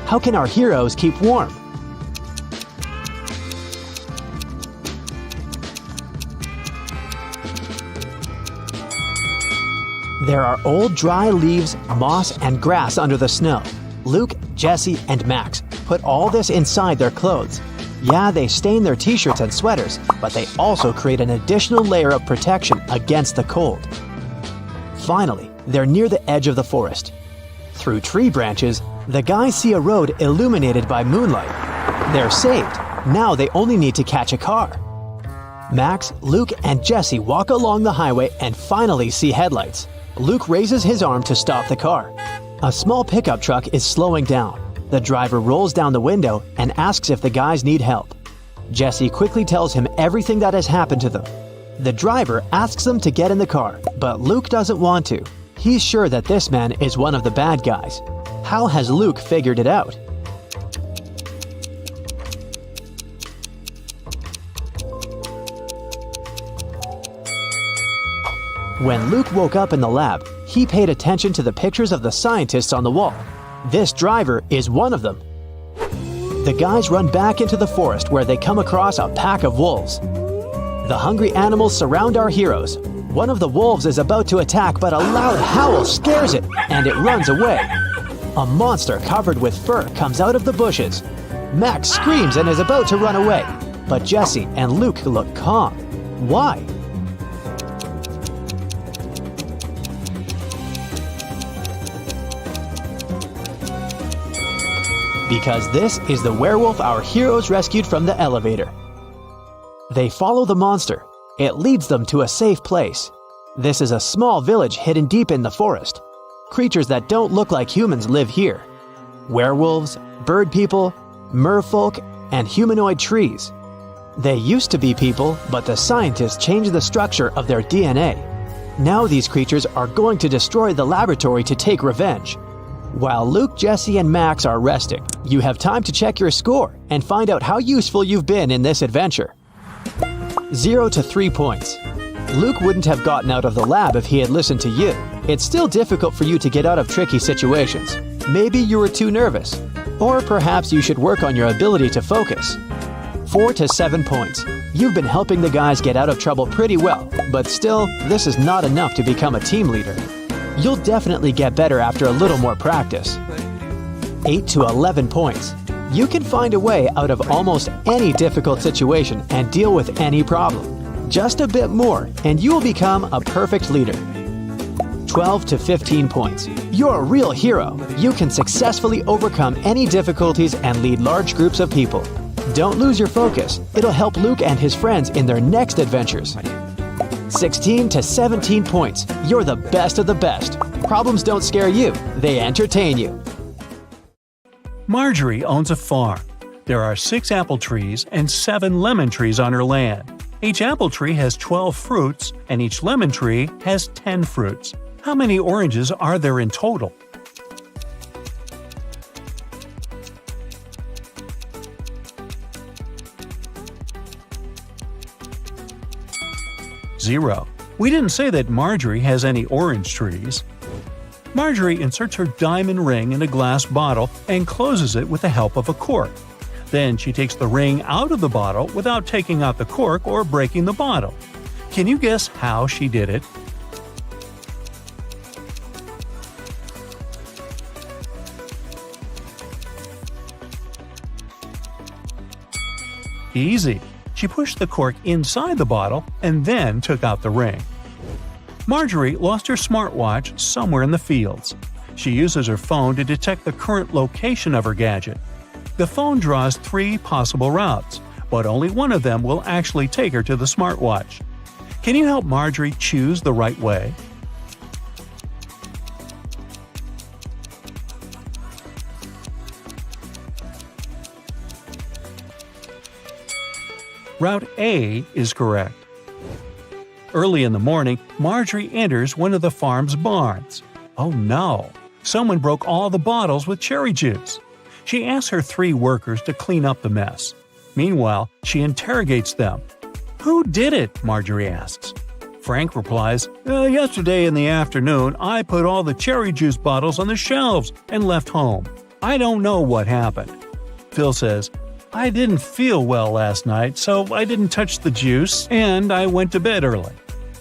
How can our heroes keep warm? There are old dry leaves, moss, and grass under the snow. Luke, Jesse, and Max put all this inside their clothes. Yeah, they stain their t-shirts and sweaters, but they also create an additional layer of protection against the cold. Finally, they're near the edge of the forest. Through tree branches, the guys see a road illuminated by moonlight. They're saved. Now they only need to catch a car. Max, Luke, and Jesse walk along the highway and finally see headlights. Luke raises his arm to stop the car. A small pickup truck is slowing down. The driver rolls down the window and asks if the guys need help. Jesse quickly tells him everything that has happened to them. The driver asks them to get in the car, but Luke doesn't want to. He's sure that this man is one of the bad guys. How has Luke figured it out? When Luke woke up in the lab, he paid attention to the pictures of the scientists on the wall. This driver is one of them. The guys run back into the forest where they come across a pack of wolves. The hungry animals surround our heroes. One of the wolves is about to attack, but a loud howl scares it, and it runs away. A monster covered with fur comes out of the bushes. Max screams and is about to run away, but Jesse and Luke look calm. Why? Because this is the werewolf our heroes rescued from the elevator. They follow the monster. It leads them to a safe place. This is a small village hidden deep in the forest. Creatures that don't look like humans live here. Werewolves, bird people, merfolk, and humanoid trees. They used to be people, but the scientists changed the structure of their DNA. Now these creatures are going to destroy the laboratory to take revenge. While Luke, Jesse, and Max are resting, you have time to check your score and find out how useful you've been in this adventure. 0 to 3 points. Luke wouldn't have gotten out of the lab if he had listened to you. It's still difficult for you to get out of tricky situations. Maybe you were too nervous. Or perhaps you should work on your ability to focus. 4 to 7 points. You've been helping the guys get out of trouble pretty well, but still, this is not enough to become a team leader. You'll definitely get better after a little more practice. 8 to 11 points. You can find a way out of almost any difficult situation and deal with any problem. Just a bit more, and you will become a perfect leader. 12 to 15 points. You're a real hero. You can successfully overcome any difficulties and lead large groups of people. Don't lose your focus. It'll help Luke and his friends in their next adventures. 16 to 17 points. You're the best of the best. Problems don't scare you. They entertain you. Marjorie owns a farm. There are 6 apple trees and 7 lemon trees on her land. Each apple tree has 12 fruits, and each lemon tree has 10 fruits. How many oranges are there in total? Zero. We didn't say that Marjorie has any orange trees. Marjorie inserts her diamond ring in a glass bottle and closes it with the help of a cork. Then she takes the ring out of the bottle without taking out the cork or breaking the bottle. Can you guess how she did it? Easy. She pushed the cork inside the bottle and then took out the ring. Marjorie lost her smartwatch somewhere in the fields. She uses her phone to detect the current location of her gadget. The phone draws 3 possible routes, but only one of them will actually take her to the smartwatch. Can you help Marjorie choose the right way? Route A is correct. Early in the morning, Marjorie enters one of the farm's barns. Oh no! Someone broke all the bottles with cherry juice. She asks her 3 workers to clean up the mess. Meanwhile, she interrogates them. "Who did it?" Marjorie asks. Frank replies, "Yesterday in the afternoon, I put all the cherry juice bottles on the shelves and left home. I don't know what happened." Phil says, "I didn't feel well last night, so I didn't touch the juice, and I went to bed early."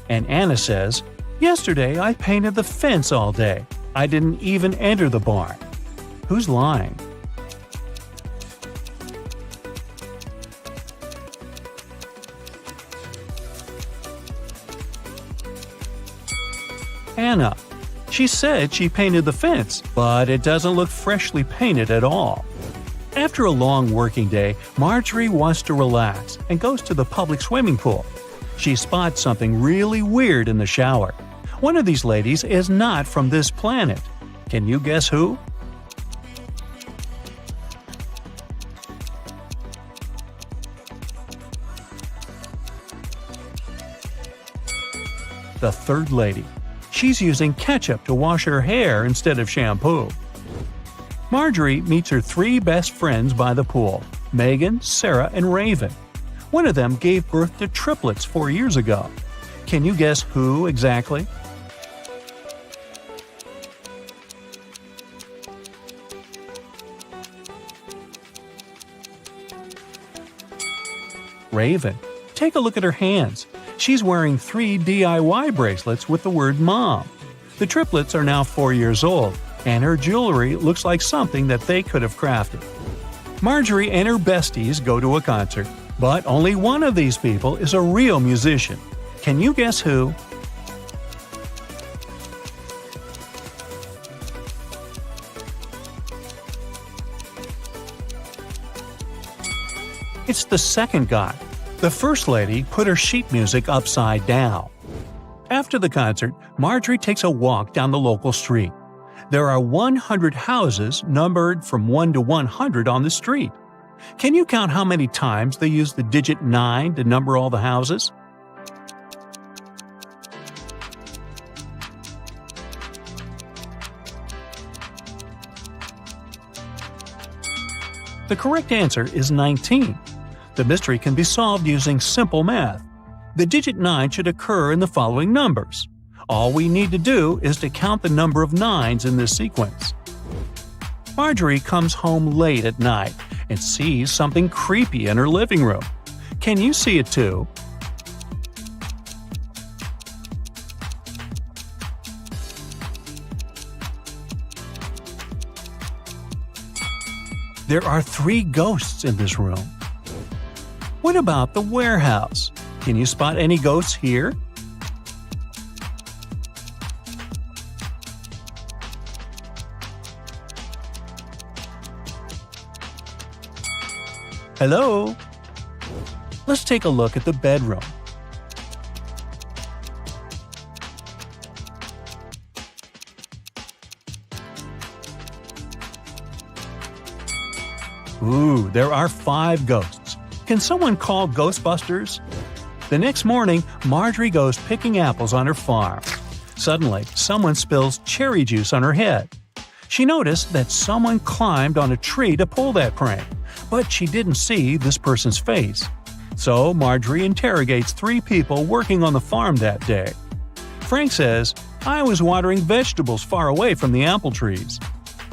And Anna says, "Yesterday I painted the fence all day. I didn't even enter the barn." Who's lying? Anna. She said she painted the fence, but it doesn't look freshly painted at all. After a long working day, Marjorie wants to relax and goes to the public swimming pool. She spots something really weird in the shower. One of these ladies is not from this planet. Can you guess who? The third lady. She's using ketchup to wash her hair instead of shampoo. Marjorie meets her 3 best friends by the pool, Megan, Sarah, and Raven. One of them gave birth to triplets 4 years ago. Can you guess who exactly? Raven. Take a look at her hands. She's wearing 3 DIY bracelets with the word Mom. The triplets are now 4 years old, and her jewelry looks like something that they could have crafted. Marjorie and her besties go to a concert, but only one of these people is a real musician. Can you guess who? It's the second guy. The first lady put her sheet music upside down. After the concert, Marjorie takes a walk down the local street. There are 100 houses numbered from 1 to 100 on the street. Can you count how many times they use the digit 9 to number all the houses? The correct answer is 19. The mystery can be solved using simple math. The digit 9 should occur in the following numbers. All we need to do is to count the number of 9s in this sequence. Marjorie comes home late at night and sees something creepy in her living room. Can you see it too? There are 3 ghosts in this room. What about the warehouse? Can you spot any ghosts here? Hello? Let's take a look at the bedroom. Ooh, there are 5 ghosts. Can someone call Ghostbusters? The next morning, Marjorie goes picking apples on her farm. Suddenly, someone spills cherry juice on her head. She noticed that someone climbed on a tree to pull that prank, but she didn't see this person's face. So Marjorie interrogates 3 people working on the farm that day. Frank says, "I was watering vegetables far away from the apple trees."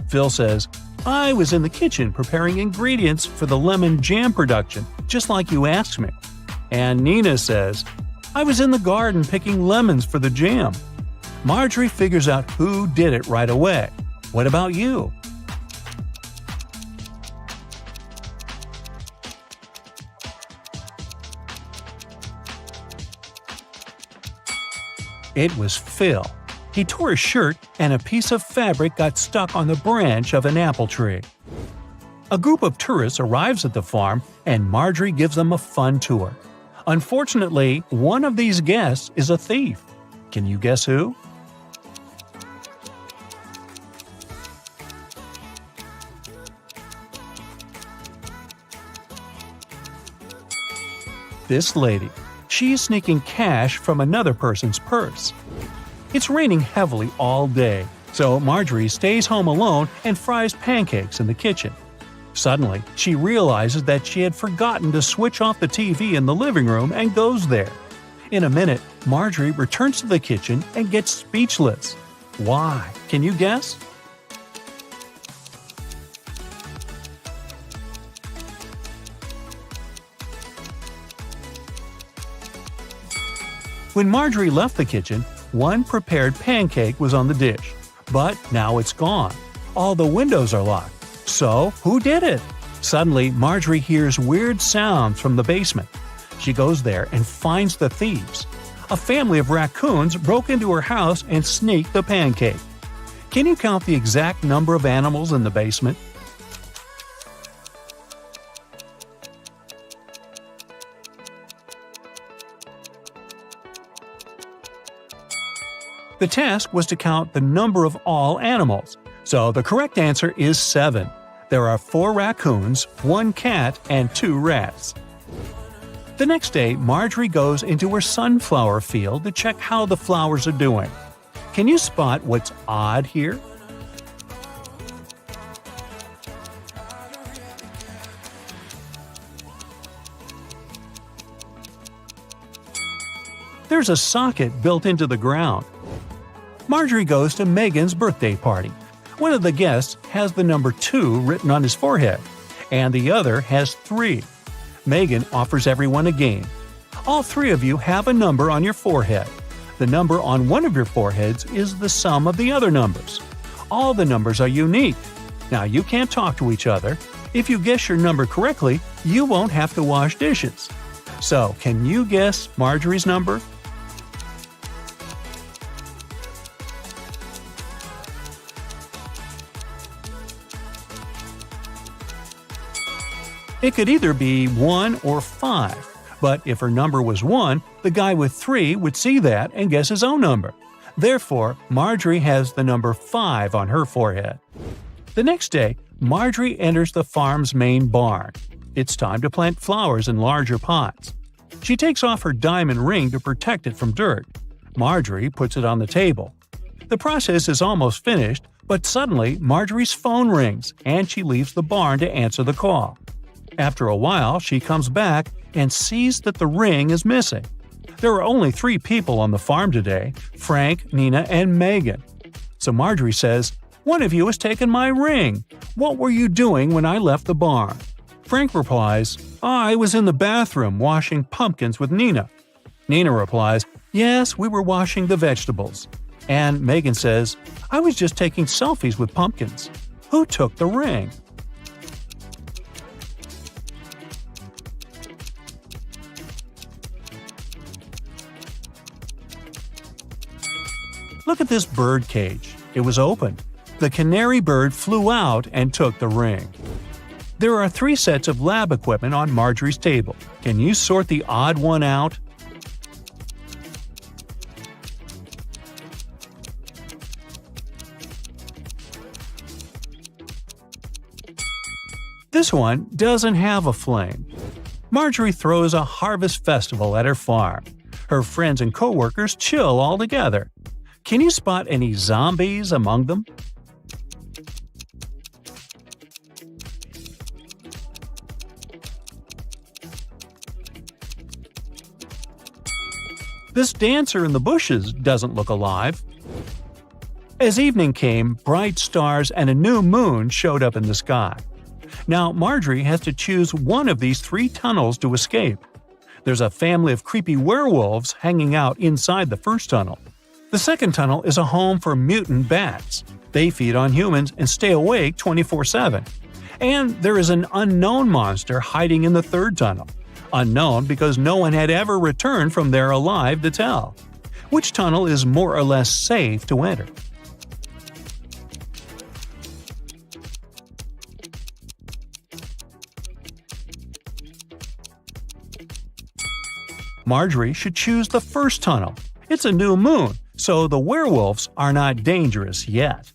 Phil says, "I was in the kitchen preparing ingredients for the lemon jam production, just like you asked me." And Nina says, "I was in the garden picking lemons for the jam." Marjorie figures out who did it right away. What about you? It was Phil. He tore his shirt and a piece of fabric got stuck on the branch of an apple tree. A group of tourists arrives at the farm and Marjorie gives them a fun tour. Unfortunately, one of these guests is a thief. Can you guess who? This lady. She's sneaking cash from another person's purse. It's raining heavily all day, so Marjorie stays home alone and fries pancakes in the kitchen. Suddenly, she realizes that she had forgotten to switch off the TV in the living room and goes there. In a minute, Marjorie returns to the kitchen and gets speechless. Why? Can you guess? When Marjorie left the kitchen, one prepared pancake was on the dish, but now it's gone. All the windows are locked. So, who did it? Suddenly, Marjorie hears weird sounds from the basement. She goes there and finds the thieves. A family of raccoons broke into her house and sneaked the pancake. Can you count the exact number of animals in the basement? The task was to count the number of all animals, so the correct answer is 7. There are 4 raccoons, 1 cat, and 2 rats. The next day, Marjorie goes into her sunflower field to check how the flowers are doing. Can you spot what's odd here? There's a socket built into the ground. Marjorie goes to Megan's birthday party. One of the guests has the number 2 written on his forehead, and the other has 3. Megan offers everyone a game. All 3 of you have a number on your forehead. The number on one of your foreheads is the sum of the other numbers. All the numbers are unique. Now, you can't talk to each other. If you guess your number correctly, you won't have to wash dishes. So, can you guess Marjorie's number? It could either be 1 or 5, But if her number was 1, the guy with 3 would see that and guess his own number. Therefore, Marjorie has the number 5 on her forehead. The next day, Marjorie enters the farm's main barn. It's time to plant flowers in larger pots. She takes off her diamond ring to protect it from dirt. Marjorie puts it on the table. The process is almost finished, but suddenly Marjorie's phone rings and she leaves the barn to answer the call. After a while, she comes back and sees that the ring is missing. There are only 3 people on the farm today: Frank, Nina, and Megan. So Marjorie says, "One of you has taken my ring. What were you doing when I left the barn?" Frank replies, "I was in the bathroom washing pumpkins with Nina." Nina replies, "Yes, we were washing the vegetables." And Megan says, "I was just taking selfies with pumpkins. Who took the ring?" Look at this bird cage. It was opened. The canary bird flew out and took the ring. There are 3 sets of lab equipment on Marjorie's table. Can you sort the odd one out? This one doesn't have a flame. Marjorie throws a harvest festival at her farm. Her friends and coworkers chill all together. Can you spot any zombies among them? This dancer in the bushes doesn't look alive. As evening came, bright stars and a new moon showed up in the sky. Now Marjorie has to choose one of these 3 tunnels to escape. There's a family of creepy werewolves hanging out inside the first tunnel. The second tunnel is a home for mutant bats. They feed on humans and stay awake 24/7. And there is an unknown monster hiding in the third tunnel. Unknown because no one had ever returned from there alive to tell. Which tunnel is more or less safe to enter? Marjorie should choose the first tunnel. It's a new moon, so the werewolves are not dangerous yet.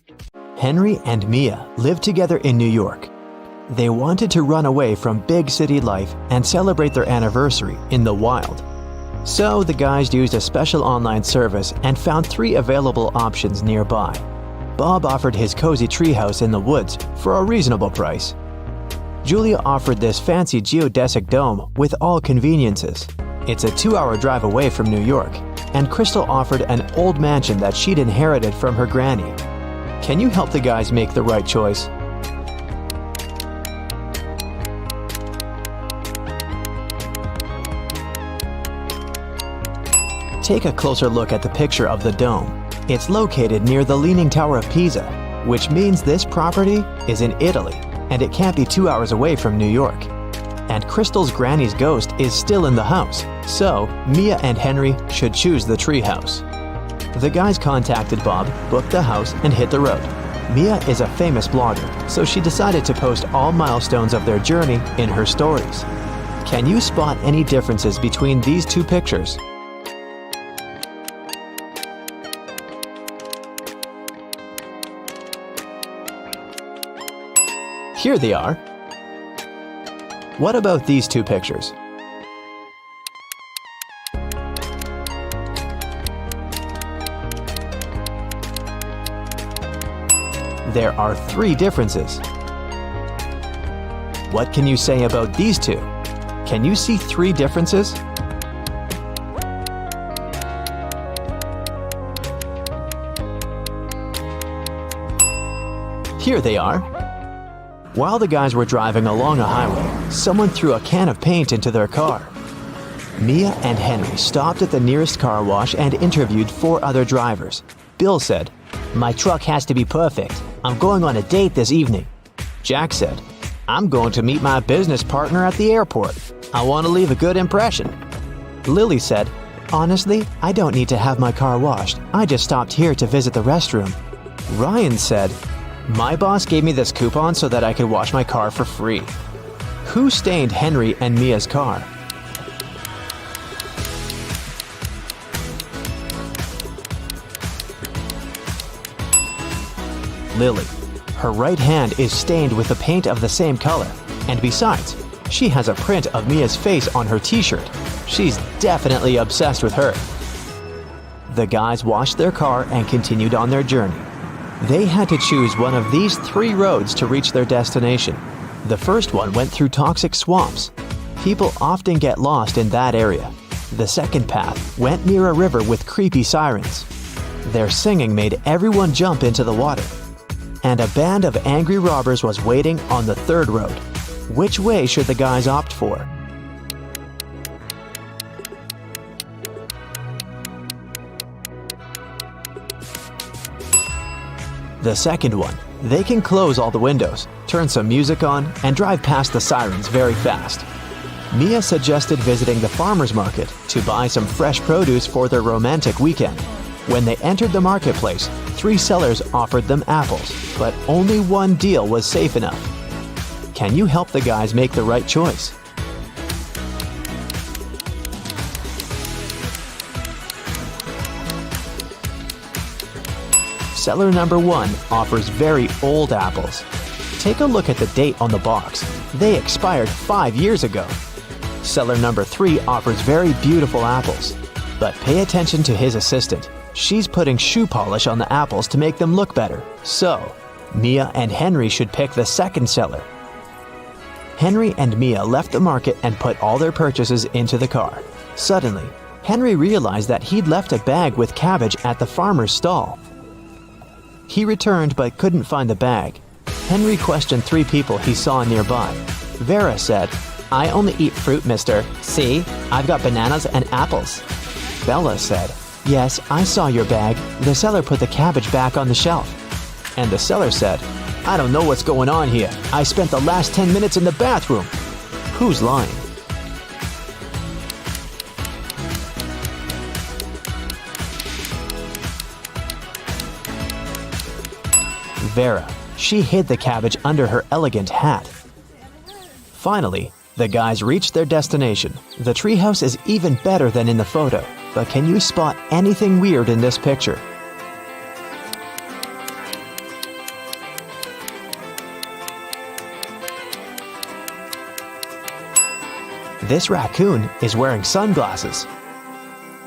Henry and Mia lived together in New York. They wanted to run away from big city life and celebrate their anniversary in the wild. So the guys used a special online service and found 3 available options nearby. Bob offered his cozy treehouse in the woods for a reasonable price. Julia offered this fancy geodesic dome with all conveniences. It's a 2-hour drive away from New York, and Crystal offered an old mansion that she'd inherited from her granny. Can you help the guys make the right choice? Take a closer look at the picture of the dome. It's located near the Leaning Tower of Pisa, which means this property is in Italy, and it can't be 2 hours away from New York. And Crystal's granny's ghost is still in the house, so Mia and Henry should choose the treehouse. The guys contacted Bob, booked the house, and hit the road. Mia is a famous blogger, so she decided to post all milestones of their journey in her stories. Can you spot any differences between these 2 pictures? Here they are. What about these 2 pictures? There are 3 differences. What can you say about these 2? Can you see 3 differences? Here they are. While the guys were driving along a highway, someone threw a can of paint into their car. Mia and Henry stopped at the nearest car wash and interviewed 4 other drivers. Bill said, "My truck has to be perfect. I'm going on a date this evening." Jack said, "I'm going to meet my business partner at the airport. I want to leave a good impression." Lily said, "Honestly, I don't need to have my car washed. I just stopped here to visit the restroom." Ryan said, "My boss gave me this coupon so that I could wash my car for free." Who stained Henry and Mia's car? Lily. Her right hand is stained with the paint of the same color, and besides, she has a print of Mia's face on her t-shirt. She's definitely obsessed with her. The guys washed their car and continued on their journey. They had to choose one of these 3 roads to reach their destination. The first one went through toxic swamps. People often get lost in that area. The second path went near a river with creepy sirens. Their singing made everyone jump into the water. And a band of angry robbers was waiting on the third road. Which way should the guys opt for? The second one. They can close all the windows, turn some music on, and drive past the sirens very fast. Mia suggested visiting the farmer's market to buy some fresh produce for their romantic weekend. When they entered the marketplace, 3 sellers offered them apples, but only one deal was safe enough. Can you help the guys make the right choice? Seller number 1 offers very old apples. Take a look at the date on the box. They expired 5 years ago. Seller number 3 offers very beautiful apples. But pay attention to his assistant. She's putting shoe polish on the apples to make them look better. So, Mia and Henry should pick the second seller. Henry and Mia left the market and put all their purchases into the car. Suddenly, Henry realized that he'd left a bag with cabbage at the farmer's stall. He returned but couldn't find the bag. Henry questioned 3 people he saw nearby. Vera said, "I only eat fruit, mister. See, I've got bananas and apples." Bella said, "Yes, I saw your bag. The seller put the cabbage back on the shelf." And the seller said, "I don't know what's going on here. I spent the last 10 minutes in the bathroom." Who's lying? Vera. She hid the cabbage under her elegant hat. Finally, the guys reached their destination. The treehouse is even better than in the photo, but can you spot anything weird in this picture? This raccoon is wearing sunglasses.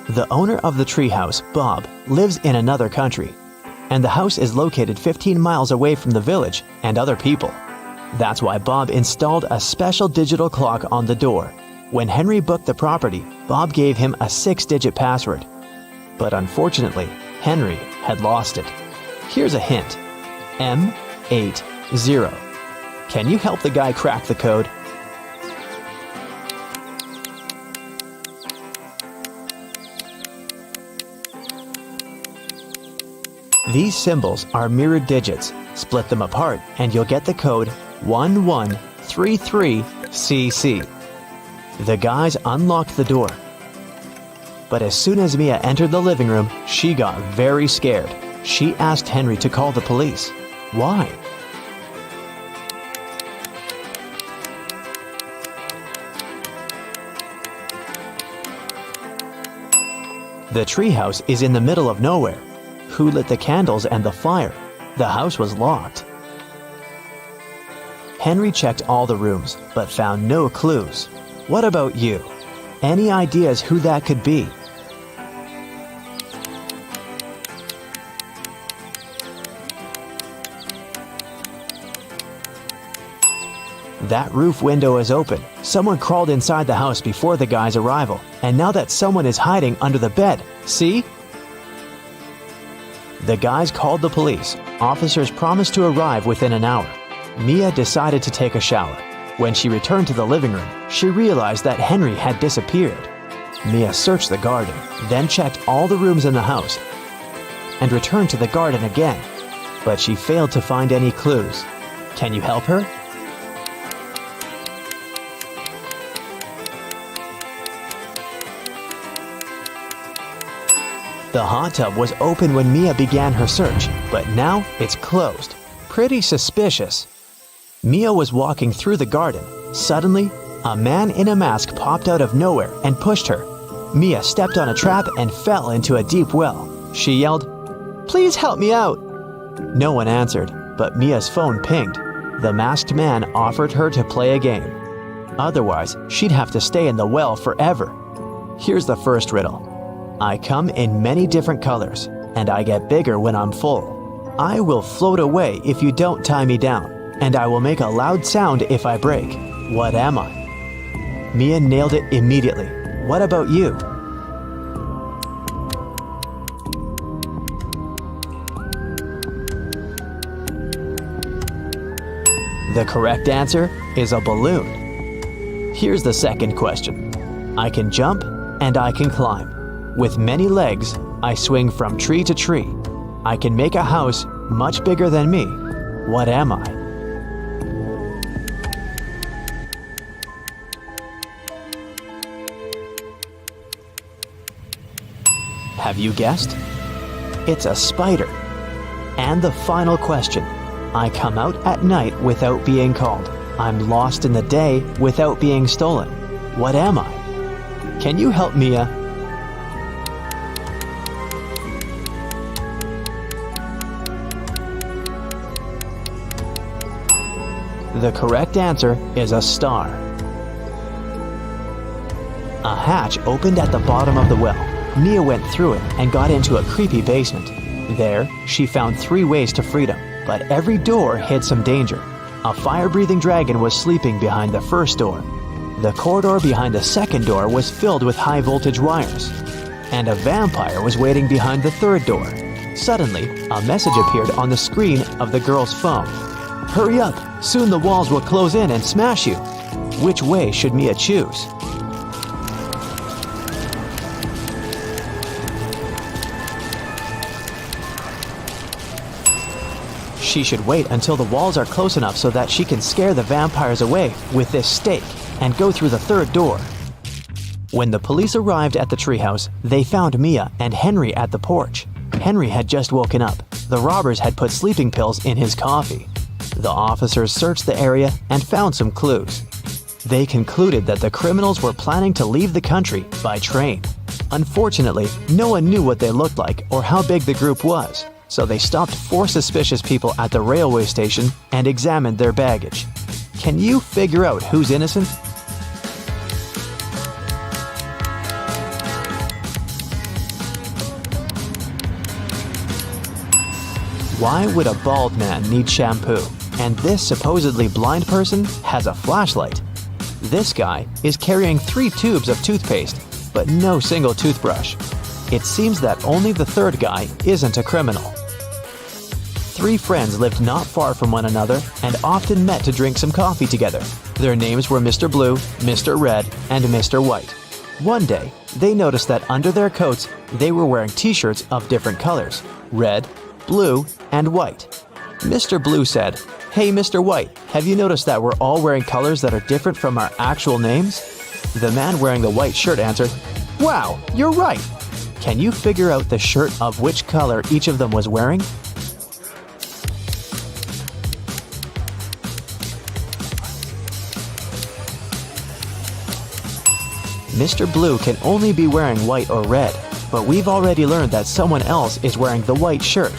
The owner of the treehouse, Bob, lives in another country, and the house is located 15 miles away from the village and other people. That's why Bob installed a special digital clock on the door. When Henry booked the property, Bob gave him a 6-digit password. But unfortunately, Henry had lost it. Here's a hint. M80. Can you help the guy crack the code? These symbols are mirrored digits. Split them apart and you'll get the code 1133CC. The guys unlocked the door. But as soon as Mia entered the living room, she got very scared. She asked Henry to call the police. Why? The treehouse is in the middle of nowhere. Who lit the candles and the fire? The house was locked. Henry checked all the rooms, but found no clues. What about you? Any ideas who that could be? That roof window is open. Someone crawled inside the house before the guy's arrival, and now that someone is hiding under the bed. See? The guys called the police. Officers promised to arrive within an hour. Mia decided to take a shower. When she returned to the living room, she realized that Henry had disappeared. Mia searched the garden, then checked all the rooms in the house, and returned to the garden again. But she failed to find any clues. Can you help her? The hot tub was open when Mia began her search, but now it's closed. Pretty suspicious. Mia was walking through the garden. Suddenly, a man in a mask popped out of nowhere and pushed her. Mia stepped on a trap and fell into a deep well. She yelled, "Please help me out!" No one answered. but Mia's phone pinged. The masked man offered her to play a game. Otherwise, she'd have to stay in the well forever. Here's the first riddle. I come in many different colors, and I get bigger when I'm full. I will float away if you don't tie me down, and I will make a loud sound if I break. What am I? Mia nailed it immediately. What about you? The correct answer is a balloon. Here's the second question. I can jump and I can climb. With many legs, I swing from tree to tree. I can make a house much bigger than me. What am I? Have you guessed? It's a spider. And the final question. I come out at night without being called. I'm lost in the day without being stolen. What am I? Can you help Mia? The correct answer is a star. A hatch opened at the bottom of the well. Mia went through it and got into a creepy basement. There, she found 3 ways to freedom, but every door hid some danger. A fire-breathing dragon was sleeping behind the first door. The corridor behind the second door was filled with high-voltage wires. And a vampire was waiting behind the third door. Suddenly, a message appeared on the screen of the girl's phone. Hurry up! Soon the walls will close in and smash you. Which way should Mia choose? She should wait until the walls are close enough so that she can scare the vampires away with this stake and go through the third door. When the police arrived at the treehouse, they found Mia and Henry at the porch. Henry had just woken up. The robbers had put sleeping pills in his coffee. The officers searched the area and found some clues. They concluded that the criminals were planning to leave the country by train. Unfortunately, no one knew what they looked like or how big the group was, so they stopped 4 suspicious people at the railway station and examined their baggage. Can you figure out who's innocent? Why would a bald man need shampoo? And this supposedly blind person has a flashlight. This guy is carrying 3 tubes of toothpaste, but no single toothbrush. It seems that only the third guy isn't a criminal. 3 friends lived not far from one another and often met to drink some coffee together. Their names were Mr. Blue, Mr. Red, and Mr. White. One day, they noticed that under their coats, they were wearing t-shirts of different colors: red, blue, and white. Mr. Blue said, "Hey, Mr. White, have you noticed that we're all wearing colors that are different from our actual names?" The man wearing the white shirt answered, "Wow, you're right. Can you figure out the shirt of which color each of them was wearing?" Mr. Blue can only be wearing white or red, but we've already learned that someone else is wearing the white shirt.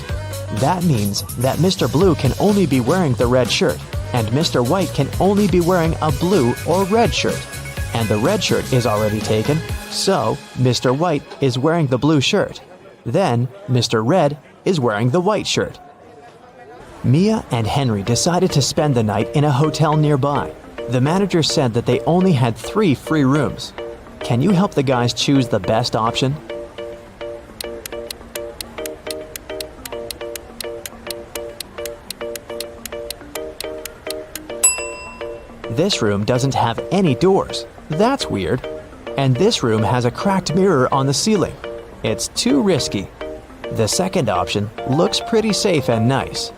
That means that Mr. Blue can only be wearing the red shirt, and Mr. White can only be wearing a blue or red shirt. And the red shirt is already taken, so Mr. White is wearing the blue shirt. Then Mr. Red is wearing the white shirt. Mia and Henry decided to spend the night in a hotel nearby. The manager said that they only had 3 free rooms. Can you help the guys choose the best option? This room doesn't have any doors. That's weird. And this room has a cracked mirror on the ceiling. It's too risky. The second option looks pretty safe and nice.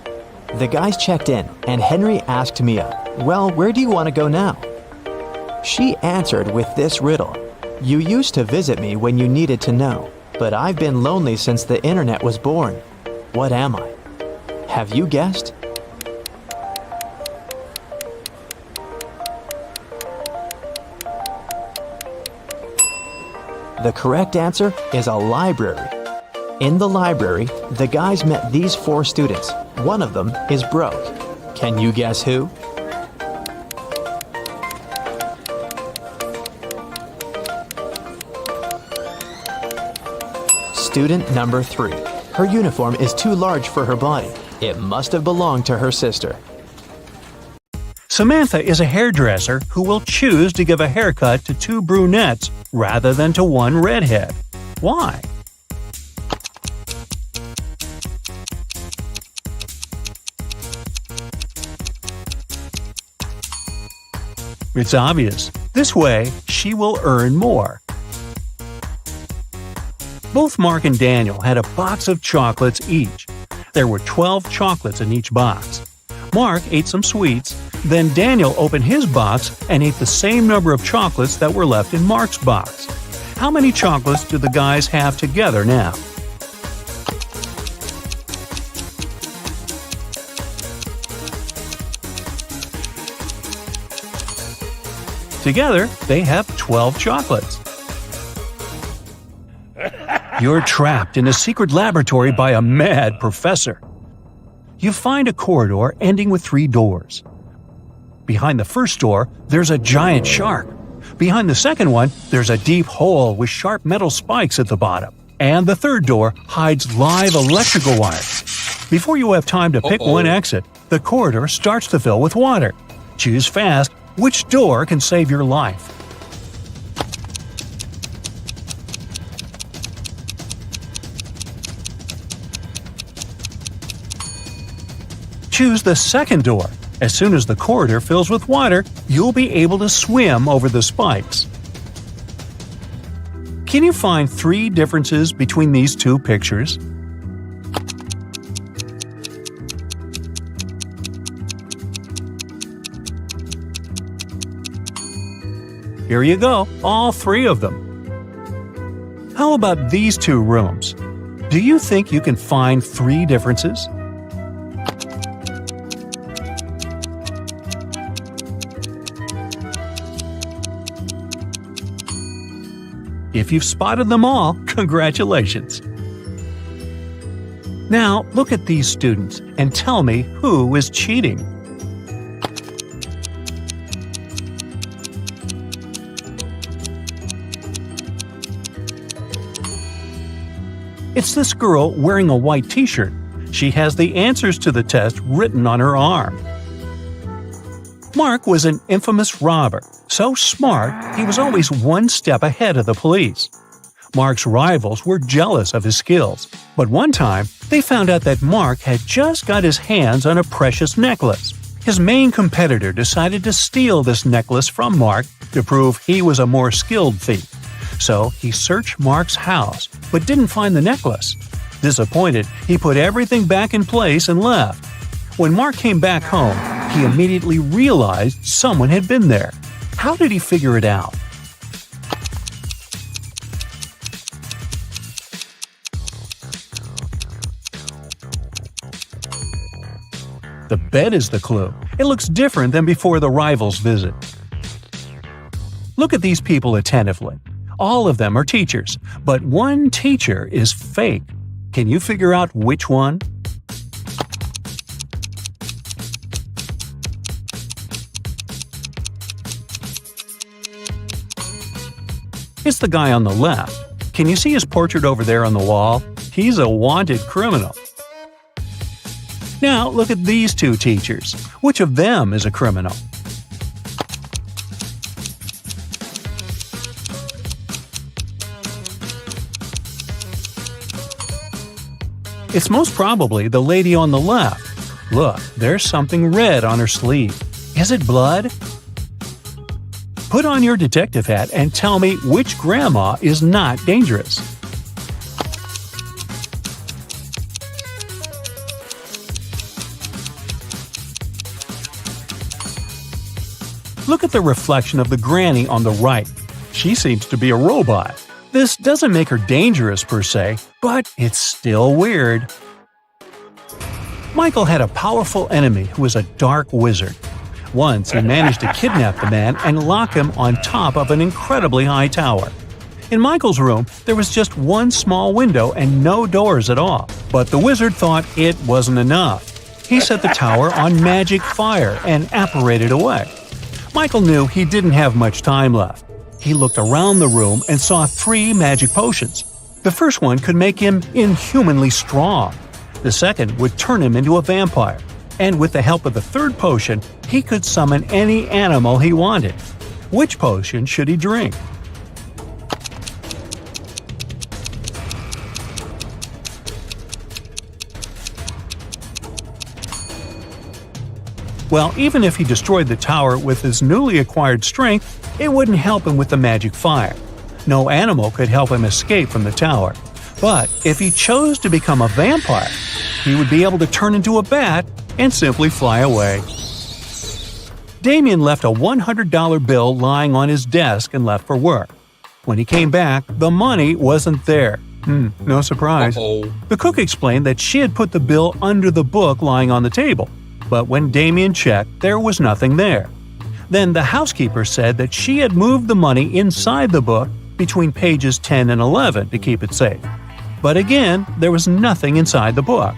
The guys checked in, and Henry asked Mia, "Well, where do you want to go now?" She answered with this riddle. "You used to visit me when you needed to know, but I've been lonely since the internet was born. What am I?" Have you guessed? The correct answer is a library. In the library, the guys met these 4 students. One of them is broke. Can you guess who? Student number 3. Her uniform is too large for her body. It must have belonged to her sister. Samantha is a hairdresser who will choose to give a haircut to 2 brunettes rather than to 1 redhead. Why? It's obvious. This way, she will earn more. Both Mark and Daniel had a box of chocolates each. There were 12 chocolates in each box. Mark ate some sweets, then Daniel opened his box and ate the same number of chocolates that were left in Mark's box. How many chocolates do the guys have together now? Together, they have 12 chocolates. You're trapped in a secret laboratory by a mad professor. You find a corridor ending with 3 doors. Behind the first door, there's a giant shark. Behind the second one, there's a deep hole with sharp metal spikes at the bottom. And the third door hides live electrical wires. Before you have time to pick one exit, the corridor starts to fill with water. Choose fast which door can save your life. Choose the second door. As soon as the corridor fills with water, you'll be able to swim over the spikes. Can you find 3 differences between these 2 pictures? Here you go, all 3 of them. How about these 2 rooms? Do you think you can find 3 differences? If you've spotted them all, congratulations! Now, look at these students and tell me who is cheating. It's this girl wearing a white t-shirt. She has the answers to the test written on her arm. Mark was an infamous robber. So smart, he was always 1 step ahead of the police. Mark's rivals were jealous of his skills, but one time they found out that Mark had just got his hands on a precious necklace. His main competitor decided to steal this necklace from Mark to prove he was a more skilled thief. So he searched Mark's house, but didn't find the necklace. Disappointed, he put everything back in place and left. When Mark came back home, he immediately realized someone had been there. How did he figure it out? The bed is the clue. It looks different than before the rivals' visit. Look at these people attentively. All of them are teachers, but one teacher is fake. Can you figure out which one? It's the guy on the left. Can you see his portrait over there on the wall? He's a wanted criminal. Now look at these 2 teachers. Which of them is a criminal? It's most probably the lady on the left. Look, there's something red on her sleeve. Is it blood? Put on your detective hat and tell me which grandma is not dangerous. Look at the reflection of the granny on the right. She seems to be a robot. This doesn't make her dangerous per se, but it's still weird. Michael had a powerful enemy who was a dark wizard. Once he managed to kidnap the man and lock him on top of an incredibly high tower. In Michael's room, there was just one small window and no doors at all. But the wizard thought it wasn't enough. He set the tower on magic fire and apparated away. Michael knew he didn't have much time left. He looked around the room and saw 3 magic potions. The first one could make him inhumanly strong. The second would turn him into a vampire. And with the help of the third potion, he could summon any animal he wanted. Which potion should he drink? Well, even if he destroyed the tower with his newly acquired strength, it wouldn't help him with the magic fire. No animal could help him escape from the tower. But if he chose to become a vampire, he would be able to turn into a bat and simply fly away. Damien left a $100 bill lying on his desk and left for work. When he came back, the money wasn't there. No surprise. The cook explained that she had put the bill under the book lying on the table. But when Damien checked, there was nothing there. Then the housekeeper said that she had moved the money inside the book between pages 10 and 11 to keep it safe. But again, there was nothing inside the book.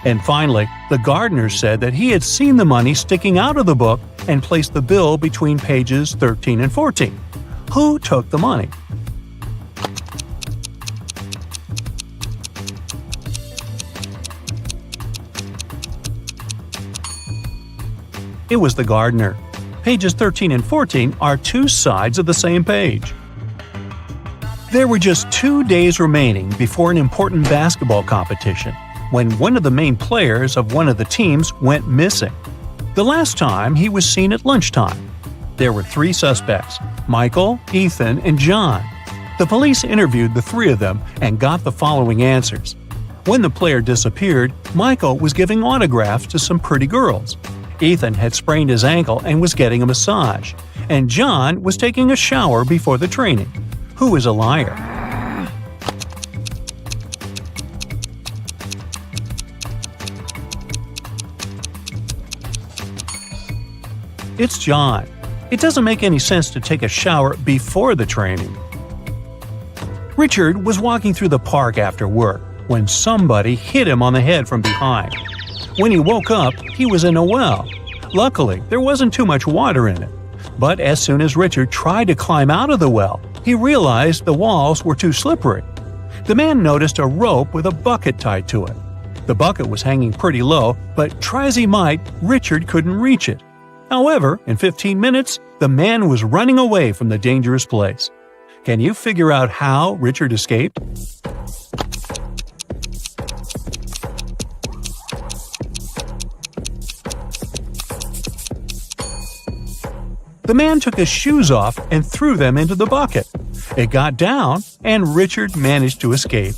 And finally, the gardener said that he had seen the money sticking out of the book and placed the bill between pages 13 and 14. Who took the money? It was the gardener. Pages 13 and 14 are 2 sides of the same page. There were just 2 days remaining before an important basketball competition when one of the main players of one of the teams went missing. The last time he was seen at lunchtime. There were 3 suspects: Michael, Ethan, and John. The police interviewed the 3 of them and got the following answers. When the player disappeared, Michael was giving autographs to some pretty girls. Ethan had sprained his ankle and was getting a massage. And John was taking a shower before the training. Who is a liar? It's John. It doesn't make any sense to take a shower before the training. Richard was walking through the park after work when somebody hit him on the head from behind. When he woke up, he was in a well. Luckily, there wasn't too much water in it. But as soon as Richard tried to climb out of the well, he realized the walls were too slippery. The man noticed a rope with a bucket tied to it. The bucket was hanging pretty low, but try as he might, Richard couldn't reach it. However, in 15 minutes, the man was running away from the dangerous place. Can you figure out how Richard escaped? The man took his shoes off and threw them into the bucket. It got down, and Richard managed to escape.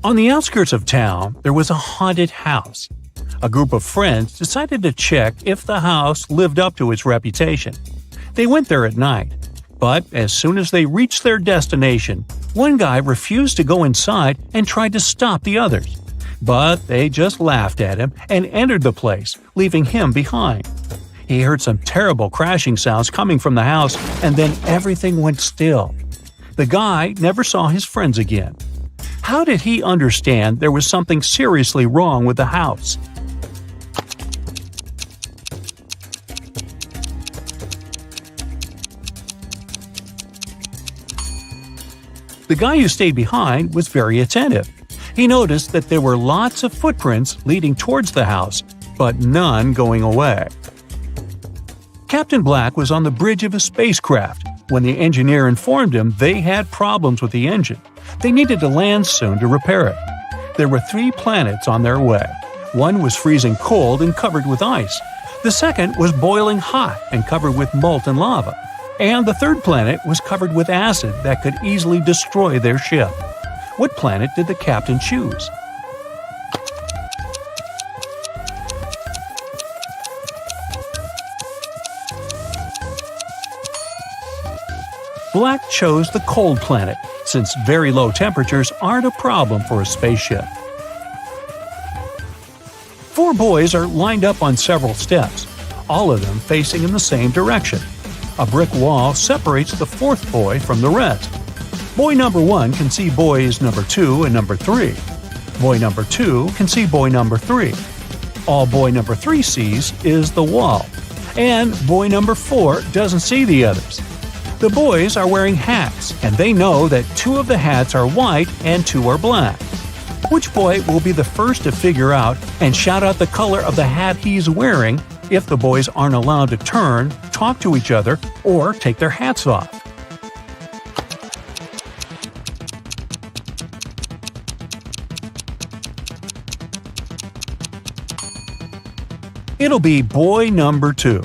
On the outskirts of town, there was a haunted house. A group of friends decided to check if the house lived up to its reputation. They went there at night, but as soon as they reached their destination, one guy refused to go inside and tried to stop the others. But they just laughed at him and entered the place, leaving him behind. He heard some terrible crashing sounds coming from the house, and then everything went still. The guy never saw his friends again. How did he understand there was something seriously wrong with the house? The guy who stayed behind was very attentive. He noticed that there were lots of footprints leading towards the house, but none going away. Captain Black was on the bridge of a spacecraft when the engineer informed him they had problems with the engine. They needed to land soon to repair it. There were 3 planets on their way. One was freezing cold and covered with ice. The second was boiling hot and covered with molten lava. And the third planet was covered with acid that could easily destroy their ship. What planet did the captain choose? Black chose the cold planet, since very low temperatures aren't a problem for a spaceship. 4 boys are lined up on several steps, all of them facing in the same direction. A brick wall separates the fourth boy from the rest. Boy number 1 can see boys number 2 and number 3. Boy number 2 can see boy number 3. All boy number 3 sees is the wall. And boy number 4 doesn't see the others. The boys are wearing hats, and they know that 2 of the hats are white and 2 are black. Which boy will be the first to figure out and shout out the color of the hat he's wearing if the boys aren't allowed to turn, talk to each other, or take their hats off? It'll be boy number 2.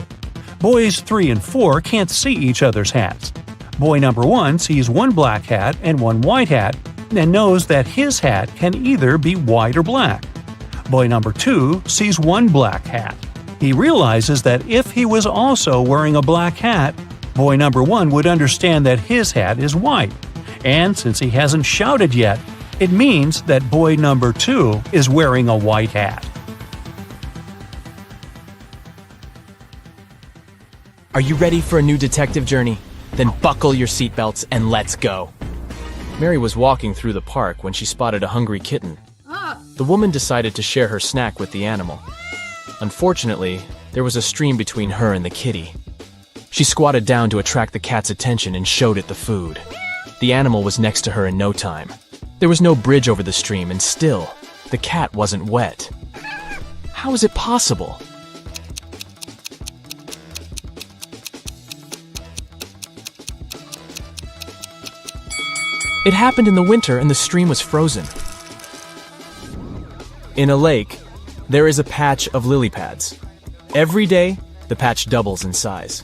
Boys 3 and 4 can't see each other's hats. Boy number 1 sees one black hat and one white hat and knows that his hat can either be white or black. Boy number 2 sees one black hat. He realizes that if he was also wearing a black hat, boy number 1 would understand that his hat is white. And since he hasn't shouted yet, it means that boy number 2 is wearing a white hat. Are you ready for a new detective journey? Then buckle your seatbelts and let's go. Mary was walking through the park when she spotted a hungry kitten. The woman decided to share her snack with the animal. Unfortunately, there was a stream between her and the kitty. She squatted down to attract the cat's attention and showed it the food. The animal was next to her in no time. There was no bridge over the stream, and still, the cat wasn't wet. How is it possible? It happened in the winter and the stream was frozen. In a lake, there is a patch of lily pads. Every day, the patch doubles in size.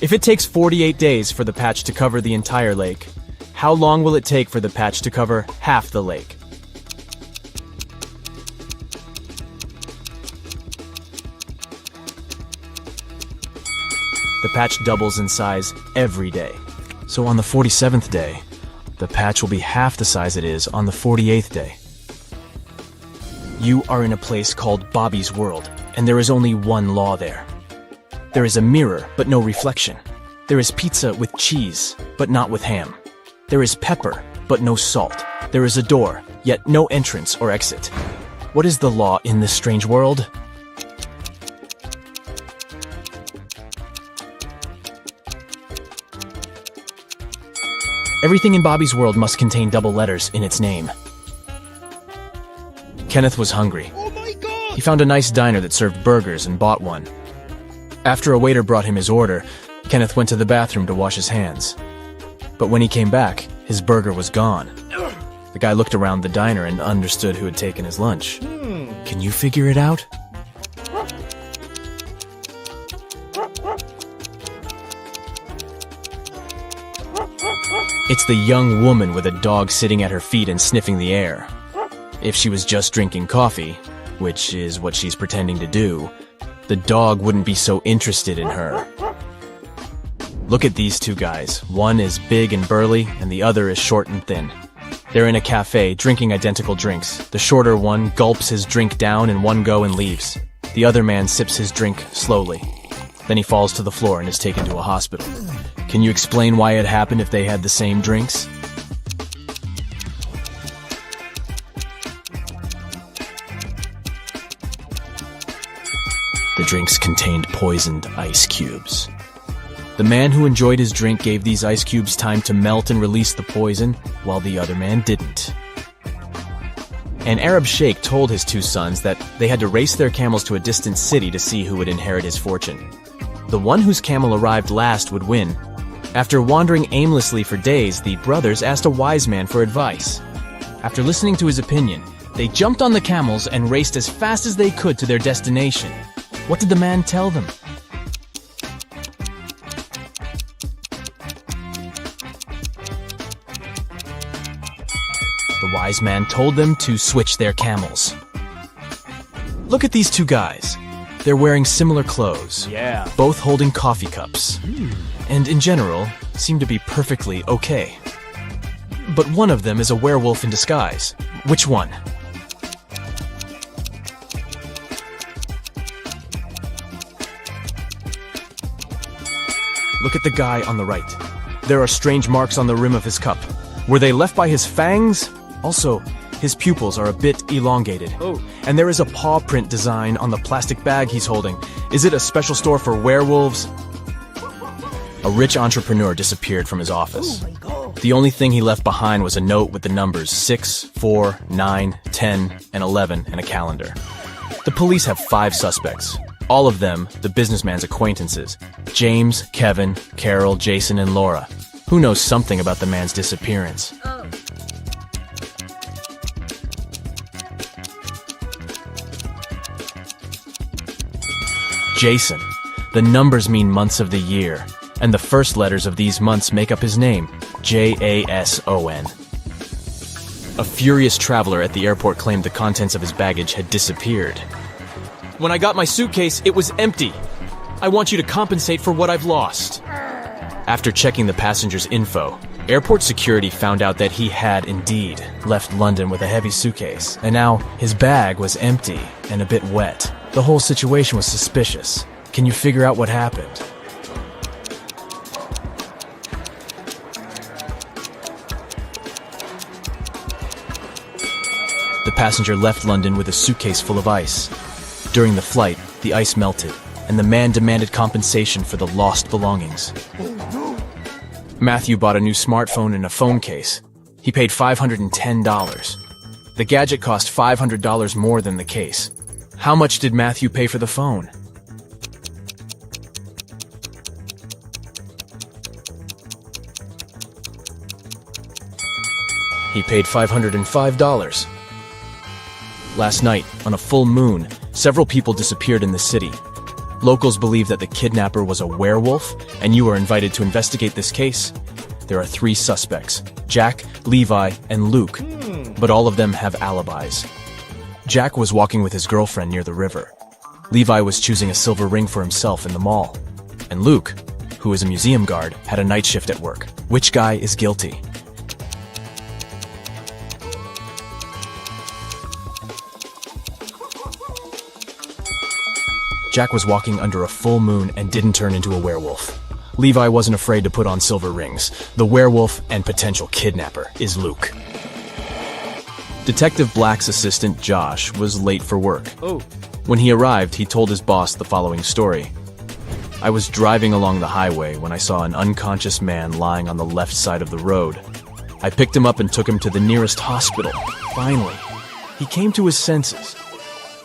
If it takes 48 days for the patch to cover the entire lake, how long will it take for the patch to cover half the lake? The patch doubles in size every day. So on the 47th day, the patch will be half the size it is on the 48th day. You are in a place called Bobby's World, and there is only one law there. There is a mirror, but no reflection. There is pizza with cheese, but not with ham. There is pepper, but no salt. There is a door, yet no entrance or exit. What is the law in this strange world? Everything in Bobby's World must contain double letters in its name. Kenneth was hungry. He found a nice diner that served burgers and bought one. After a waiter brought him his order, Kenneth went to the bathroom to wash his hands. But when he came back, his burger was gone. The guy looked around the diner and understood who had taken his lunch. Can you figure it out? It's the young woman with a dog sitting at her feet and sniffing the air. If she was just drinking coffee, which is what she's pretending to do, the dog wouldn't be so interested in her. Look at these two guys. One is big and burly, and the other is short and thin. They're in a cafe, drinking identical drinks. The shorter one gulps his drink down in one go and leaves. The other man sips his drink slowly. Then he falls to the floor and is taken to a hospital. Can you explain why it happened if they had the same drinks? The drinks contained poisoned ice cubes. The man who enjoyed his drink gave these ice cubes time to melt and release the poison, while the other man didn't. An Arab sheikh told his two sons that they had to race their camels to a distant city to see who would inherit his fortune. The one whose camel arrived last would win. After wandering aimlessly for days, the brothers asked a wise man for advice. After listening to his opinion, they jumped on the camels and raced as fast as they could to their destination. What did the man tell them? The wise man told them to switch their camels. Look at these two guys. They're wearing similar clothes, both holding coffee cups, and in general, seem to be perfectly okay. But one of them is a werewolf in disguise. Which one? Look at the guy on the right. There are strange marks on the rim of his cup. Were they left by his fangs? Also, his pupils are a bit elongated. Oh. And there is a paw print design on the plastic bag he's holding. Is it a special store for werewolves? A rich entrepreneur disappeared from his office. The only thing he left behind was a note with the numbers 6, 4, 9, 10, and 11 and a calendar. The police have 5 suspects. All of them, the businessman's acquaintances. James, Kevin, Carol, Jason, and Laura. Who knows something about the man's disappearance? Jason. The numbers mean months of the year, and the first letters of these months make up his name, Jason. A furious traveler at the airport claimed the contents of his baggage had disappeared. When I got my suitcase, it was empty. I want you to compensate for what I've lost. After checking the passenger's info, airport security found out that he had indeed left London with a heavy suitcase, and now his bag was empty and a bit wet. The whole situation was suspicious. Can you figure out what happened? The passenger left London with a suitcase full of ice. During the flight, the ice melted, and the man demanded compensation for the lost belongings. Matthew bought a new smartphone and a phone case. He paid $510. The gadget cost $500 more than the case. How much did Matthew pay for the phone? He paid $505. Last night, on a full moon, several people disappeared in the city. Locals believe that the kidnapper was a werewolf, and you are invited to investigate this case. There are 3 suspects, Jack, Levi, and Luke, but all of them have alibis. Jack was walking with his girlfriend near the river. Levi was choosing a silver ring for himself in the mall. And Luke, who is a museum guard, had a night shift at work. Which guy is guilty? Jack was walking under a full moon and didn't turn into a werewolf. Levi wasn't afraid to put on silver rings. The werewolf and potential kidnapper is Luke. Detective Black's assistant, Josh, was late for work. When he arrived, he told his boss the following story. I was driving along the highway when I saw an unconscious man lying on the left side of the road. I picked him up and took him to the nearest hospital. Finally, he came to his senses.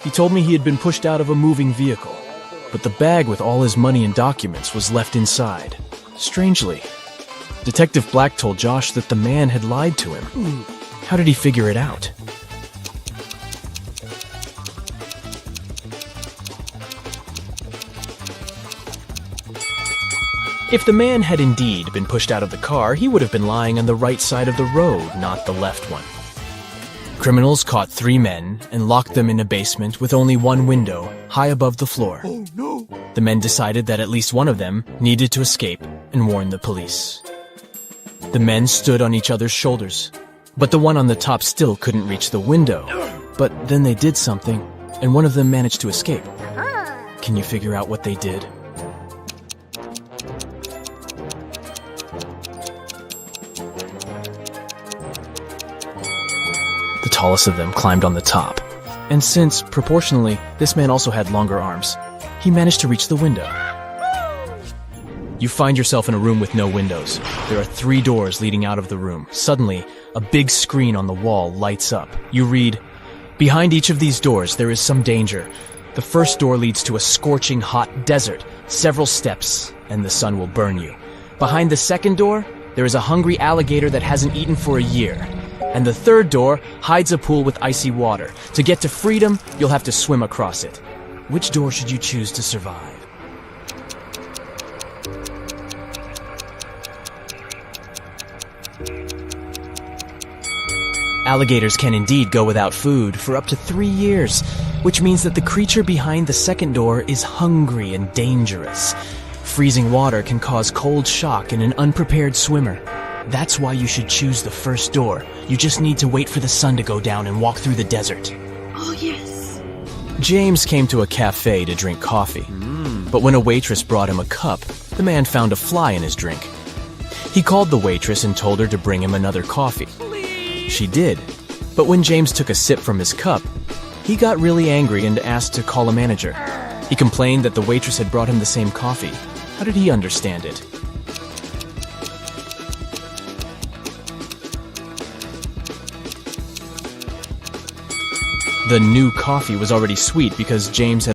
He told me he had been pushed out of a moving vehicle, but the bag with all his money and documents was left inside. Strangely, Detective Black told Josh that the man had lied to him. How did he figure it out? If the man had indeed been pushed out of the car, he would have been lying on the right side of the road, not the left one. Criminals caught 3 men and locked them in a basement with only one window, high above the floor. Oh, no. The men decided that at least one of them needed to escape and warn the police. The men stood on each other's shoulders, but the one on the top still couldn't reach the window. But then they did something, and one of them managed to escape. Can you figure out what they did? The tallest of them climbed on the top, and since, proportionally, this man also had longer arms, he managed to reach the window. You find yourself in a room with no windows. There are 3 doors leading out of the room. Suddenly, a big screen on the wall lights up. You read, "Behind each of these doors there is some danger. The first door leads to a scorching hot desert. Several steps, and the sun will burn you. Behind the second door, there is a hungry alligator that hasn't eaten for a year. And the third door hides a pool with icy water. To get to freedom, you'll have to swim across it. Which door should you choose to survive?" Alligators can indeed go without food for up to 3 years, which means that the creature behind the second door is hungry and dangerous. Freezing water can cause cold shock in an unprepared swimmer. That's why you should choose the first door. You just need to wait for the sun to go down and walk through the desert. Oh, yes. James came to a cafe to drink coffee. But when a waitress brought him a cup, the man found a fly in his drink. He called the waitress and told her to bring him another coffee. She did. But when James took a sip from his cup, he got really angry and asked to call a manager. He complained that the waitress had brought him the same coffee. How did he understand it? The new coffee was already sweet because James had